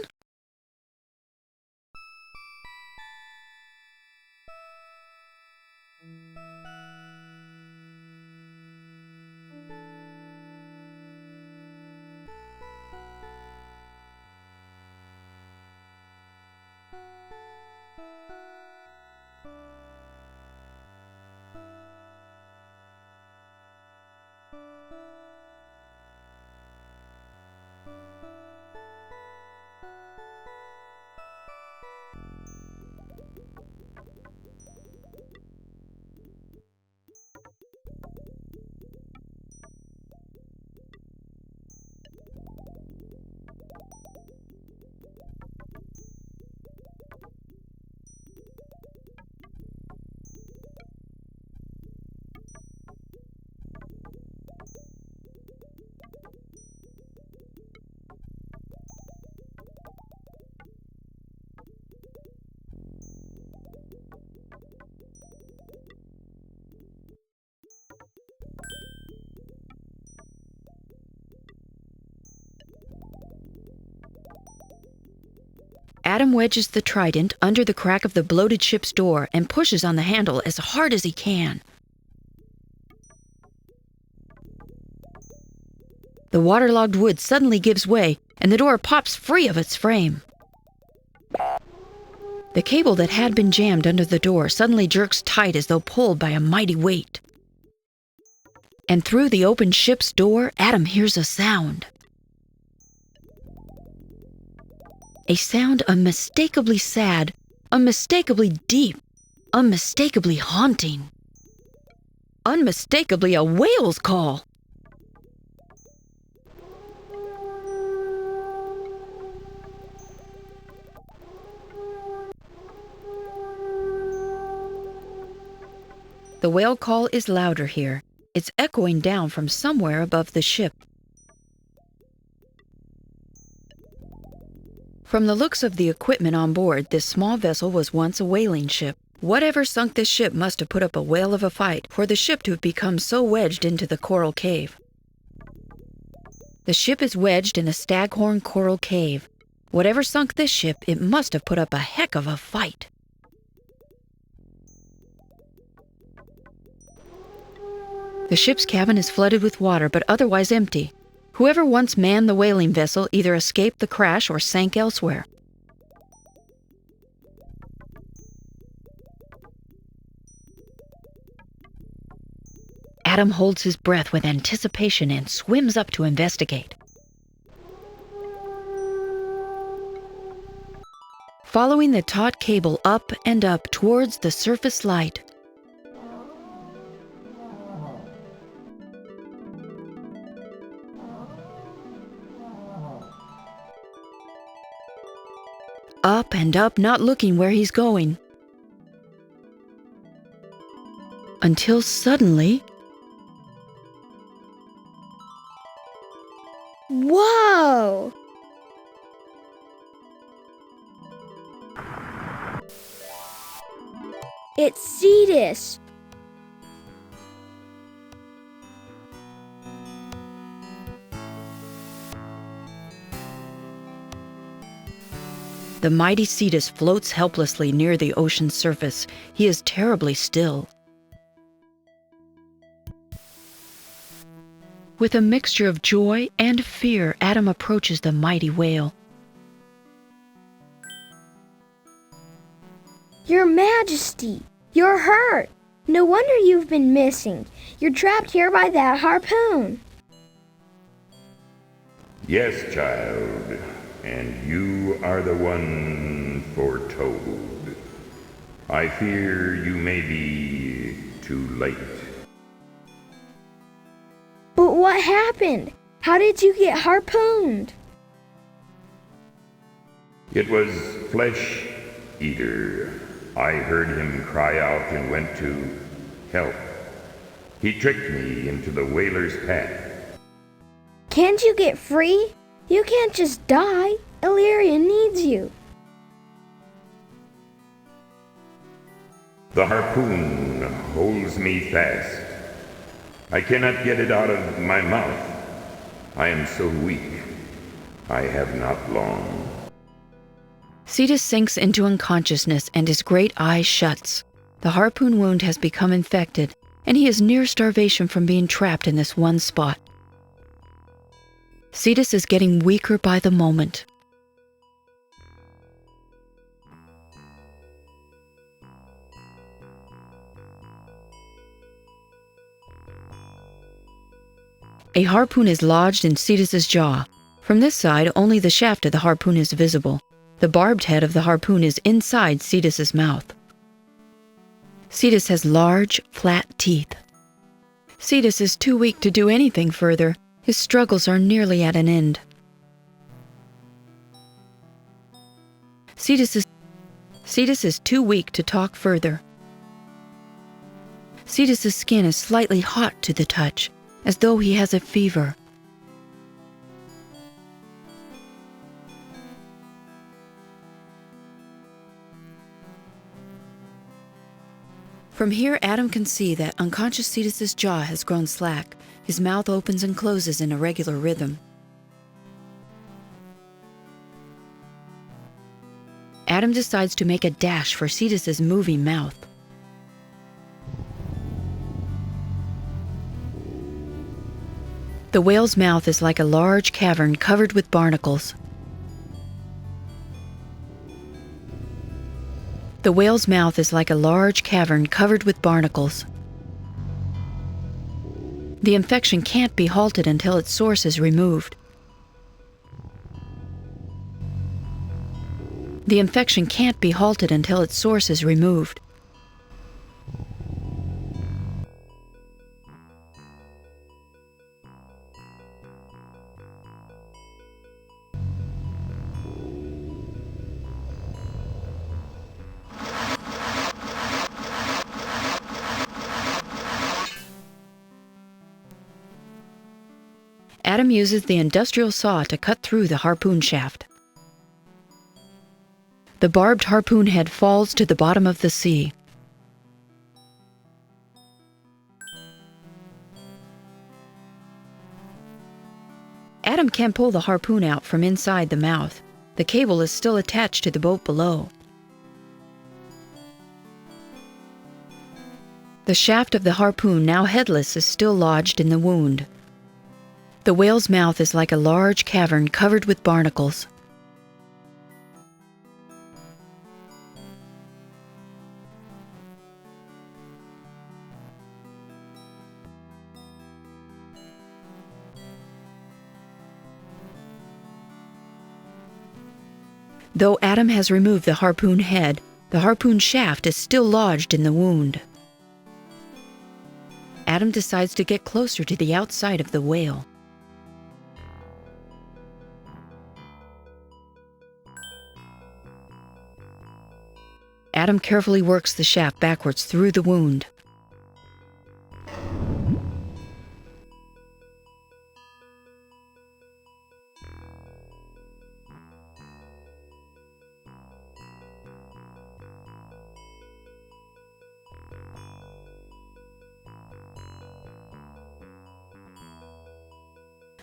Adam wedges the trident under the crack of the bloated ship's door and pushes on the handle as hard as he can. The waterlogged wood suddenly gives way, and the door pops free of its frame. The cable that had been jammed under the door suddenly jerks tight as though pulled by a mighty weight. And through the open ship's door, Adam hears a sound. A sound unmistakably sad, unmistakably deep, unmistakably haunting. Unmistakably a whale's call. The whale call is louder here. It's echoing down from somewhere above the ship. From the looks of the equipment on board, this small vessel was once a whaling ship. Whatever sunk this ship must have put up a whale of a fight for the ship to have become so wedged into the coral cave. The ship is wedged in a staghorn coral cave. Whatever sunk this ship, it must have put up a heck of a fight. The ship's cabin is flooded with water, but otherwise empty. Whoever once manned the whaling vessel either escaped the crash or sank elsewhere. Adam holds his breath with anticipation and swims up to investigate. Following the taut cable up and up towards the surface light, up and up, not looking where he's going. Until suddenly... Whoa! It's Cetus! The mighty Cetus floats helplessly near the ocean's surface. He is terribly still. With a mixture of joy and fear, Adam approaches the mighty whale. Your Majesty, you're hurt. No wonder you've been missing. You're trapped here by that harpoon. Yes, child. And you are the one foretold. I fear you may be too late. But what happened? How did you get harpooned? It was Flesh Eater. I heard him cry out and went to help. He tricked me into the whaler's path. Can't you get free? You can't just die. Illyria needs you. The harpoon holds me fast. I cannot get it out of my mouth. I am so weak. I have not long. Cetus sinks into unconsciousness and his great eye shuts. The harpoon wound has become infected, and he is near starvation from being trapped in this one spot. Cetus is getting weaker by the moment. A harpoon is lodged in Cetus's jaw. From this side, only the shaft of the harpoon is visible. The barbed head of the harpoon is inside Cetus's mouth. Cetus has large, flat teeth. Cetus is too weak to do anything further. His struggles are nearly at an end. Cetus is too weak to talk further. Cetus's skin is slightly hot to the touch, as though he has a fever. From here, Adam can see that unconscious Cetus's jaw has grown slack. His mouth opens and closes in a regular rhythm. Adam decides to make a dash for Cetus's moving mouth. The whale's mouth is like a large cavern covered with barnacles. The whale's mouth is like a large cavern covered with barnacles. The infection can't be halted until its source is removed. The infection can't be halted until its source is removed. Adam uses the industrial saw to cut through the harpoon shaft. The barbed harpoon head falls to the bottom of the sea. Adam can't pull the harpoon out from inside the mouth. The cable is still attached to the boat below. The shaft of the harpoon, now headless, is still lodged in the wound. The whale's mouth is like a large cavern covered with barnacles. Though Adam has removed the harpoon head, the harpoon shaft is still lodged in the wound. Adam decides to get closer to the outside of the whale. Adam carefully works the shaft backwards through the wound.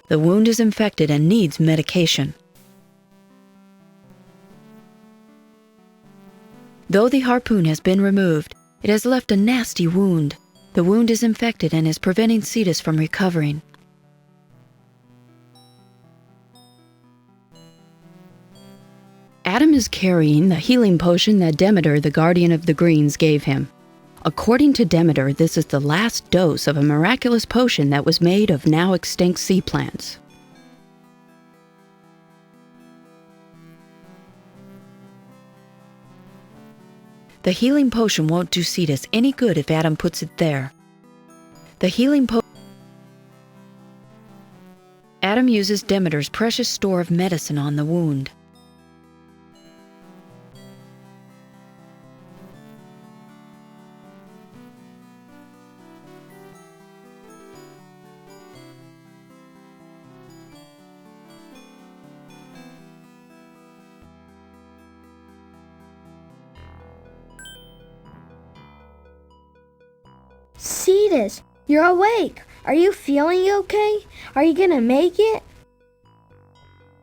The wound is infected and needs medication. Though the harpoon has been removed, it has left a nasty wound. The wound is infected and is preventing Cetus from recovering. Adam is carrying the healing potion that Demeter, the guardian of the greens, gave him. According to Demeter, this is the last dose of a miraculous potion that was made of now extinct sea plants. The healing potion won't do Cetus any good if Adam puts it there. Adam uses Demeter's precious store of medicine on the wound. Cetus, you're awake. Are you feeling okay? Are you gonna make it?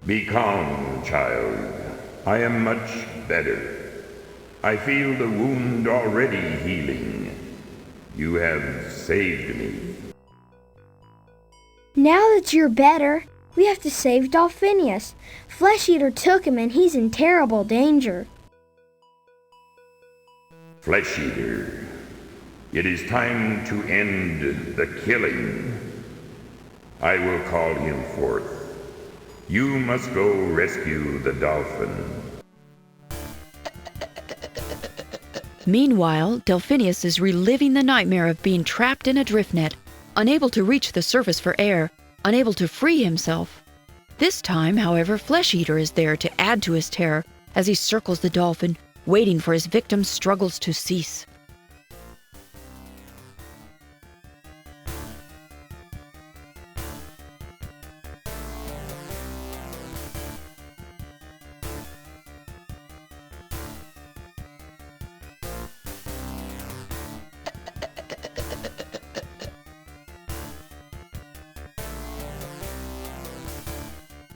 Be calm, child. I am much better. I feel the wound already healing. You have saved me. Now that you're better, we have to save Dolphinius. Flesh Eater took him and he's in terrible danger. Flesh Eater. It is time to end the killing. I will call him forth. You must go rescue the dolphin. Meanwhile, Delphinius is reliving the nightmare of being trapped in a drift net, unable to reach the surface for air, unable to free himself. This time, however, Flesh Eater is there to add to his terror as he circles the dolphin, waiting for his victim's struggles to cease.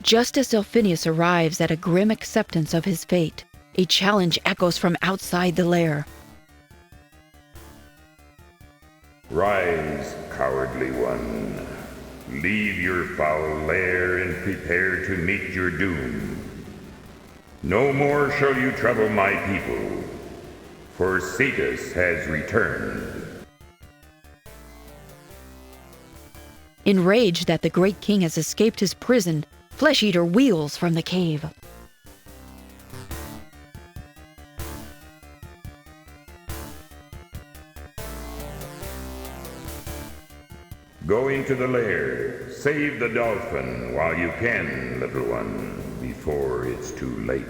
Just as Delphinius arrives at a grim acceptance of his fate, A challenge echoes from outside the lair. Rise, cowardly one. Leave your foul lair and prepare to meet your doom. No more shall you trouble my people, for Cetus has returned. Enraged that the great king has escaped his prison, Flesh Eater wheels from the cave. Go into the lair. Save the dolphin while you can, little one, before it's too late.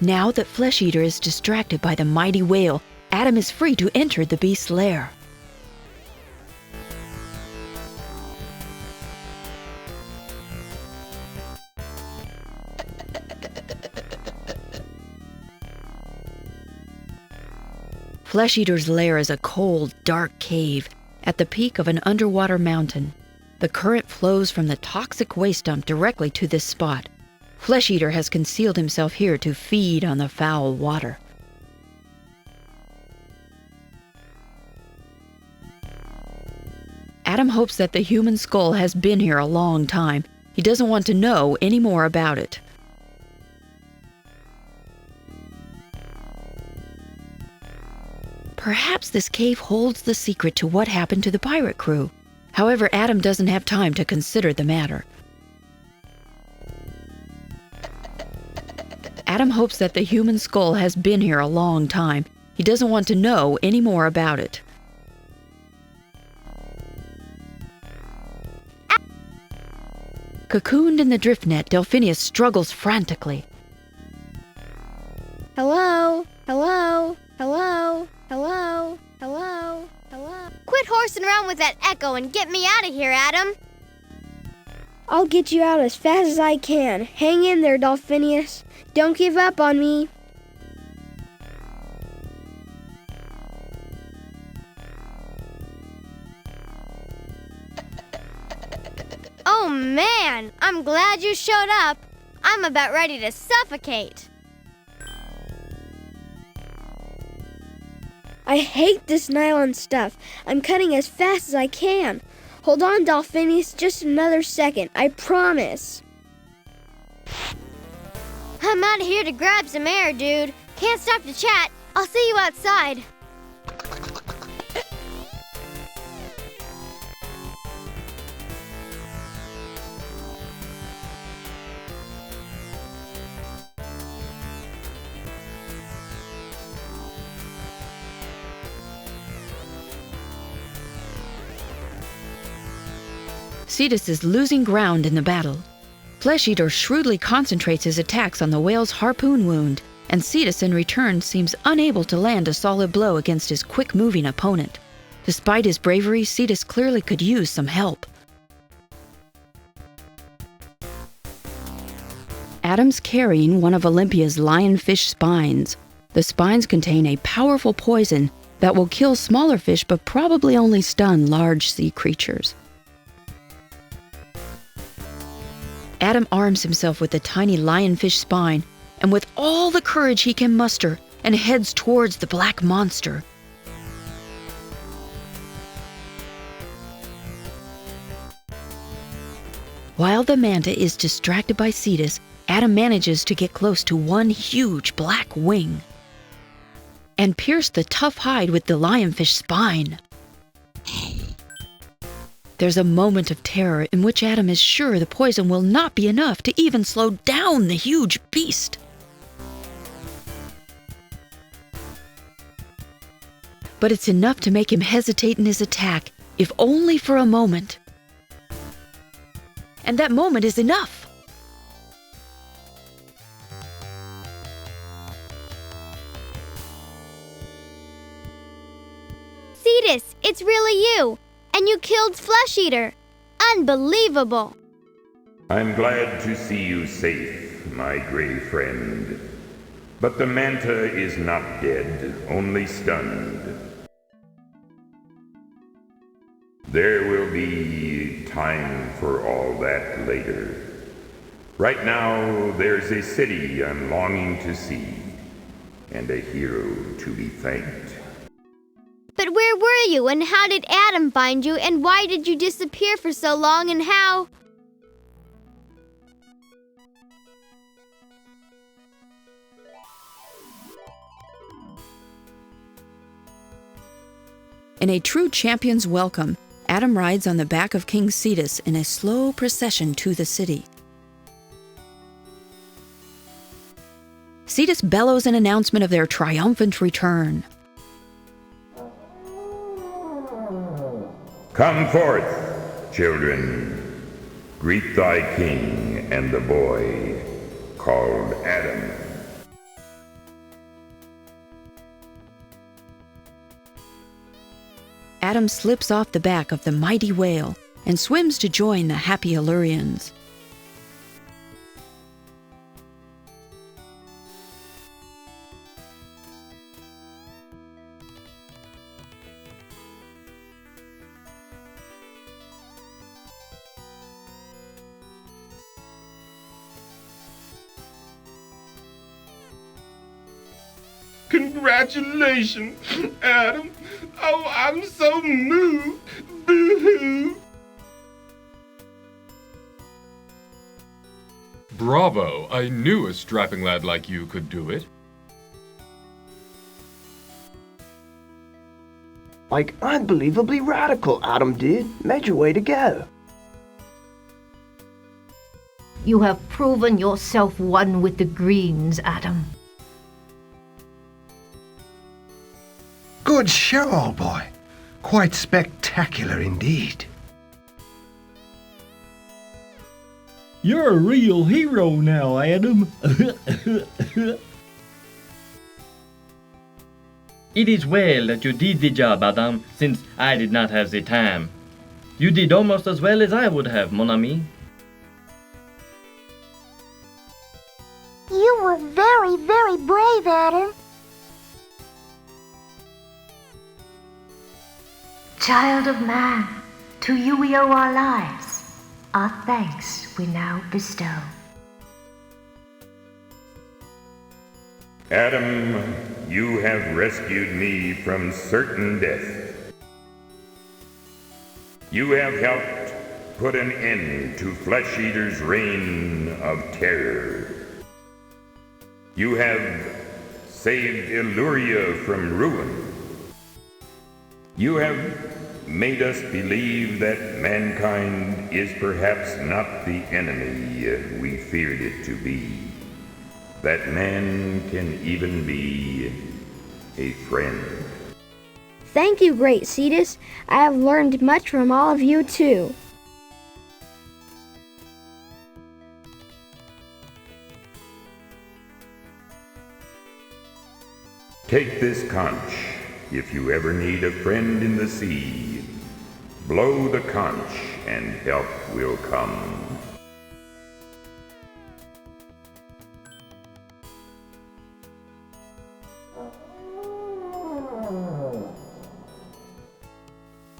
Now that Flesh Eater is distracted by the mighty whale, Adam is free to enter the beast's lair. Flesh Eater's lair is a cold, dark cave at the peak of an underwater mountain. The current flows from the toxic waste dump directly to this spot. Flesh Eater has concealed himself here to feed on the foul water. Adam hopes that the human skull has been here a long time. He doesn't want to know any more about it. Perhaps this cave holds the secret to what happened to the pirate crew. However, Adam doesn't have time to consider the matter. Adam hopes that the human skull has been here a long time. He doesn't want to know any more about it. Cocooned in the drift net, Delphinius struggles frantically. Hello? Hello? Hello? Hello? Hello? Hello? Quit horsing around with that echo and get me out of here, Adam. I'll get you out as fast as I can. Hang in there, Dolphinius. Don't give up on me. Oh man, I'm glad you showed up. I'm about ready to suffocate. I hate this nylon stuff. I'm cutting as fast as I can. Hold on, Dolphinius, just another second. I promise. I'm out of here to grab some air, dude. Can't stop to chat. I'll see you outside. Cetus is losing ground in the battle. Flesh Eater shrewdly concentrates his attacks on the whale's harpoon wound, and Cetus in return seems unable to land a solid blow against his quick-moving opponent. Despite his bravery, Cetus clearly could use some help. Adam's carrying one of Olympia's lionfish spines. The spines contain a powerful poison that will kill smaller fish but probably only stun large sea creatures. Adam arms himself with the tiny lionfish spine and with all the courage he can muster and heads towards the black monster. While the manta is distracted by Cetus, Adam manages to get close to one huge black wing and pierce the tough hide with the lionfish spine. There's a moment of terror in which Adam is sure the poison will not be enough to even slow down the huge beast. But it's enough to make him hesitate in his attack, if only for a moment. And that moment is enough. Cetus, it's really you. And you killed Flesh Eater. Unbelievable. I'm glad to see you safe, my gray friend. But the manta is not dead, only stunned. There will be time for all that later. Right now, there's a city I'm longing to see, and a hero to be thanked. But where were you, and how did Adam find you, and why did you disappear for so long, and how? In a true champion's welcome, Adam rides on the back of King Cetus in a slow procession to the city. Cetus bellows an announcement of their triumphant return. Come forth, children. Greet thy king and the boy called Adam. Adam slips off the back of the mighty whale and swims to join the happy Illyrians. Congratulations, Adam. Oh, I'm so moved. Boo-hoo. Bravo! I knew a strapping lad like you could do it. Like, unbelievably radical, Adam did. Major way to go. You have proven yourself one with the Greens, Adam. Good show, old boy. Quite spectacular indeed. You're a real hero now, Adam. It is well that you did the job, Adam, since I did not have the time. You did almost as well as I would have, mon ami. You were very, very brave, Adam. Child of man, to you we owe our lives. Our thanks we now bestow. Adam, you have rescued me from certain death. You have helped put an end to Flesh Eater's reign of terror. You have saved Illyria from ruin. You have made us believe that mankind is perhaps not the enemy we feared it to be. That man can even be a friend. Thank you, great Cetus. I have learned much from all of you, too. Take this conch if you ever need a friend in the sea. Blow the conch and help will come.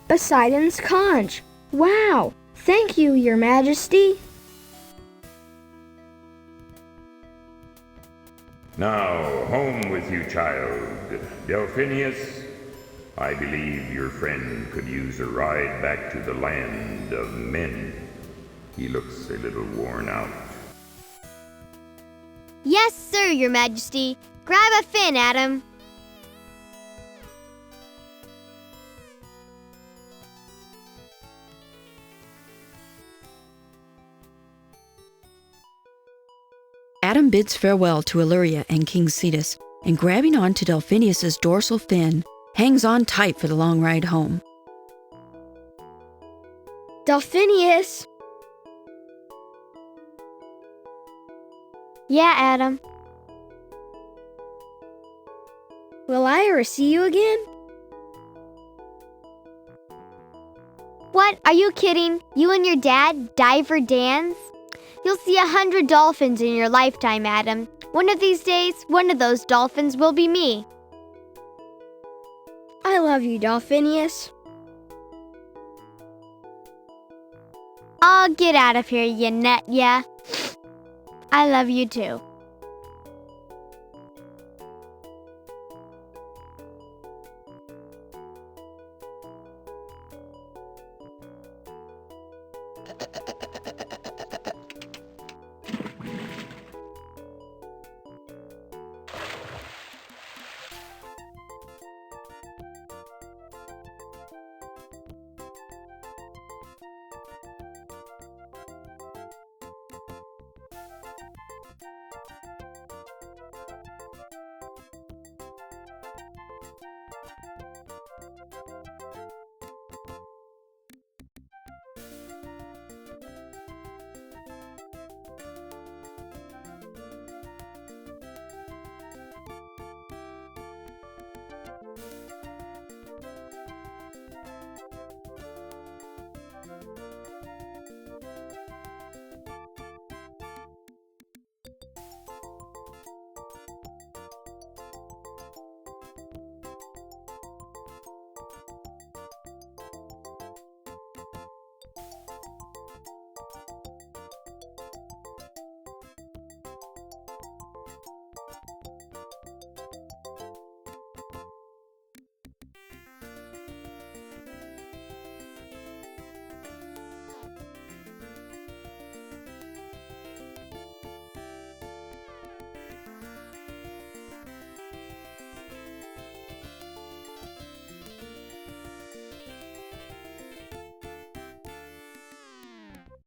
Poseidon's conch. Wow! Thank you, Your Majesty. Now, home with you, child. Delphinius, I believe your friend could use a ride back to the land of men. He looks a little worn out. Yes, sir, Your Majesty. Grab a fin, Adam. Adam bids farewell to Illyria and King Cetus, and grabbing on to Delphinius's dorsal fin, hangs on tight for the long ride home. Delphinius! Yeah, Adam. Will I ever see you again? What? Are you kidding? You and your dad, Diver Dan's? You'll see 100 dolphins in your lifetime, Adam. One of these days, one of those dolphins will be me. I love you, Delphinius. Oh, get out of here, you nut, yeah. I love you too.